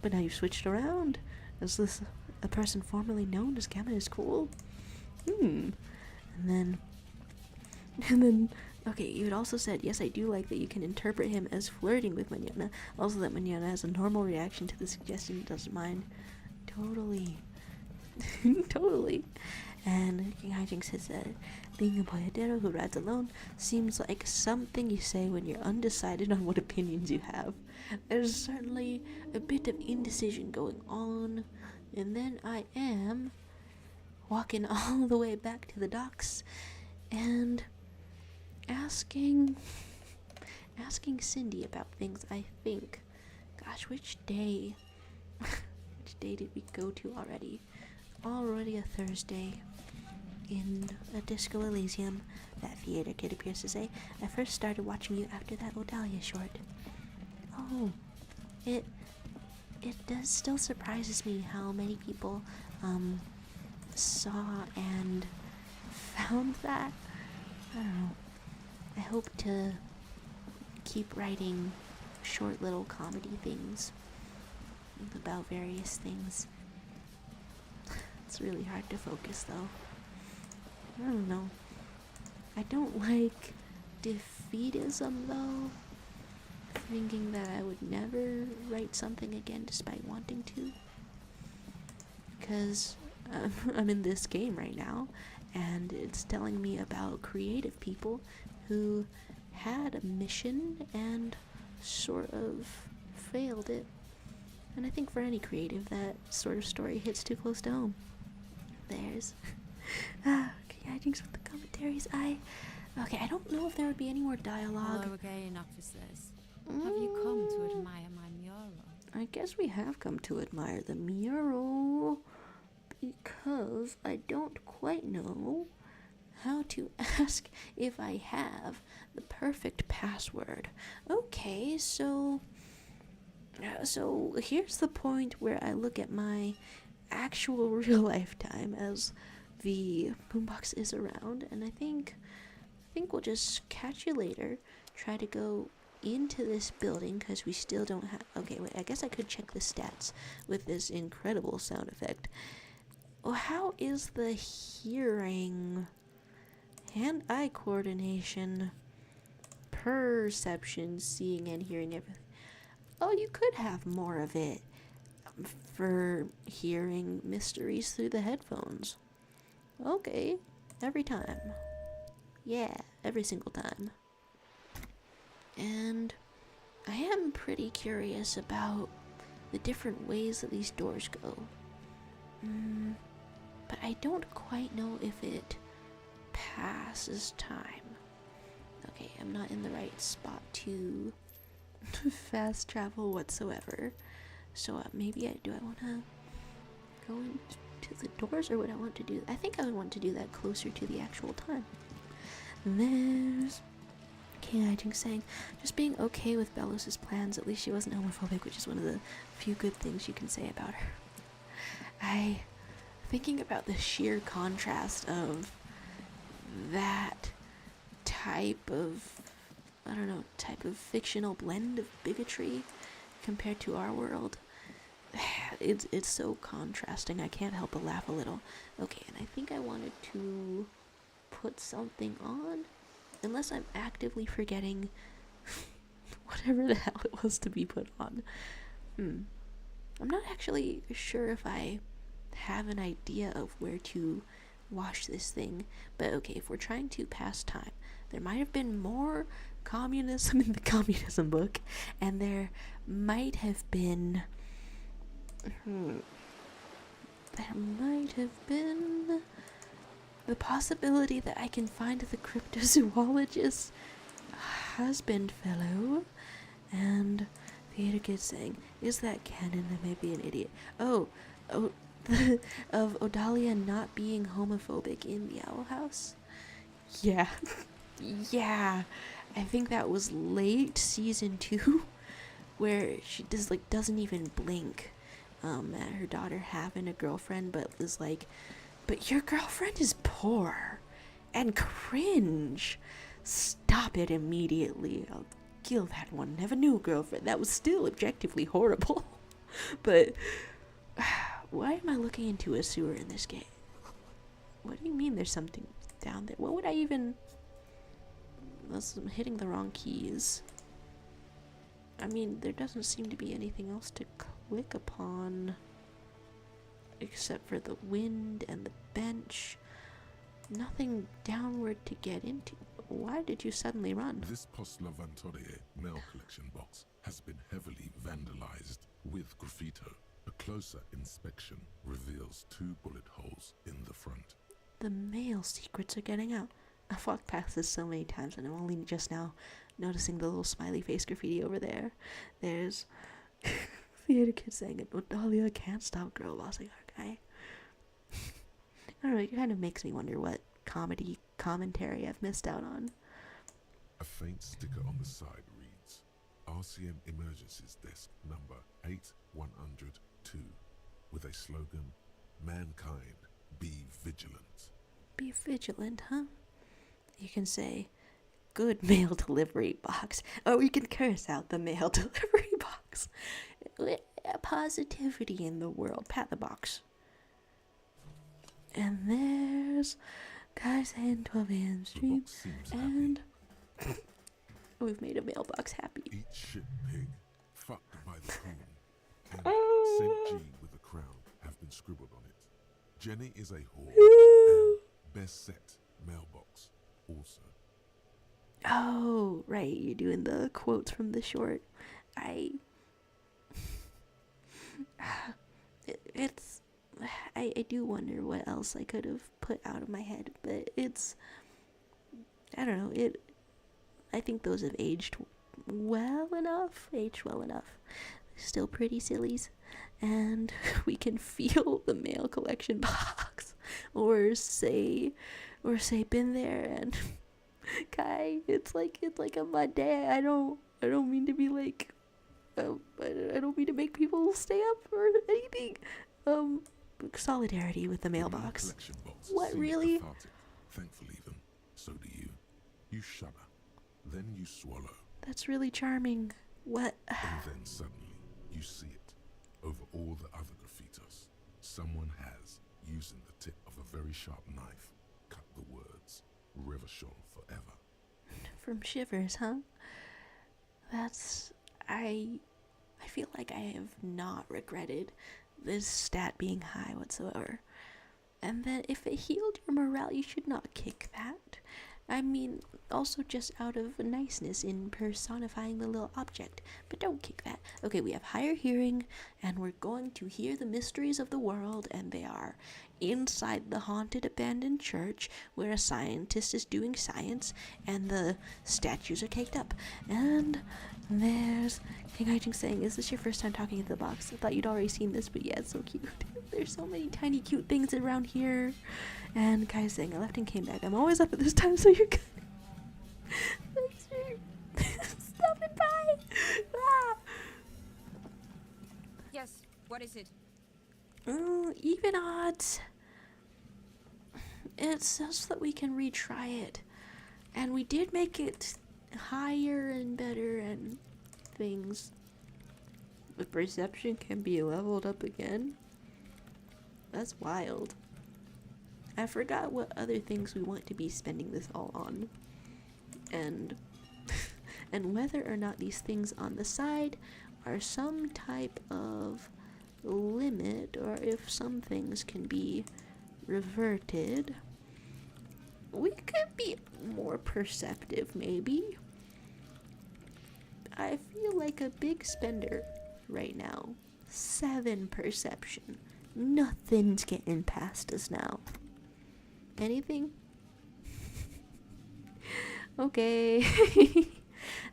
Speaker 1: But now you've switched around. Is this a person formerly known as Gamma is cool? And then, okay, you had also said, yes, I do like that you can interpret him as flirting with Manana. Also that Manana has a normal reaction to the suggestion and doesn't mind. Totally. Totally. And King Hijinks has said, being a boyadero who rides alone seems like something you say when you're undecided on what opinions you have. There's certainly a bit of indecision going on. And then I am walking all the way back to the docks and asking Cindy about things, I think. Gosh, which day did we go to already? Already a Thursday in a Disco Elysium, that theater kid appears to say. I first started watching you after that Odalia short. Oh, it does still surprises me how many people saw and found that. I don't know. I hope to keep writing short little comedy things about various things. It's really hard to focus though. I don't know. I don't like defeatism though. Thinking that I would never write something again despite wanting to. Because I'm in this game right now and it's telling me about creative people who had a mission and sort of failed it. And I think for any creative, that sort of story hits too close to home. There's okay, hijinks with the commentaries. I don't know if there would be any more dialogue.
Speaker 9: Hello again, officers. Have you come to admire my mural?
Speaker 1: I guess we have come to admire the mural because I don't quite know how to ask if I have the perfect password. Okay, so here's the point where I look at my actual real life time as the boombox is around, and I think we'll just catch you later. Try to go into this building because we still don't have. Okay, wait. I guess I could check the stats with this incredible sound effect. Oh, how is the hearing, hand-eye coordination, perception, seeing and hearing everything? Oh, you could have more of it for hearing mysteries through the headphones. Okay, every time. Yeah, every single time. And I am pretty curious about the different ways that these doors go. But I don't quite know if it passes time. Okay, I'm not in the right spot to fast travel whatsoever. So maybe do I want to go into the doors, or would I want to do? I think I would want to do that closer to the actual time. There's King Hijinks saying, just being okay with Belos's plans. At least she wasn't homophobic, which is one of the few good things you can say about her. Thinking about the sheer contrast of that type of, type of fictional blend of bigotry compared to our world. It's so contrasting. I can't help but laugh a little. Okay, and I think I wanted to put something on, unless I'm actively forgetting whatever the hell it was to be put on. I'm not actually sure if I have an idea of where to wash this thing, but okay, if we're trying to pass time, there might have been more communism in the communism book, and there might have been the possibility that I can find the cryptozoologist's husband fellow. And theater kid saying, is that canon? I may be an idiot. Oh, of Odalia not being homophobic in the Owl House? Yeah. Yeah. I think that was late season 2, where she doesn't even blink at her daughter having a girlfriend, but is like, but your girlfriend is poor and cringe. Stop it immediately. I'll kill that one. Have a new girlfriend. That was still objectively horrible. But why am I looking into a sewer in this game? What do you mean there's something down there? What would I even... Unless I'm hitting the wrong keys. I mean, there doesn't seem to be anything else to click upon. Except for the wind and the bench. Nothing downward to get into. Why did you suddenly run?
Speaker 2: This Post Lavantorie mail collection box has been heavily vandalized with graffito. A closer inspection reveals 2 bullet holes in the front.
Speaker 1: The mail secrets are getting out. I've walked past this so many times and I'm only just now noticing the little smiley face graffiti over there. There's theater kid saying it. Odalia can't stop girl bossing our guy. I don't know, it kind of makes me wonder what commentary I've missed out on.
Speaker 2: A faint sticker on the side reads, RCM Emergencies Desk number 8102, with a slogan, Mankind, be vigilant.
Speaker 1: Be vigilant, huh? You can say, good mail delivery box. Or you can curse out the mail delivery box. Positivity in the world. Pat the box. And there's guys and 12 a.m. stream. And we've made a mailbox happy.
Speaker 2: Eat shit, pig. Fucked by the queen. And St. G with a crown have been scribbled on it. Jenny is a whore. And best set mailbox also.
Speaker 1: Oh, right. You're doing the quotes from the short. I do wonder what else I could have put out of my head, but I don't know, I think those have aged well enough. Still pretty sillies. And we can feel the mail collection box. Or say been there and Kai, it's like a Monday. I don't mean to be like I don't mean to make people stay up or anything. Solidarity with the mailbox. What, really?
Speaker 2: Thankfully then, so do you. You shudder, then you swallow.
Speaker 1: That's really charming. What?
Speaker 2: And then suddenly, you see it. Over all the other graffitos, someone has, using the tip of a very sharp knife, cut the words, Revachon forever.
Speaker 1: From Shivers, huh? I feel like I have not regretted this stat being high whatsoever. And that if it healed your morale, you should not kick that. I mean, also just out of niceness in personifying the little object. But don't kick that. Okay, we have higher hearing, and we're going to hear the mysteries of the world, and they are inside the haunted abandoned church where a scientist is doing science, and the statues are caked up. And there's King Haijing saying, is this your first time talking into the box? I thought you'd already seen this, but yeah, it's so cute. There's so many tiny cute things around here. And Kai's saying, I left and came back. I'm always up at this time, so you're good. Thanks for stopping by. Ah.
Speaker 3: Yes, what is it?
Speaker 1: Even odds. It says that we can retry it. And we did make it higher and better and things. The perception can be leveled up again. That's wild. I forgot what other things we want to be spending this all on. And whether or not these things on the side are some type of limit, or if some things can be reverted. We could be more perceptive, maybe. I feel like a big spender right now. 7 perception. Nothing's getting past us now. Anything? Okay.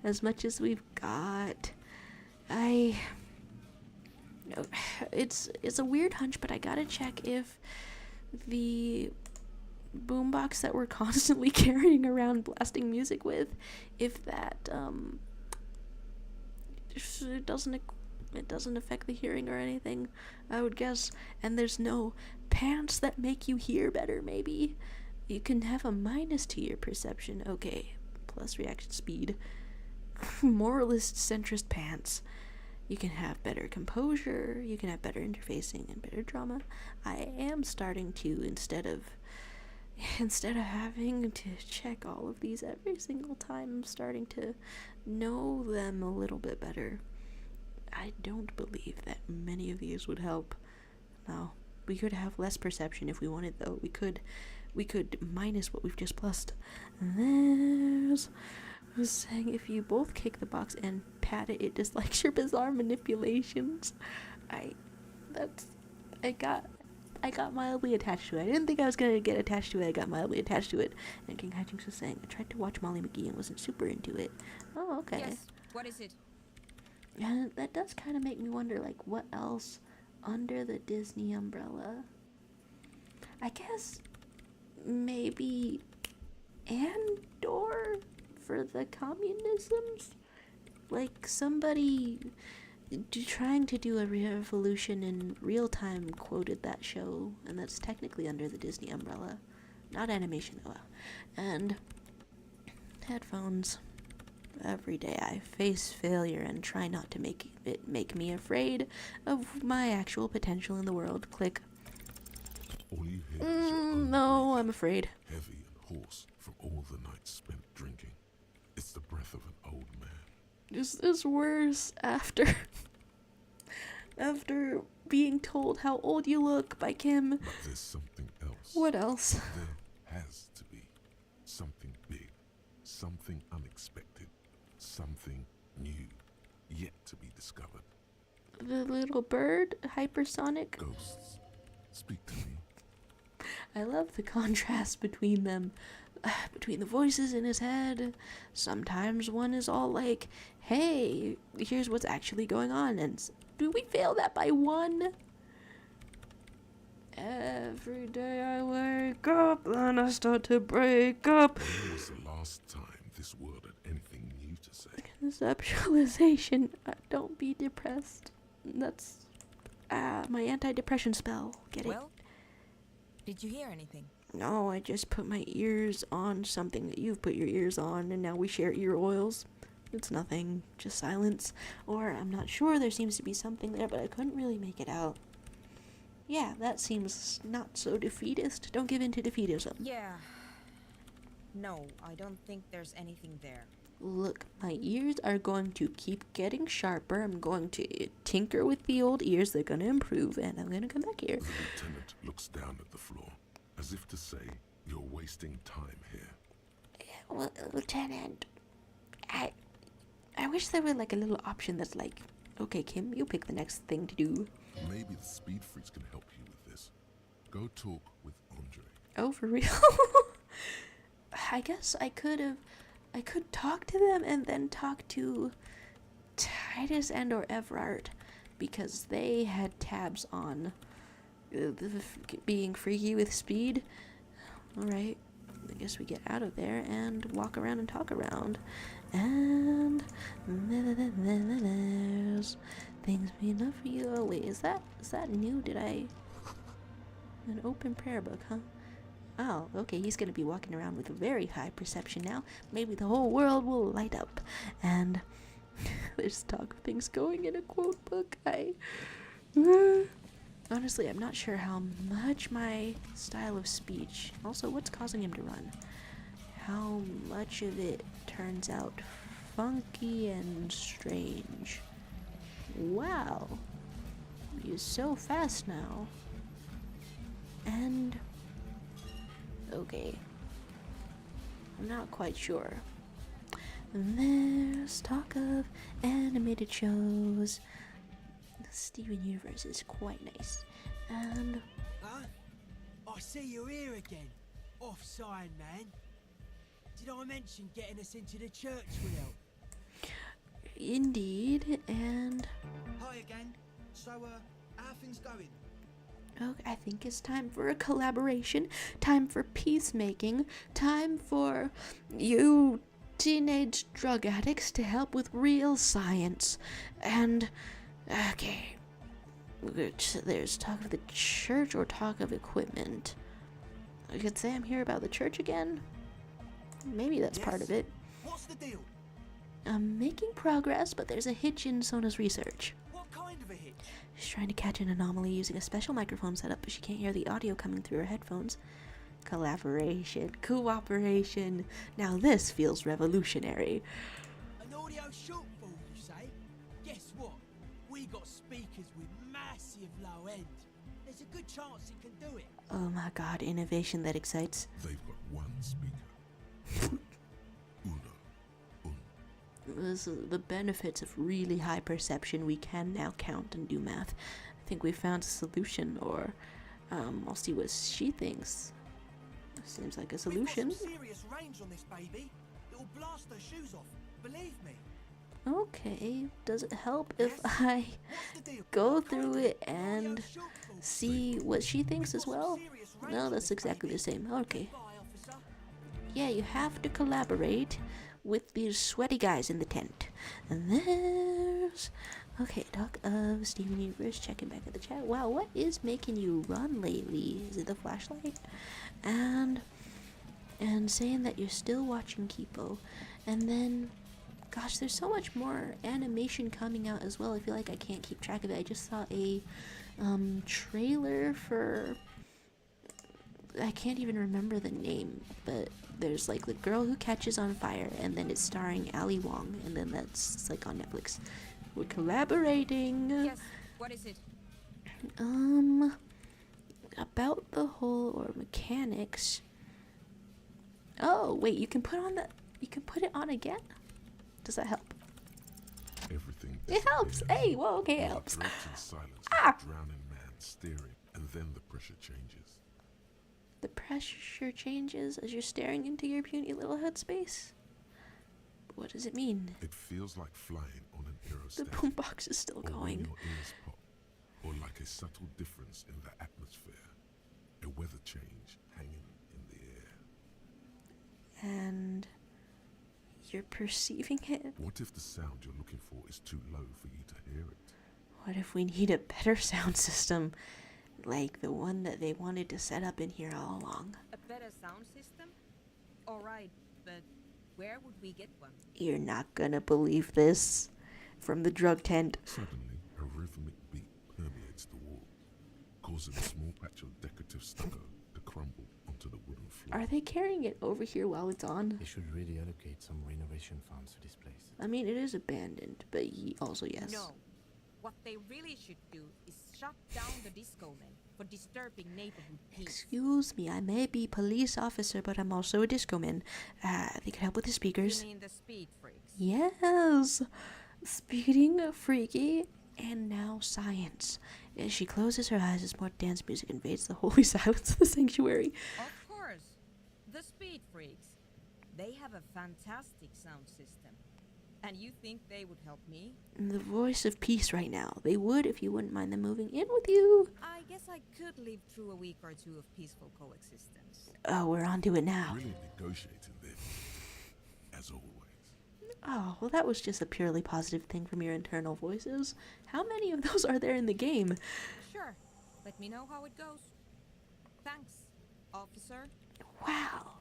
Speaker 1: As much as we've got. It's a weird hunch, but I gotta check if the boombox that we're constantly carrying around blasting music with, if that it doesn't affect the hearing or anything, I would guess. And there's no pants that make you hear better. Maybe you can have a minus to your perception. Okay, plus reaction speed. Moralist centrist pants. You can have better composure, you can have better interfacing and better drama. I am starting to, instead of having to check all of these every single time, I'm starting to know them a little bit better. I don't believe that many of these would help. No, we could have less perception if we wanted, though. We could minus what we've just plussed. There's was saying if you both kick the box and pat it, it dislikes your bizarre manipulations. I got mildly attached to it. I didn't think I was gonna get attached to it. I got mildly attached to it. And King Hijinks was saying, I tried to watch Molly McGee and wasn't super into it. Oh, okay.
Speaker 3: Yes, what is it?
Speaker 1: And that does kind of make me wonder, like, what else under the Disney umbrella? I guess maybe Andor for the communisms? Like, somebody trying to do a revolution in real time quoted that show, and that's technically under the Disney umbrella. Not animation, though. And headphones. Every day I face failure and try not to make it make me afraid of my actual potential in the world. Click.
Speaker 2: All you hear is your own
Speaker 1: No,
Speaker 2: breathing,
Speaker 1: I'm afraid.
Speaker 2: heavy and hoarse from all the nights spent drinking. It's the breath of an old man.
Speaker 1: Is this worse after being told how old you look by Kim?
Speaker 2: But there's something else.
Speaker 1: What else?
Speaker 2: There has to be something big, something unexpected, something new, yet to be discovered.
Speaker 1: The little bird, hypersonic.
Speaker 2: Ghosts, speak to me.
Speaker 1: I love the contrast between them, between the voices in his head. Sometimes one is all like, hey, here's what's actually going on, and do we fail that by one? Every day I wake up and I start to break up.
Speaker 2: When was the last time this world had anything new to say?
Speaker 1: Conceptualization. Don't be depressed. That's my anti-depression spell. Get it?
Speaker 3: Well, did you hear anything?
Speaker 1: No, I just put my ears on something that you've put your ears on, and now we share ear oils. It's nothing, just silence. Or I'm not sure, there seems to be something there, but I couldn't really make it out. Yeah, that seems not so defeatist. Don't give in to defeatism.
Speaker 3: Yeah. No, I don't think there's anything there.
Speaker 1: Look, my ears are going to keep getting sharper. I'm going to tinker with the old ears. They're going to improve, and I'm going to come back here.
Speaker 2: The lieutenant looks down at the floor, as if to say, you're wasting time here.
Speaker 1: Well, Lieutenant, I wish there were like a little option that's like, okay, Kim, you pick the next thing to do.
Speaker 2: Maybe the speed freaks can help you with this. Go talk with Andre.
Speaker 1: Oh, for real? I guess I could talk to them and then talk to Titus and or Everard, because they had tabs on being freaky with speed. Alright, I guess we get out of there and walk around and talk around. And there's things be enough for you. Oh wait, is that new? Did I... An open prayer book, huh? Oh, okay, he's gonna be walking around with a very high perception now. Maybe the whole world will light up. And there's talk of things going in a quote book. Honestly, I'm not sure how much my style of speech... Also, what's causing him to run? How much of it turns out funky and strange. Wow. He's so fast now. And... okay. I'm not quite sure. And there's talk of animated shows. The Steven Universe is quite nice. And...
Speaker 12: Huh? I see you're here again. Off-sign, man. Did I mention getting us into the church will help?
Speaker 1: Indeed, and
Speaker 12: Hi again. So, how are things going?
Speaker 1: okay, I think it's time for a collaboration, time for peacemaking, time for you teenage drug addicts to help with real science. And, okay, there's talk of the church or talk of equipment. I could say I'm here about the church again. Maybe that's part of it.
Speaker 12: What's the deal?
Speaker 1: I'm making progress, but there's a hitch in Sona's research.
Speaker 12: What kind of a hitch?
Speaker 1: She's trying to catch an anomaly using a special microphone setup, but she can't hear the audio coming through her headphones. Collaboration, cooperation. Now this feels revolutionary.
Speaker 12: An audio shortfall, you say? Guess what? We got speakers with massive low end. There's a good chance it can do it.
Speaker 1: Oh my god, innovation that excites.
Speaker 2: They've got one speaker.
Speaker 1: This is the benefits of really high perception. We can now count and do math. I think we found a solution, or I'll see what she thinks. Seems like a solution.
Speaker 12: We've got some serious range on this baby. It'll blast her shoes off. Believe me.
Speaker 1: Okay, does it help if I go through it and see what she thinks as well? No, that's exactly the same. Okay. Yeah, you have to collaborate with these sweaty guys in the tent. And there's... Okay, talk of Steven Universe, checking back at the chat. Wow, what is making you run lately? Is it the flashlight? And saying that you're still watching Kipo. And then, gosh, there's so much more animation coming out as well. I feel like I can't keep track of it. I just saw a trailer for... I can't even remember the name, but there's like the girl who catches on fire, and then it's starring Ali Wong, and then it's like on Netflix. We're collaborating.
Speaker 3: Yes, what is it?
Speaker 1: About the whole or mechanics. Oh wait, you can put it on again? Does that help?
Speaker 2: Everything.
Speaker 1: It helps. Hey, well, okay, it helps.
Speaker 2: Silence,
Speaker 1: Ah!
Speaker 2: drowning man staring, and then the pressure changes.
Speaker 1: The pressure changes as you're staring into your puny little headspace. What does it mean?
Speaker 2: It feels like flying on an
Speaker 1: The
Speaker 2: aerostat.
Speaker 1: boombox is still
Speaker 2: or when
Speaker 1: going.
Speaker 2: your ears pop, or like a subtle difference in the atmosphere, a weather change hanging in the air.
Speaker 1: And you're perceiving it?
Speaker 2: What if the sound you're looking for is too low for you to hear it?
Speaker 1: What if we need a better sound system? Like the one that they wanted to set up in here all along.
Speaker 3: A better sound system? Alright, but where would we get one?
Speaker 1: You're not gonna believe this. From the drug tent.
Speaker 2: Suddenly, a rhythmic beat permeates the wall, causing a small patch of decorative stucco to crumble onto the wooden floor.
Speaker 1: Are they carrying it over here while it's on?
Speaker 4: They should really allocate some renovation funds to this place.
Speaker 1: I mean, it is abandoned, but also yes.
Speaker 3: No. What they really should do is shut down the disco men for disturbing neighborhood peace.
Speaker 1: Excuse me, I may be police officer, but I'm also a disco man. They could help with the speakers.
Speaker 3: You mean the speed freaks?
Speaker 1: Yes! Speeding, freaky, and now science. As she closes her eyes as more dance music invades the holy silence of the sanctuary.
Speaker 3: Of course. The speed freaks. They have a fantastic sound system. And you think they would help me?
Speaker 1: The voice of peace right now. They would if you wouldn't mind them moving in with you.
Speaker 3: I guess I could live through a week or two of peaceful coexistence.
Speaker 1: Oh, we're on to it now.
Speaker 2: Brilliant negotiating then, as always.
Speaker 1: Oh, well that was just a purely positive thing from your internal voices. How many of those are there in the game?
Speaker 3: Sure. Let me know how it goes. Thanks, officer.
Speaker 1: Wow.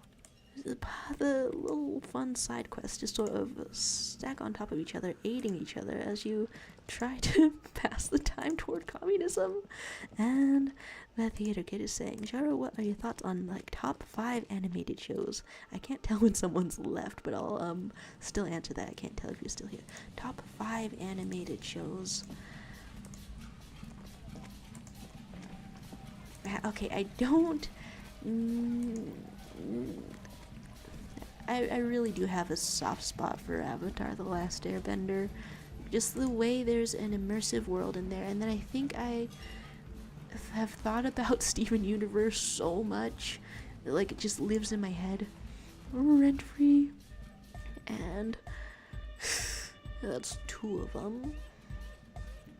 Speaker 1: The little fun side quests just sort of stack on top of each other, aiding each other as you try to pass the time toward communism. And the theater kid is saying, Jaro, what are your thoughts on like top 5 animated shows? I can't tell when someone's left, but I'll still answer that. I can't tell if you're still here. Top 5 animated shows. Okay, I don't... I really do have a soft spot for Avatar The Last Airbender. Just the way there's an immersive world in there. And then I think I have thought about Steven Universe so much like it just lives in my head, rent free, and that's 2 of them.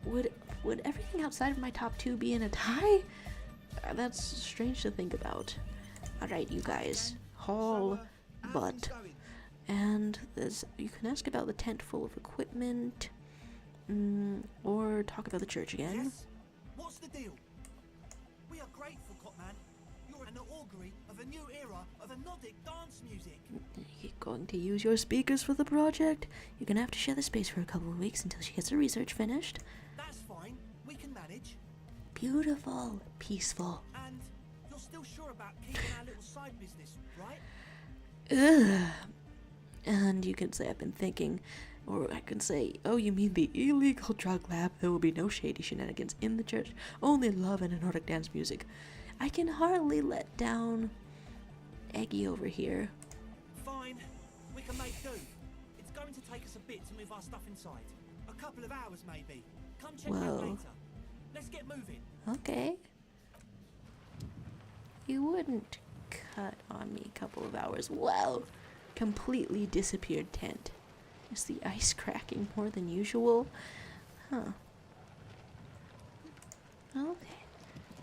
Speaker 1: Would everything outside of my top 2 be in a tie? That's strange to think about. Alright, you guys, haul butt. And you can ask about the tent full of equipment, or talk about the church again.
Speaker 12: Yes? What's the deal? We are grateful, Cotman. You're an augury of a new era of Nordic dance music.
Speaker 1: You're going to use your speakers for the project? You're gonna have to share the space for a couple of weeks until she gets the research finished.
Speaker 12: That's fine. We can manage.
Speaker 1: Beautiful. Peaceful.
Speaker 12: And you're still sure about keeping our little side business, right?
Speaker 1: Ugh. And you can say I've been thinking, or I can say, oh, you mean the illegal drug lab? There will be no shady shenanigans in the church, only love and Nordic dance music. I can hardly let down Eggy over here.
Speaker 12: Fine, we can make do. It's going to take us a bit to move our stuff inside. A couple of hours maybe. Come check out later. Let's get moving.
Speaker 1: Okay. You wouldn't cut on me a couple of hours. Wow. Completely disappeared tent. Is the ice cracking more than usual? Huh. Okay.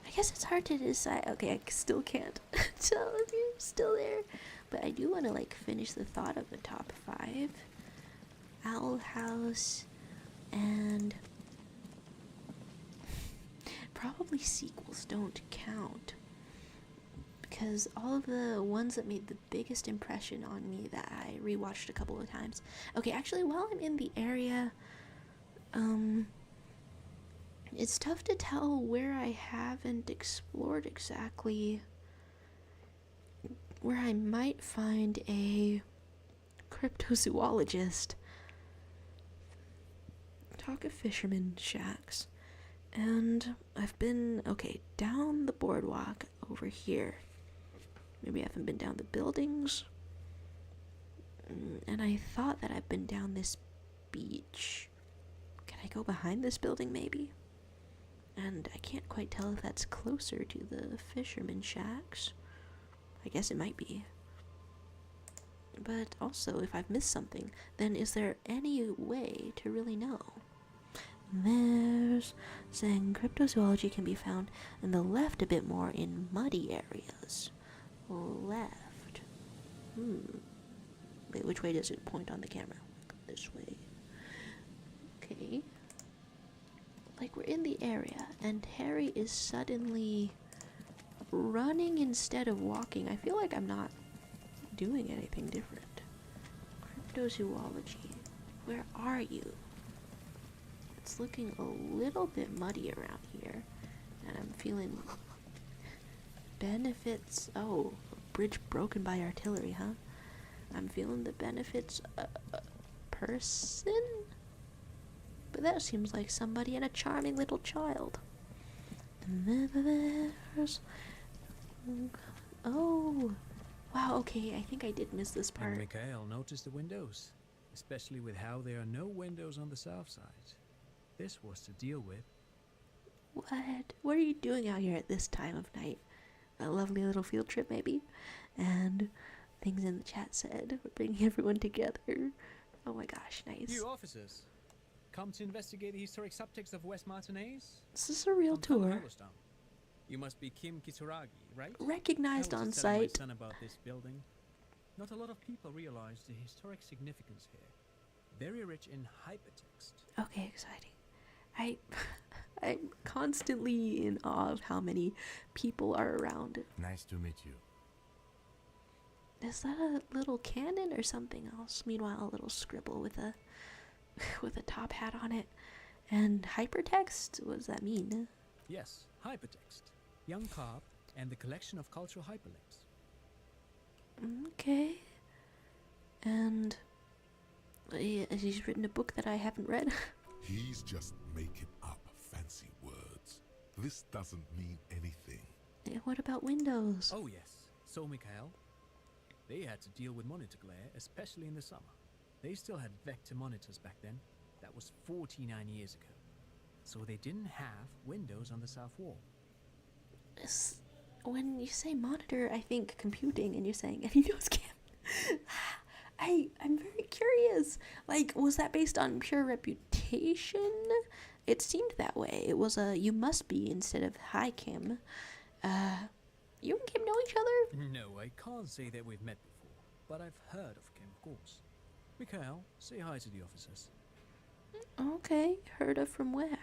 Speaker 1: I guess it's hard to decide. Okay, I still can't tell if you're still there. But I do want to, like, finish the thought of the top 5. Owl House. And probably sequels don't count. Because all of the ones that made the biggest impression on me that I rewatched a couple of times. Okay, actually, while I'm in the area, it's tough to tell where I haven't explored exactly. Where I might find a cryptozoologist. Talk of fishermen shacks. And I've been, okay, down the boardwalk over here. Maybe I haven't been down the buildings. And I thought that I've been down this beach. Can I go behind this building, maybe? And I can't quite tell if that's closer to the fisherman shacks. I guess it might be. But also, if I've missed something, then is there any way to really know? There's saying cryptozoology can be found in the left a bit more in muddy areas. Left. Wait, which way does it point on the camera? This way. Okay. Like, we're in the area, and Harry is suddenly running instead of walking. I feel like I'm not doing anything different. Cryptozoology. Where are you? It's looking a little bit muddy around here, and I'm feeling benefits. Oh, a bridge broken by artillery, huh? I'm feeling the benefits. Person? But that seems like somebody and a charming little child. And then there's... Oh. Wow, okay, I think I did miss this part.
Speaker 13: And Mikhail noticed the windows, especially with how there are no windows on the south side. This was to deal with.
Speaker 1: What? What are you doing out here at this time of night? A lovely little field trip, maybe? And things in the chat said, we're bringing everyone together. Oh my gosh, nice.
Speaker 13: You officers, come to investigate the historic subtext of West Martinez?
Speaker 1: Is this a real tour?
Speaker 13: You must be Kim Kisuragi, right?
Speaker 1: Recognized on
Speaker 13: telling
Speaker 1: site.
Speaker 13: my son about this building. Not a lot of people realize the historic significance here. Very rich in hypertext.
Speaker 1: Okay, exciting. I'm constantly in awe of how many people are around.
Speaker 4: Nice to meet you.
Speaker 1: Is that a little cannon or something else? Meanwhile, a little scribble with a top hat on it. And hypertext? What does that mean?
Speaker 13: Yes, hypertext. Young Carp and the collection of cultural hyperlinks.
Speaker 1: Okay. And he's written a book that I haven't read.
Speaker 2: He's just making up fancy words. This doesn't mean anything.
Speaker 1: What about Windows?
Speaker 13: Oh yes, so Mikhail. They had to deal with monitor glare, especially in the summer. They still had vector monitors back then. That was 49 years ago. So they didn't have windows on the south wall.
Speaker 1: when you say monitor, I think computing, and you're saying, and he knows Kim. I'm very curious. Like, was that based on pure reputation? It seemed that way. It was a you must be instead of hi Kim. You and Kim know each other?
Speaker 13: No, I can't say that we've met before, but I've heard of Kim, of course. Mikhail, say hi to the officers.
Speaker 1: Okay, heard of from where?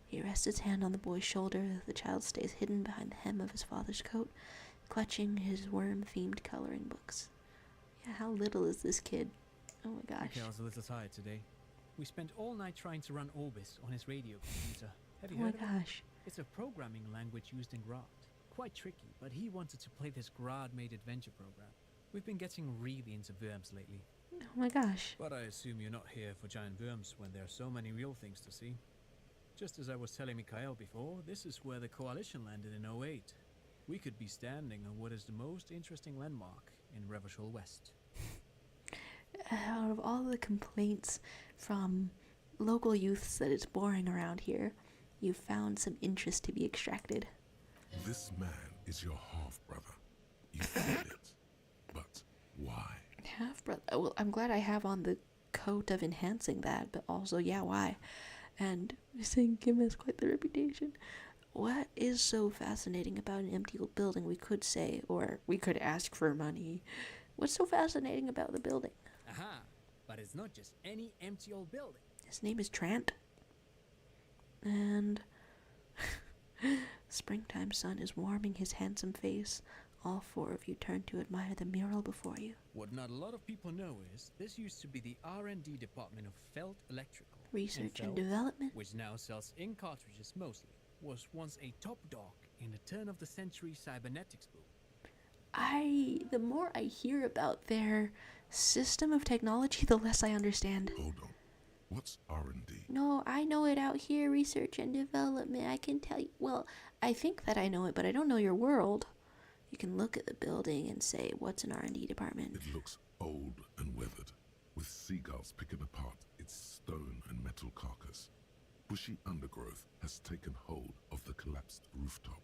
Speaker 1: He rests his hand on the boy's shoulder. The child stays hidden behind the hem of his father's coat, clutching his worm-themed coloring books. Yeah, how little is this kid? Oh my gosh.
Speaker 13: Mikhail's a little tired today. We spent all night trying to run Orbis on his radio computer. Have you heard of it?
Speaker 1: Oh my gosh.
Speaker 13: It's a programming language used in Grad. Quite tricky, but he wanted to play this Grad-made adventure program. We've been getting really into worms lately.
Speaker 1: Oh my gosh.
Speaker 13: But I assume you're not here for giant worms when there are so many real things to see. Just as I was telling Mikhail before, this is where the Coalition landed in '08. We could be standing on what is the most interesting landmark in Revachol West.
Speaker 1: Out of all the complaints from local youths that it's boring around here, you found some interest to be extracted.
Speaker 2: This man is your half-brother. You feel it. But why?
Speaker 1: Half-brother? Well, I'm glad I have on the coat of enhancing that, but also, yeah, why? And saying Kim has quite the reputation. What is so fascinating about an empty old building, we could say, or we could ask for money. What's so fascinating about the building?
Speaker 13: Aha! But it's not just any empty old building.
Speaker 1: His name is Trant. And springtime sun is warming his handsome face. All four of you turn to admire the mural before you.
Speaker 13: What not a lot of people know is this used to be the R&D department of Felt Electrical.
Speaker 1: Research and
Speaker 13: Felt,
Speaker 1: development?
Speaker 13: which now sells ink cartridges mostly, was once a top dog in the turn-of-the-century cybernetics boom.
Speaker 1: The more I hear about their system of technology, the less I understand.
Speaker 2: Hold on. What's R&D?
Speaker 1: No, I know it out here, research and development. I can tell you. Well, I think that I know it, but I don't know your world. You can look at the building and say, what's an R&D department?
Speaker 2: It looks old and weathered, with seagulls picking apart its stone and metal carcass. Bushy undergrowth has taken hold of the collapsed rooftop.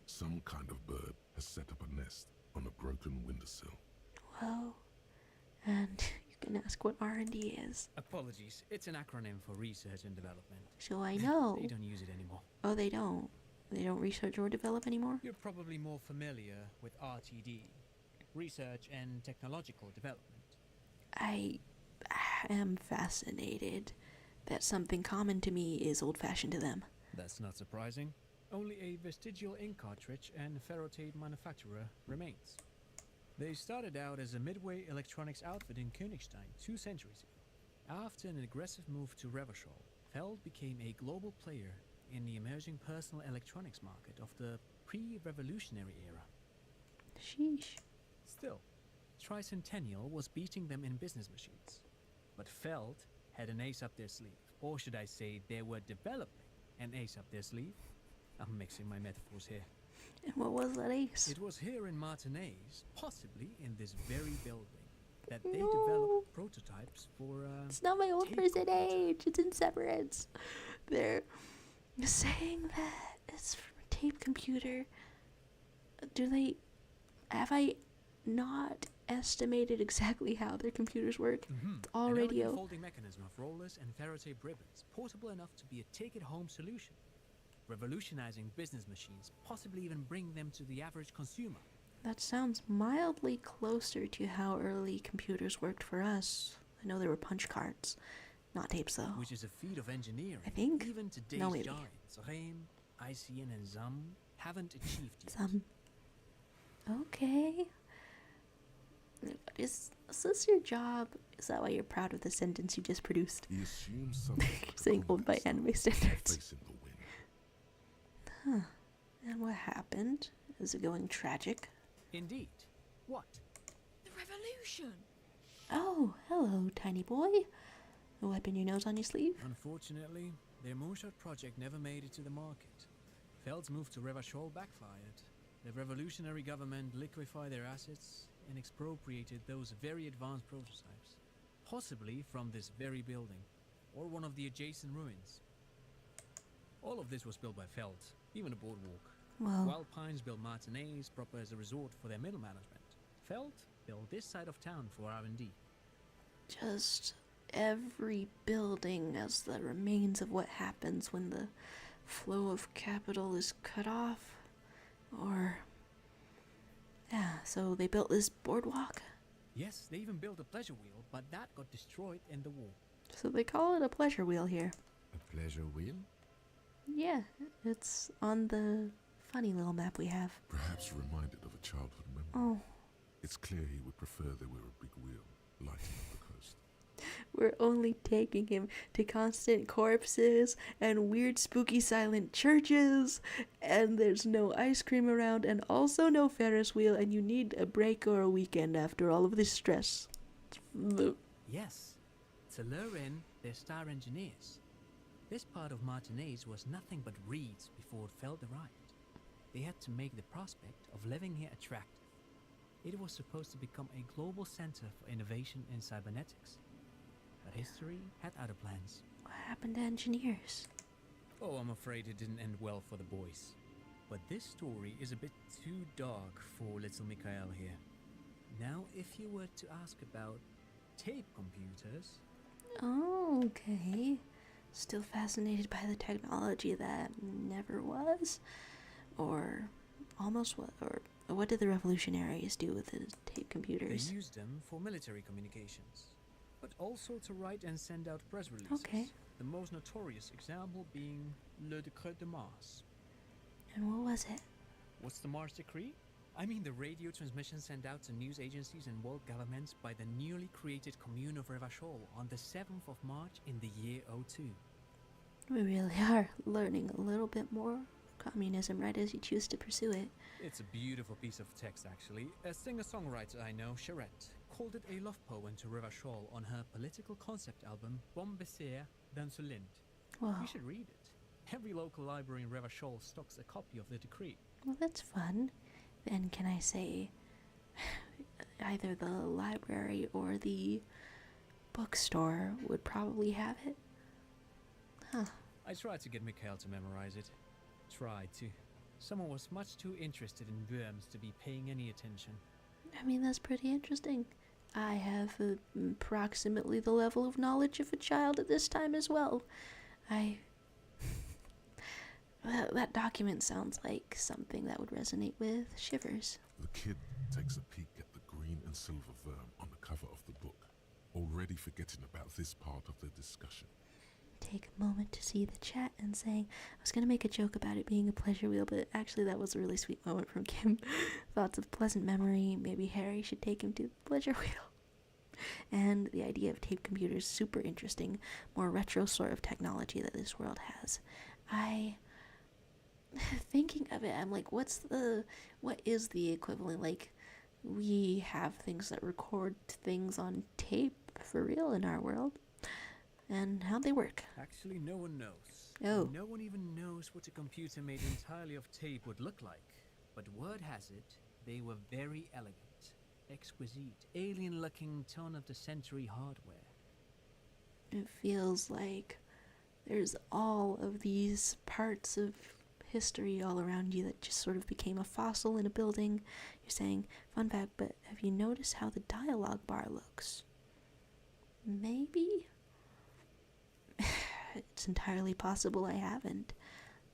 Speaker 2: Some kind of bird has set up a nest on a broken windowsill.
Speaker 1: Whoa. And you can ask what R&D is.
Speaker 13: Apologies, it's an acronym for research and development.
Speaker 1: So I know.
Speaker 13: They don't use it anymore.
Speaker 1: Oh, they don't? They don't research or develop anymore?
Speaker 13: You're probably more familiar with RTD, Research and Technological Development.
Speaker 1: I am fascinated that something common to me is old-fashioned to them.
Speaker 13: That's not surprising. Only a vestigial ink cartridge and ferrotape manufacturer remains. They started out as a midway electronics outfit in Königstein 2 centuries ago. After an aggressive move to Revachol, Feld became a global player in the emerging personal electronics market of the pre-revolutionary era.
Speaker 1: Sheesh.
Speaker 13: Still, Tricentennial was beating them in business machines. But Feld had an ace up their sleeve. Or should I say, they were developing an ace up their sleeve? I'm mixing my metaphors here.
Speaker 1: And what was that ace?
Speaker 13: It was here in Martinez, possibly in this very building, that they developed prototypes for
Speaker 1: It's not my old person age. It's in severance. They're saying that it's from a tape computer. Have I not estimated exactly how their computers work? It's all
Speaker 13: an
Speaker 1: radio.
Speaker 13: elegant folding mechanism of rollers and ferrotape ribbons, portable enough to be a take-it-home solution. Revolutionizing business machines, possibly even bring them to the average consumer.
Speaker 1: That sounds mildly closer to how early computers worked for us. I know there were punch cards, not tapes though.
Speaker 13: Which is a feat of engineering.
Speaker 1: I think.
Speaker 13: Even today's
Speaker 1: No, maybe.
Speaker 13: giants, Rehm, ICN and ZAM, haven't achieved yet.
Speaker 1: Some. Okay. Is this your job? Is that why you're proud of the sentence you just produced?
Speaker 2: He assumes something.
Speaker 1: Saying old by anime standards.
Speaker 2: Facing the wind.
Speaker 1: Huh. And what happened? Is it going tragic?
Speaker 13: Indeed. What?
Speaker 11: The revolution!
Speaker 1: Oh, hello, tiny boy. Wiping your nose on your sleeve?
Speaker 13: Unfortunately, their moonshot project never made it to the market. Feld's move to Revachol backfired. The revolutionary government liquefied their assets and expropriated those very advanced prototypes, possibly from this very building, or one of the adjacent ruins. All of this was built by Feld, even the boardwalk.
Speaker 1: Well,
Speaker 13: Wild Pines built matinees proper as a resort for their middle management. Feld built this side of town for R&D.
Speaker 1: just every building as the remains of what happens when the flow of capital is cut off. Or... yeah, so they built this boardwalk.
Speaker 13: Yes, they even built a pleasure wheel, but that got destroyed in the war.
Speaker 1: So they call it a pleasure wheel here.
Speaker 4: A pleasure wheel?
Speaker 1: Yeah, it's on the funny little map we have.
Speaker 2: Perhaps reminded of a childhood memory.
Speaker 1: Oh,
Speaker 2: It's clear he would prefer there were a big wheel lighting up the coast.
Speaker 1: we're only taking him to constant corpses and weird spooky silent churches, and there's no ice cream around, and also no Ferris wheel, and you need a break or a weekend after all of this stress.
Speaker 13: Yes, to lure in their star engineers. This part of Martinez was nothing but reeds before Feld arrived. They had to make the prospect of living here attractive. It was supposed to become a global center for innovation in cybernetics. But history had other plans.
Speaker 1: What happened to engineers?
Speaker 13: Oh, I'm afraid it didn't end well for the boys. But this story is a bit too dark for little Mikhail here. Now, if you were to ask about tape computers...
Speaker 1: Oh, okay. Still fascinated by the technology that never was? Or almost was? Or what did the revolutionaries do with the tape computers?
Speaker 13: They used them for military communications, but also to write and send out press releases.
Speaker 1: Okay.
Speaker 13: The most notorious example being Le Décret de Mars.
Speaker 1: And what was it?
Speaker 13: What's the Mars Decree? I mean the radio transmission sent out to news agencies and world governments by the newly created Commune of Revachol on the 7th of March in the year 02.
Speaker 1: We really are learning a little bit more communism right as you choose to pursue it.
Speaker 13: It's a beautiful piece of text, actually. A singer-songwriter I know, Charette, called it a love poem to Revachol on her political concept album, Bon Baiser dans ce Lind.
Speaker 1: Wow.
Speaker 13: You should read it. Every local library in Revachol stocks a copy of the decree.
Speaker 1: Well, that's fun. Then can I say either the library or the bookstore would probably have it? Huh.
Speaker 13: I tried to get Mikhail to memorize it. Tried to. Someone was much too interested in worms to be paying any attention.
Speaker 1: I mean, that's pretty interesting. I have approximately the level of knowledge of a child at this time as well. That document sounds like something that would resonate with Shivers.
Speaker 2: The kid takes a peek at the green and silver worm on the cover of the book, already forgetting about this part of the discussion.
Speaker 1: Take a moment to see the chat and saying, I was going to make a joke about it being a pleasure wheel, but actually that was a really sweet moment from Kim. Thoughts of pleasant memory, maybe Harry should take him to the pleasure wheel. And the idea of tape computers, super interesting, more retro sort of technology that this world has. Thinking of it, I'm like, what is the equivalent? Like, we have things that record things on tape for real in our world. And how'd they work?
Speaker 13: Actually, no one knows.
Speaker 1: Oh.
Speaker 13: No one even knows what a computer made entirely of tape would look like. But word has it, they were very elegant, exquisite, alien-looking turn-of-the-century hardware.
Speaker 1: It feels like there's all of these parts of history all around you that just sort of became a fossil in a building. You're saying, fun fact, but have you noticed how the dialogue bar looks? Maybe? It's entirely possible I haven't.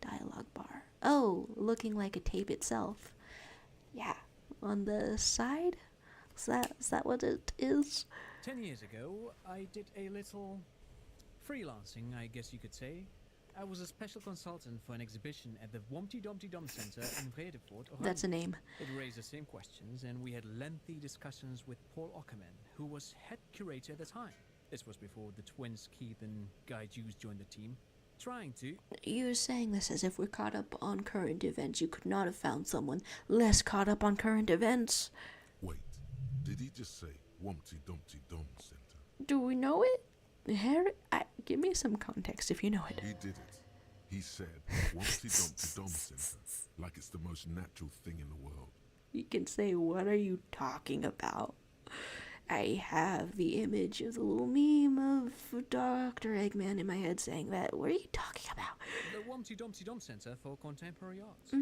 Speaker 1: Dialogue bar. Oh, looking like a tape itself. Yeah. On the side? Is that what it is?
Speaker 13: 10 years ago, I did a little freelancing, I guess you could say. I was a special consultant for an exhibition at the Wompty Dumpty Dum Center in Vredefort.
Speaker 1: That's a name.
Speaker 13: It raised the same questions, and we had lengthy discussions with Paul Ockerman, who was head curator at the time. This was before the twins Keith and Guy Hughes joined the team. Trying to...
Speaker 1: You're saying this as if we're caught up on current events. You could not have found someone less caught up on current events.
Speaker 2: Wait, did he just say Wumpty Dumpty Dum Center?
Speaker 1: Do we know it? Harry, give me some context if you know it.
Speaker 2: He did it. He said Wumpty Dumpty Dum Center, like it's the most natural thing in the world.
Speaker 1: You can say, what are you talking about? I have the image of the little meme of Dr. Eggman in my head saying that. What are you talking about?
Speaker 13: The Wumpty Dumpty Dump Center for Contemporary Arts.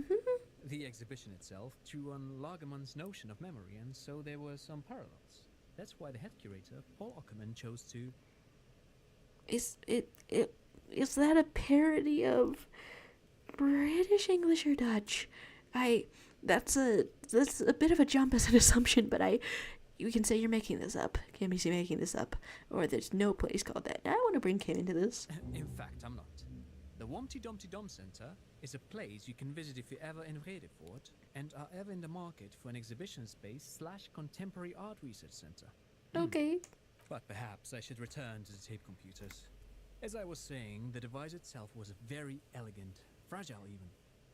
Speaker 13: The exhibition itself drew on Lagerman's notion of memory, and so there were some parallels. That's why the head curator, Paul Ackerman, chose to...
Speaker 1: Is that a parody of British English or Dutch? That's a bit of a jump as an assumption, but you can say you're making this up. Kimmy's making this up, or there's no place called that. I want to bring Kim into this.
Speaker 13: In fact, I'm not. The Wumpty Dumpty Dump Center is a place you can visit if you're ever in Redefort and are ever in the market for an exhibition space / contemporary art research center.
Speaker 1: Okay.
Speaker 13: But perhaps I should return to the tape computers. As I was saying, the device itself was very elegant, fragile even.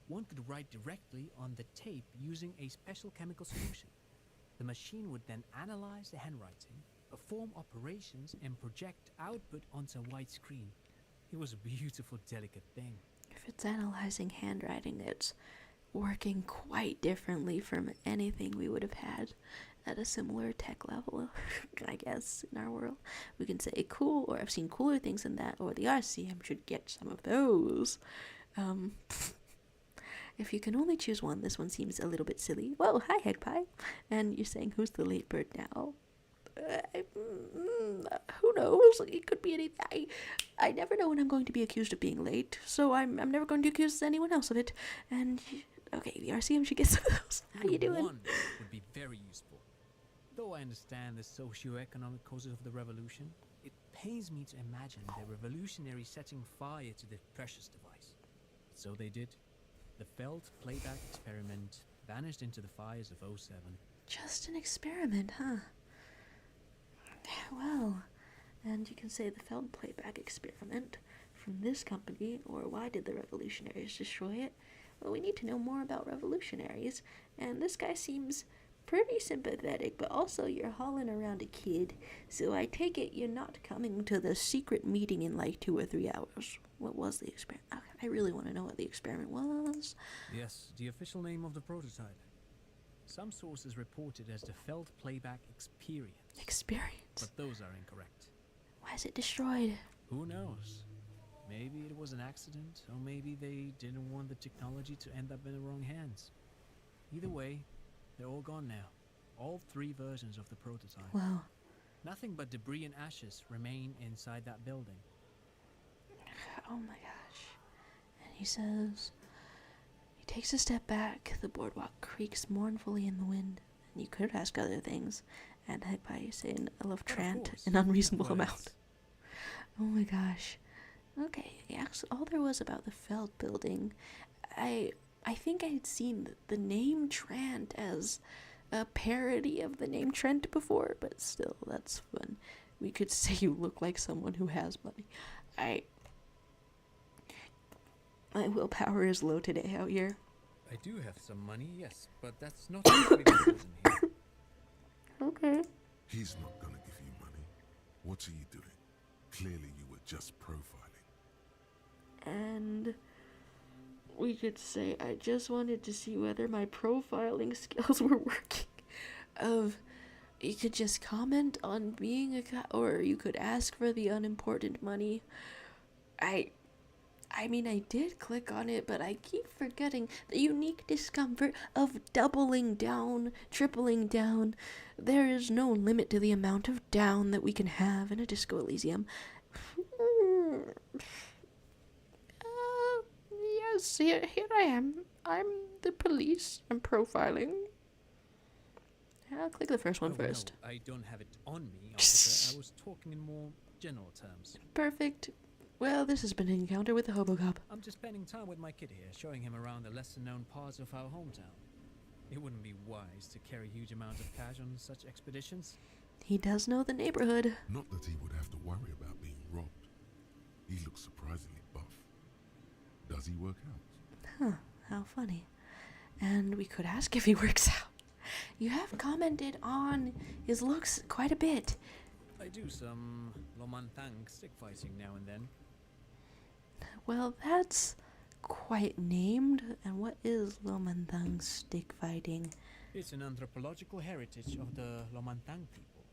Speaker 13: One could write directly on the tape using a special chemical solution. The machine would then analyze the handwriting, perform operations, and project output onto a white screen. It was a beautiful, delicate thing.
Speaker 1: If it's analyzing handwriting, it's working quite differently from anything we would have had at a similar tech level, I guess, in our world. We can say cool, or I've seen cooler things than that, or the RCM should get some of those. If you can only choose one, this one seems a little bit silly. Whoa, hi, Head Pie. And you're saying, who's the late bird now? Who knows? It could be anything. I never know when I'm going to be accused of being late, so I'm never going to accuse anyone else of it. And, okay, the RCM should get some of those. How you doing?
Speaker 13: One would be very useful. Though I understand the socio-economic causes of the revolution, it pains me to imagine the revolutionaries setting fire to the precious device. So they did. The Feld playback experiment vanished into the fires of 07.
Speaker 1: Just an experiment, huh? Well, and you can say the Feld playback experiment from this company, or why did the revolutionaries destroy it? Well, we need to know more about revolutionaries, and this guy seems pretty sympathetic, but also you're hauling around a kid, so I take it you're not coming to the secret meeting in like 2 or 3 hours. What was the experiment? I really want to know what the experiment was.
Speaker 13: Yes, the official name of the prototype. Some sources report it as the Feld playback experience.
Speaker 1: Experience?
Speaker 13: But those are incorrect.
Speaker 1: Why is it destroyed?
Speaker 13: Who knows? Maybe it was an accident, or maybe they didn't want the technology to end up in the wrong hands. Either way, they're all gone now. All 3 versions of the prototype.
Speaker 1: Wow.
Speaker 13: Nothing but debris and ashes remain inside that building.
Speaker 1: Oh my gosh. And he says, he takes a step back, the boardwalk creaks mournfully in the wind, and you could ask other things, and Hegpai saying, I love Trant an unreasonable amount. Oh my gosh. Okay, all there was about the Feld building, I think I'd seen the name Trant as a parody of the name Trent before, but still, that's fun. We could say you look like someone who has money. My willpower is low today out here.
Speaker 13: I do have some money, yes, but that's not actually the reason here.
Speaker 1: Okay.
Speaker 2: He's not gonna give you money. What are you doing? Clearly you were just profiling.
Speaker 1: And we could say I just wanted to see whether my profiling skills were working. You could just comment on being a or you could ask for the unimportant money. I mean, I did click on it, but I keep forgetting the unique discomfort of doubling down, tripling down. There is no limit to the amount of down that we can have in a Disco Elysium. Yes, here I am. I'm the police. I'm profiling. I'll click the first one first.
Speaker 13: No, I don't have it on me, officer. I was talking in more general terms.
Speaker 1: Perfect. Well, this has been an encounter with the Hobocop.
Speaker 13: I'm just spending time with my kid here, showing him around the lesser-known parts of our hometown. It wouldn't be wise to carry huge amounts of cash on such expeditions.
Speaker 1: He does know the neighborhood.
Speaker 2: Not that he would have to worry about being robbed. He looks surprisingly buff. Does he work out?
Speaker 1: Huh, how funny. And we could ask if he works out. You have commented on his looks quite a bit.
Speaker 13: I do some Lomantang stick fighting now and then.
Speaker 1: Well, that's quite named. And what is Lomantang stick fighting?
Speaker 13: It's an anthropological heritage of the Lomantang people.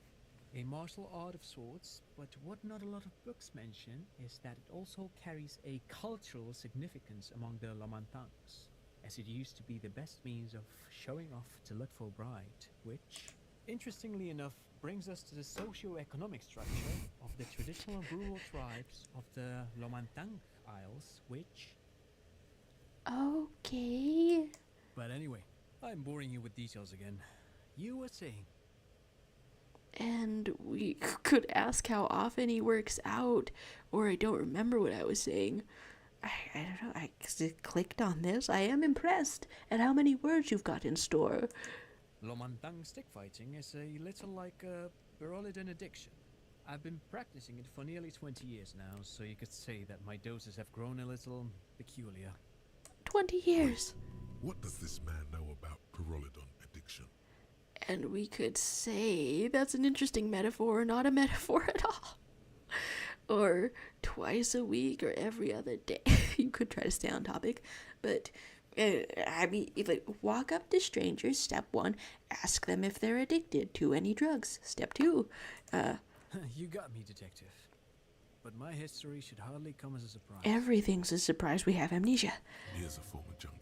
Speaker 13: a martial art of sorts, but what not a lot of books mention is that it also carries a cultural significance among the Lomantangs, as it used to be the best means of showing off to look for a bride, which, interestingly enough, brings us to the socio-economic structure of the traditional rural tribes of the Lomantang Isles, which...
Speaker 1: Okay.
Speaker 13: But anyway, I'm boring you with details again. You were saying...
Speaker 1: And we could ask how often he works out, or I don't remember what I was saying. I don't know, I clicked on this. I am impressed at how many words you've got in store.
Speaker 13: Lomantang stick fighting is a little like a Berolidin addiction. I've been practicing it for nearly 20 years now, so you could say that my doses have grown a little peculiar.
Speaker 1: 20 years.
Speaker 2: What does this man know about Pyrrolidon addiction?
Speaker 1: And we could say that's an interesting metaphor, not a metaphor at all. Or twice a week or every other day. You could try to stay on topic, but I mean, if like walk up to strangers, step 1, ask them if they're addicted to any drugs. Step 2,
Speaker 13: You got me, detective. But my history should hardly come as a surprise.
Speaker 1: Everything's a surprise. We have amnesia.
Speaker 2: He is a former junkie.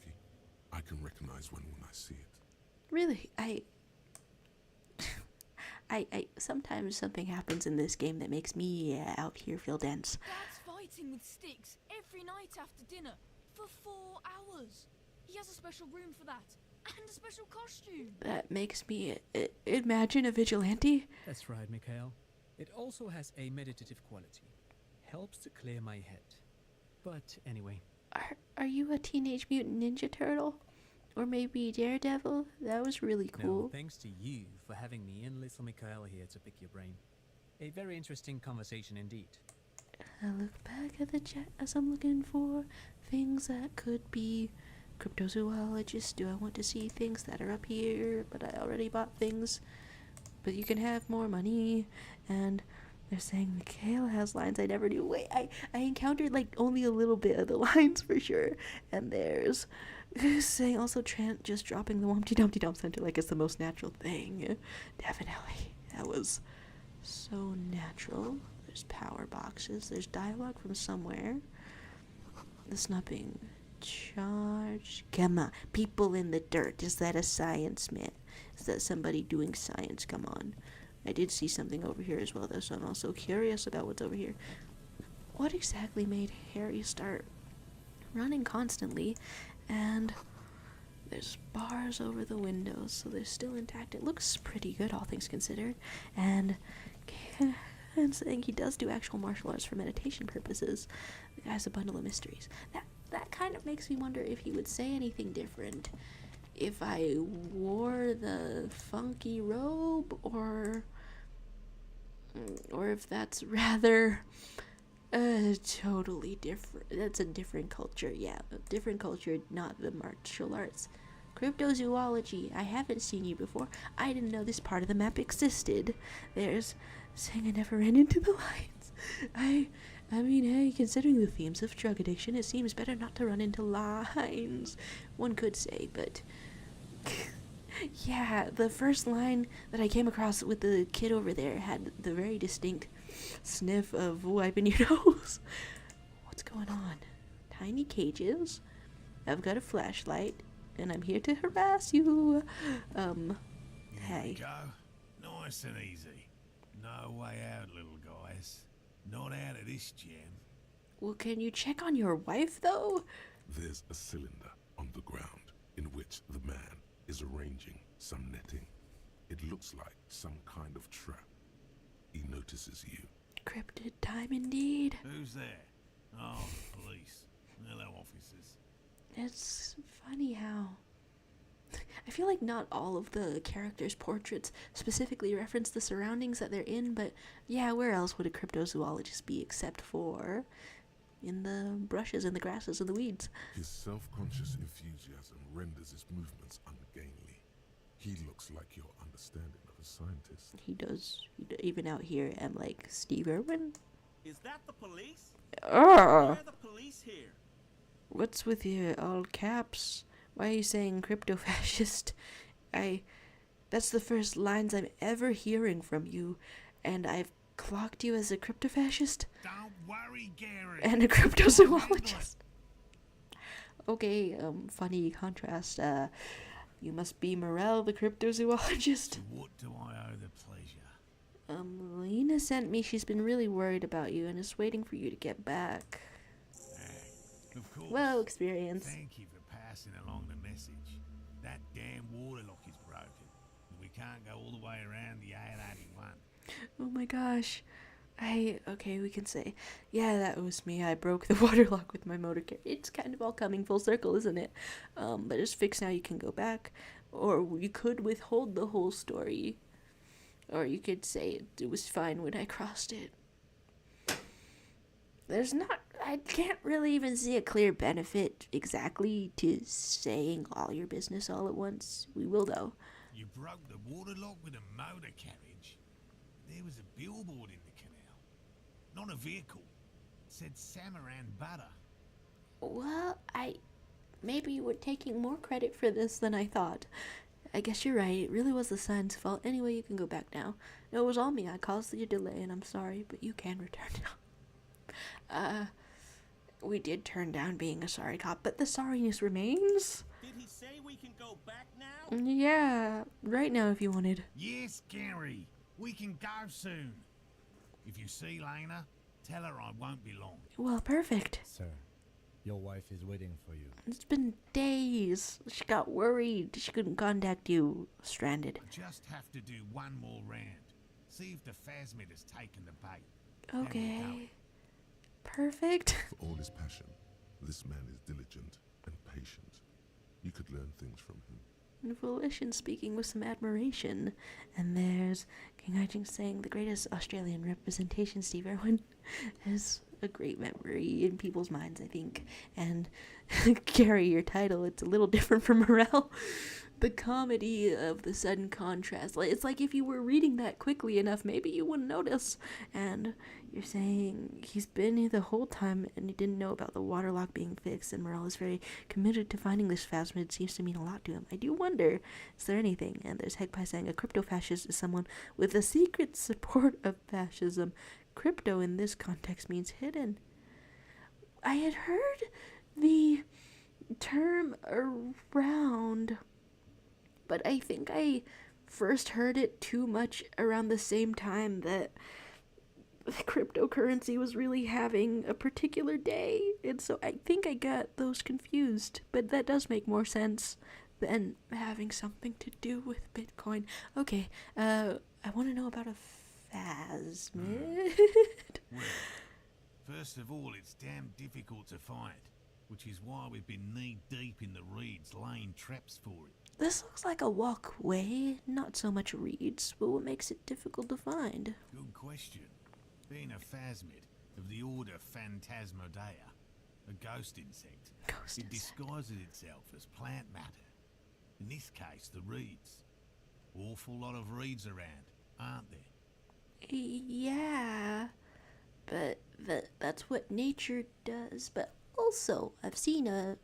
Speaker 2: I can recognize one when I see it.
Speaker 1: Really, I sometimes something happens in this game that makes me out here feel dense.
Speaker 14: Dad's fighting with sticks every night after dinner for 4 hours. He has a special room for that and a special costume.
Speaker 1: That makes me imagine a vigilante.
Speaker 13: That's right, Mikhail. It also has a meditative quality. Helps to clear my head. But anyway.
Speaker 1: Are you a Teenage Mutant Ninja Turtle? Or maybe Daredevil? That was really cool.
Speaker 13: No, thanks to you for having me and little Mikhail here to pick your brain. A very interesting conversation indeed.
Speaker 1: I look back at the chat as I'm looking for things that could be cryptozoologists. Do I want to see things that are up here? But I already bought things. But you can have more money. And they're saying Mikhail has lines I never knew. Wait, I encountered like only a little bit of the lines for sure. And there's saying also Trent just dropping the Humpty Dumpty Dump Center like it's the most natural thing. Definitely. That was so natural. There's power boxes. There's dialogue from somewhere. This not being charged. Come on. People in the dirt. Is that a science man? Is that somebody doing science? Come on. I did see something over here as well, though, so I'm also curious about what's over here. What exactly made Harry start running constantly? And there's bars over the windows, so they're still intact. It looks pretty good, all things considered. And saying he does do actual martial arts for meditation purposes. The guy's a bundle of mysteries. That kind of makes me wonder if he would say anything different if I wore the funky robe, or if that's rather totally different. That's a different culture. Yeah, a different culture, not the martial arts. Cryptozoology. I haven't seen you before. I didn't know this part of the map existed. There's saying I never ran into the lines. I mean, hey, considering the themes of drug addiction, it seems better not to run into lines. One could say, but yeah, the first line that I came across with the kid over there had the very distinct sniff of wiping your nose. What's going on? Tiny cages. I've got a flashlight, and I'm here to harass you. Hey.
Speaker 15: Here we go. Nice and easy. No way out, little guys. Not out of this jam.
Speaker 1: Well, can you check on your wife, though?
Speaker 2: There's a cylinder on the ground in which the man is arranging some netting. It looks like some kind of trap. He notices you.
Speaker 1: Cryptid time indeed.
Speaker 15: Who's there? Oh, the police. Hello, officers.
Speaker 1: It's funny how I feel like not all of the characters' portraits specifically reference the surroundings that they're in, but yeah, where else would a cryptozoologist be except for in the brushes and the grasses and the weeds?
Speaker 2: His self-conscious enthusiasm renders his movements ungainly. He looks like your understanding of a scientist.
Speaker 1: He does. Even out here, I'm like, Steve Irwin?
Speaker 12: Is that the police?
Speaker 1: Why
Speaker 12: are the police here?
Speaker 1: What's with your all caps? Why are you saying crypto-fascist? That's the first lines I'm ever hearing from you. and I've clocked you as a crypto-fascist
Speaker 15: Don't worry, Gary.
Speaker 1: and a cryptozoologist. Okay, funny contrast. You must be Morel, the cryptozoologist.
Speaker 15: To what do I owe the pleasure?
Speaker 1: Lena sent me. She's been really worried about you and is waiting for you to get back.
Speaker 15: Of course.
Speaker 1: Well, experience.
Speaker 15: Thank you for passing along the message. That damn water lock is broken. We can't go all the way around the A81.
Speaker 1: Oh my gosh. Okay, we can say, yeah, that was me. I broke the water lock with my motor carrier. It's kind of all coming full circle, isn't it? But it's fixed now. You can go back. Or you could withhold the whole story. Or you could say it was fine when I crossed it. I can't really even see a clear benefit exactly to saying all your business all at once. We will, though.
Speaker 15: You broke the water lock with a motor carriage. There was a billboard in the canal. Not a vehicle. It said Samaran Butter.
Speaker 1: Well, maybe you were taking more credit for this than I thought. I guess you're right. It really was the sign's fault. Anyway, you can go back now. No, it was all me. I caused the delay, and I'm sorry, but you can return now. We did turn down being a sorry cop, but the sorriness remains.
Speaker 12: Did he say we can go back now?
Speaker 1: Yeah, right now if you wanted.
Speaker 15: Yes, Gary. We can go soon. If you see Lena, tell her I won't be long.
Speaker 1: Well, perfect.
Speaker 4: Sir, your wife is waiting for you.
Speaker 1: It's been days. She got worried. She couldn't contact you. Stranded.
Speaker 15: I just have to do one more round. See if the phasmid has taken the bait.
Speaker 1: Okay. Perfect.
Speaker 2: For all his passion, this man is diligent and patient. You could learn things from him.
Speaker 1: And Volition speaking with some admiration. And there's King Hijink saying the greatest Australian representation, Steve Irwin, has a great memory in people's minds, I think. And Gary, your title, it's a little different from Morel. The comedy of the sudden contrast. It's like if you were reading that quickly enough, maybe you wouldn't notice. And you're saying he's been here the whole time and he didn't know about the water lock being fixed, and Morel is very committed to finding this phasmid. Seems to mean a lot to him. I do wonder, is there anything? And there's Hegpai saying a crypto-fascist is someone with a secret support of fascism. Crypto in this context means hidden. I had heard the term around, but I think I first heard it too much around the same time that cryptocurrency was really having a particular day, and so I think I got those confused, but that does make more sense than having something to do with Bitcoin. Okay, I want to know about a phasmid.
Speaker 15: Well, first of all, it's damn difficult to find, which is why we've been knee-deep in the reeds laying traps for it.
Speaker 1: This looks like a walkway, not so much reeds, but what makes it difficult to find?
Speaker 15: Good question. Being a phasmid of the order Phantasmodea, a ghost insect, it disguises itself as plant matter. In this case, the reeds. Awful lot of reeds around, aren't there?
Speaker 1: Yeah, but that's what nature does. But also, I've seen an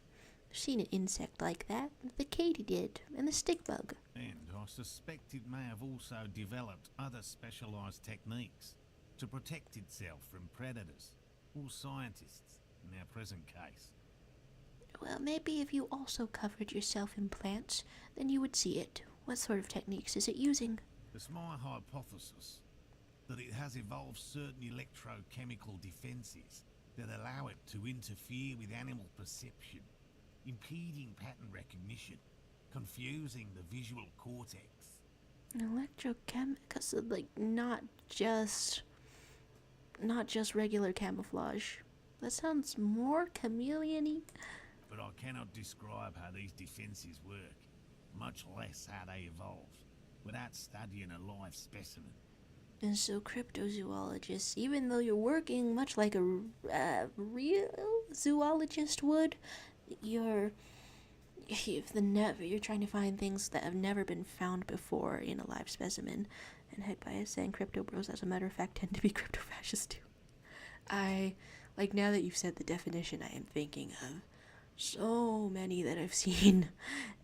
Speaker 1: insect like that, the katydid and the stick bug.
Speaker 15: And I suspect it may have also developed other specialised techniques to protect itself from predators or scientists in our present case.
Speaker 1: Well, maybe if you also covered yourself in plants, then you would see it. What sort of techniques is it using?
Speaker 15: It's my hypothesis that it has evolved certain electrochemical defences that allow it to interfere with animal perception, impeding pattern recognition, confusing the visual cortex.
Speaker 1: Electrochemical, so like not just regular camouflage. That sounds more chameleon-y.
Speaker 15: But I cannot describe how these defences work, much less how they evolve, without studying a live specimen.
Speaker 1: And so cryptozoologists, even though you're working much like a real zoologist would, you're trying to find things that have never been found before in a live specimen. And Hegpai is saying crypto bros, as a matter of fact, tend to be crypto-fascists too. Now that you've said the definition, I am thinking of so many that I've seen,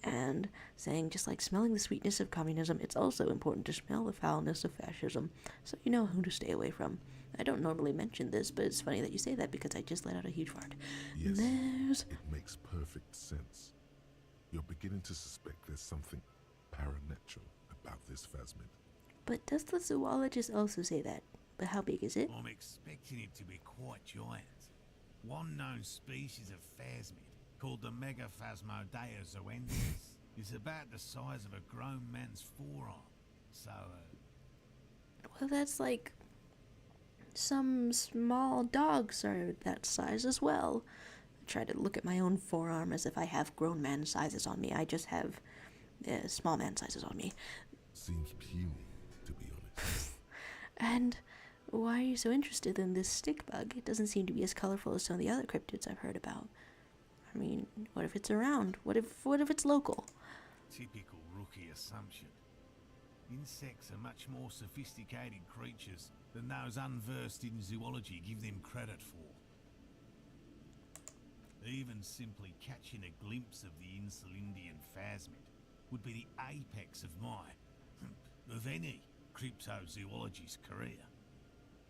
Speaker 1: and saying just like smelling the sweetness of communism, it's also important to smell the foulness of fascism, so you know who to stay away from. I don't normally mention this, but it's funny that you say that because I just let out a huge fart.
Speaker 2: Yes,
Speaker 1: There's...
Speaker 2: it makes perfect sense. You're beginning to suspect there's something paranatural about this phasmid.
Speaker 1: But does the zoologist also say that? But how big is it?
Speaker 15: I'm expecting it to be quite giant. One known species of phasmid, called the Megaphasmodea zoensis, is about the size of a grown man's forearm. So,
Speaker 1: Well, that's like... some small dogs are that size as well. I try to look at my own forearm as if I have grown man sizes on me. I just have small man sizes on me.
Speaker 2: Seems puny, to be honest.
Speaker 1: And why are you so interested in this stick bug? It doesn't seem to be as colorful as some of the other cryptids I've heard about. I mean, what if it's around? What if it's local?
Speaker 15: typical rookie assumption. Insects are much more sophisticated creatures than those unversed in zoology give them credit for. Even simply catching a glimpse of the Insulindian phasmid would be the apex of of any cryptozoologist's career.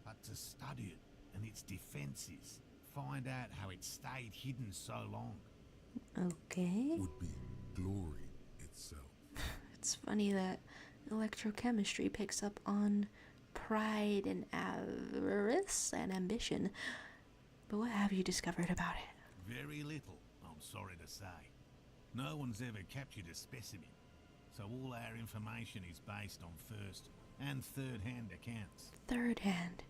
Speaker 15: But to study it and its defences, find out how it stayed hidden so long.
Speaker 1: Okay.
Speaker 2: Would be glory itself.
Speaker 1: It's funny that electrochemistry picks up on pride and avarice and ambition. But what have you discovered about it?
Speaker 15: Very little, I'm sorry to say. No one's ever captured a specimen, so all our information is based on first and third-hand accounts.
Speaker 1: Third hand.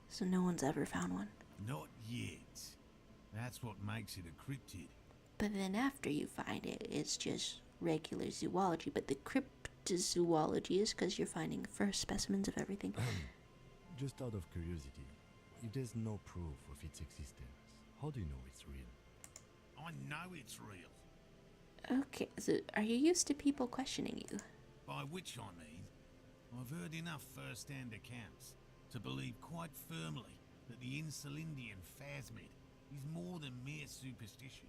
Speaker 1: So no one's ever found one.
Speaker 15: Not yet. That's what makes it a cryptid.
Speaker 1: But then after you find it, it's just regular zoology. But the cryptozoology is because you're finding first specimens of everything.
Speaker 4: Just out of curiosity, if there's no proof of its existence, how do you know it's real?
Speaker 15: I know it's real.
Speaker 1: Okay, so are you used to people questioning you?
Speaker 15: By which I mean, I've heard enough first-hand accounts to believe quite firmly that the Insulindian phasmid is more than mere superstition.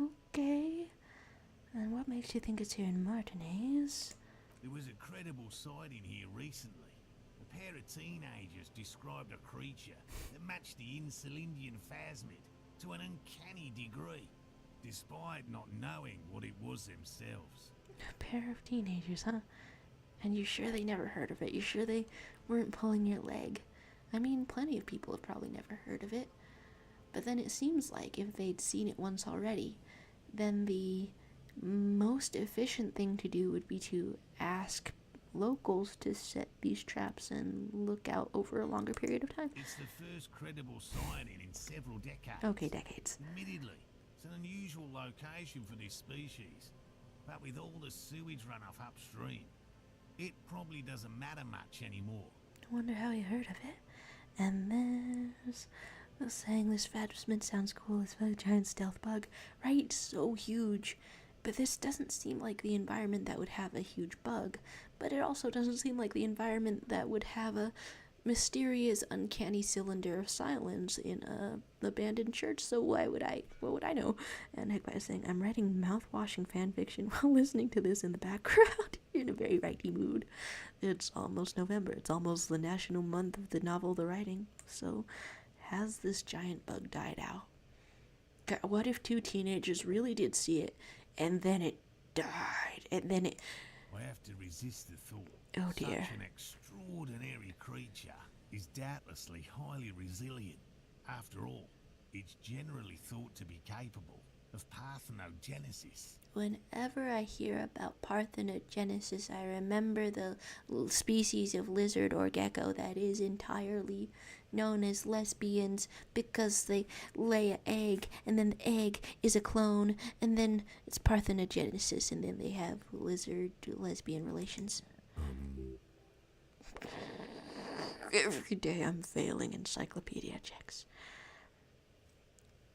Speaker 1: Okay. And what makes you think it's here in Martinez?
Speaker 15: There was a credible sighting here recently. A pair of teenagers described a creature that matched the Insulindian phasmid to an uncanny degree, despite not knowing what it was themselves.
Speaker 1: A pair of teenagers, huh? And you sure they never heard of it? You sure they weren't pulling your leg? I mean, plenty of people have probably never heard of it. But then it seems like if they'd seen it once already, then the most efficient thing to do would be to ask locals to set these traps and look out over a longer period of time.
Speaker 15: It's the first credible sighting in several decades.
Speaker 1: Okay, decades.
Speaker 15: Admittedly, it's an unusual location for this species, but with all the sewage runoff upstream, it probably doesn't matter much anymore.
Speaker 1: I wonder how he heard of it. And there's saying this phasmid sounds cool as a giant stealth bug, right? So huge. But this doesn't seem like the environment that would have a huge bug, but it also doesn't seem like the environment that would have a mysterious, uncanny cylinder of silence in a abandoned church. So what would I know? And Hikbai is saying, I'm writing mouth-washing fanfiction while listening to this in the background. You're in a very righty mood. It's almost November. It's almost the national month of the novel, the writing. So has this giant bug died out? God, what if two teenagers really did see it, and then it died, and then it...
Speaker 15: I have to resist the thought.
Speaker 1: Oh dear.
Speaker 15: Such an extraordinary creature is doubtlessly highly resilient. After all, it's generally thought to be capable of parthenogenesis.
Speaker 1: Whenever I hear about parthenogenesis, I remember the species of lizard or gecko that is entirely known as lesbians because they lay an egg, and then the egg is a clone, and then it's parthenogenesis, and then they have lizard to lesbian relations. Every day I'm failing encyclopedia checks.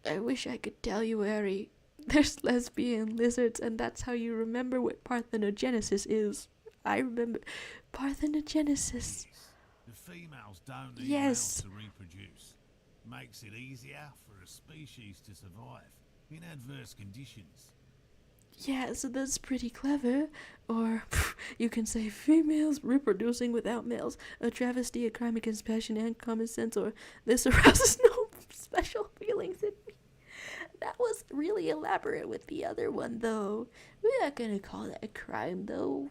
Speaker 1: I wish I could tell you, Ari. There's lesbian lizards, and that's how you remember what parthenogenesis is. I remember parthenogenesis.
Speaker 15: The females don't need
Speaker 1: Yes.
Speaker 15: males to reproduce. Makes it easier for a species to survive. in adverse conditions.
Speaker 1: Yeah, so that's pretty clever. Or you can say females reproducing without males, a travesty, a crime against passion and common sense, or this arouses no special feelings in me. That was really elaborate with the other one, though. We're not gonna call that a crime, though.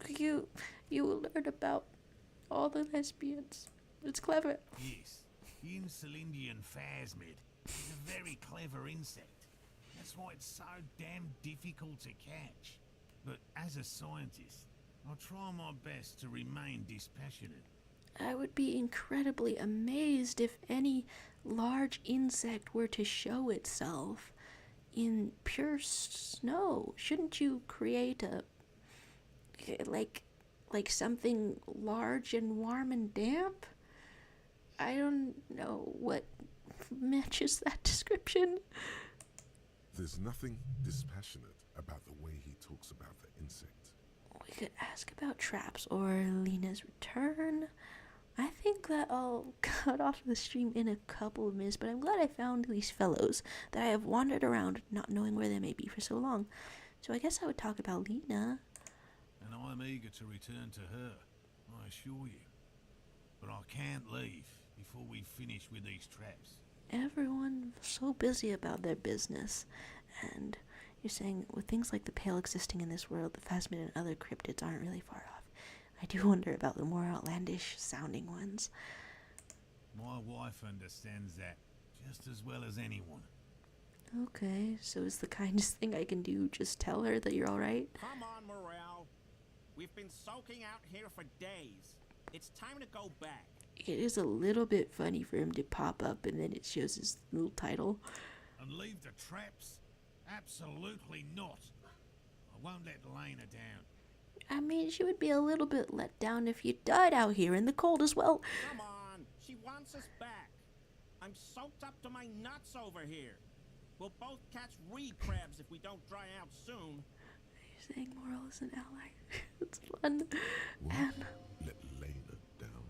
Speaker 1: You learn about all the lesbians. It's clever.
Speaker 15: Yes, the Insulindian phasmid is a very clever insect. That's why it's so damn difficult to catch. But as a scientist, I'll try my best to remain dispassionate.
Speaker 1: I would be incredibly amazed if any large insect were to show itself in pure snow. Shouldn't you create a like something large and warm and damp? I don't know what matches that description.
Speaker 2: There's nothing dispassionate about the way he talks about the insect.
Speaker 1: We could ask about traps or Lena's return. I think that I'll cut off the stream in a couple of minutes, but I'm glad I found these fellows that I have wandered around not knowing where they may be for so long. So I guess I would talk about Lena.
Speaker 15: And I'm eager to return to her, I assure you. But I can't leave before we finish with these traps.
Speaker 1: Everyone so busy about their business, and you're saying with things like the Pale existing in this world, the phasmid and other cryptids aren't really far off. I do wonder about the more outlandish sounding ones.
Speaker 15: My wife understands that just as well as anyone.
Speaker 1: Okay, so is the kindest thing I can do just tell her that you're alright?
Speaker 16: Come on, Morel. We've been soaking out here for days. It's time to go back.
Speaker 1: It is a little bit funny for him to pop up and then it shows his little title.
Speaker 15: And leave the traps? Absolutely not. I won't let Lena down.
Speaker 1: I mean, she would be a little bit let down if you died out here in the cold as well.
Speaker 16: Come on, she wants us back. I'm soaked up to my nuts over here. We'll both catch reed crabs if we don't dry out soon.
Speaker 1: You're saying Morel is an ally. It's fun.
Speaker 2: What?
Speaker 1: And
Speaker 2: Let Lena down.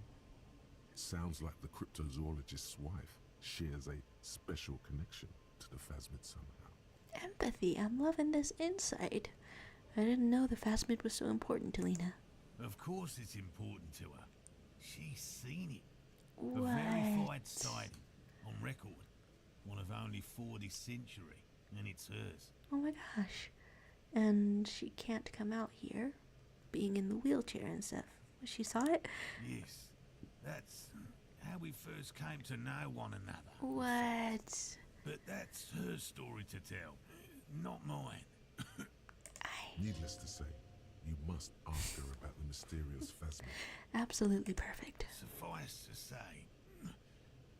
Speaker 2: Sounds like the cryptozoologist's wife shares a special connection to the phasmid somehow.
Speaker 1: empathy. I'm loving this insight. I didn't know the phasmid was so important to Lena.
Speaker 15: Of course it's important to her. She's seen it.
Speaker 1: What?
Speaker 15: A verified sighting, on record. One of only 4 this century, and it's hers.
Speaker 1: Oh my gosh. And she can't come out here, being in the wheelchair and stuff. She saw it?
Speaker 15: Yes. That's how we first came to know one another.
Speaker 1: What?
Speaker 15: But that's her story to tell, not mine.
Speaker 2: Needless to say, you must ask her about the mysterious phasmid.
Speaker 1: Absolutely perfect.
Speaker 15: Suffice to say,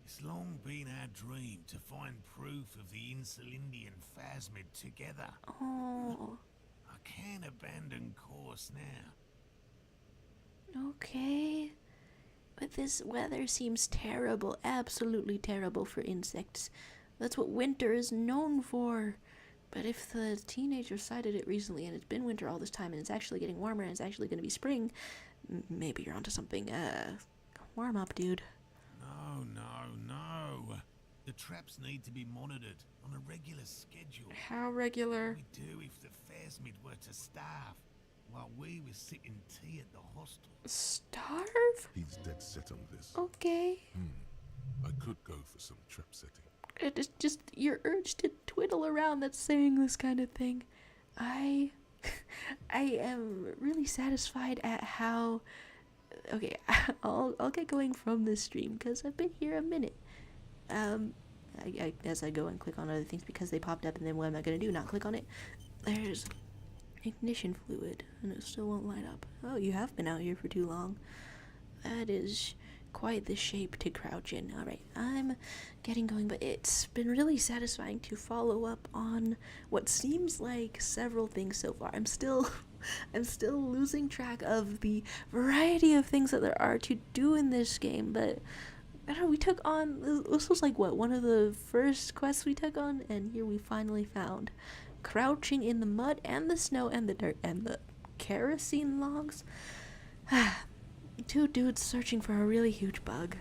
Speaker 15: it's long been our dream to find proof of the Insulindian phasmid together.
Speaker 1: Oh.
Speaker 15: I can't abandon course now.
Speaker 1: Okay. But this weather seems terrible, absolutely terrible for insects. That's what winter is known for. But if the teenager sighted it recently and it's been winter all this time and it's actually getting warmer and it's actually going to be spring, maybe you're onto something. Warm up, dude.
Speaker 15: No. The traps need to be monitored on a regular schedule.
Speaker 1: How regular?
Speaker 15: What we do if the phasmid were to starve while we were sipping tea at the hostel.
Speaker 1: Starve?
Speaker 2: He's dead set on this.
Speaker 1: Okay.
Speaker 2: I could go for some trap setting.
Speaker 1: It is just your urge to twiddle around that's saying this kind of thing. I am really satisfied at how... Okay, I'll get going from this stream because I've been here a minute. As I go and click on other things because they popped up, and then what am I going to do? Not click on it? There's ignition fluid, and it still won't light up. Oh, you have been out here for too long. That is quite the shape to crouch in. Alright, I'm getting going, but it's been really satisfying to follow up on what seems like several things so far. I'm still losing track of the variety of things that there are to do in this game, but I don't know, we took on, this was like what, one of the first quests we took on, and here we finally found crouching in the mud and the snow and the dirt and the kerosene logs. 2 dudes searching for a really huge bug.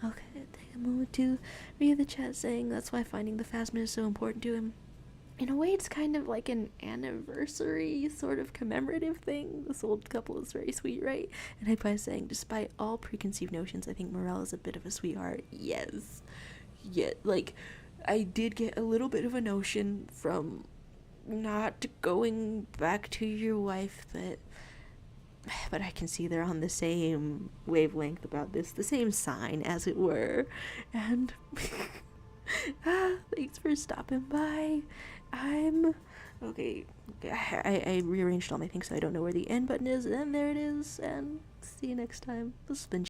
Speaker 1: Okay, take a moment to read the chat saying that's why finding the phasmid is so important to him. in a way, it's kind of like an anniversary sort of commemorative thing. This old couple is very sweet, right? And I by saying, despite all preconceived notions, I think Morel is a bit of a sweetheart. Yes. Yet, like, I did get a little bit of a notion from not going back to your wife but I can see they're on the same wavelength about this, the same sign, as it were. And thanks for stopping by. Okay, I rearranged all my things so I don't know where the end button is, and there it is, and see you next time. This has been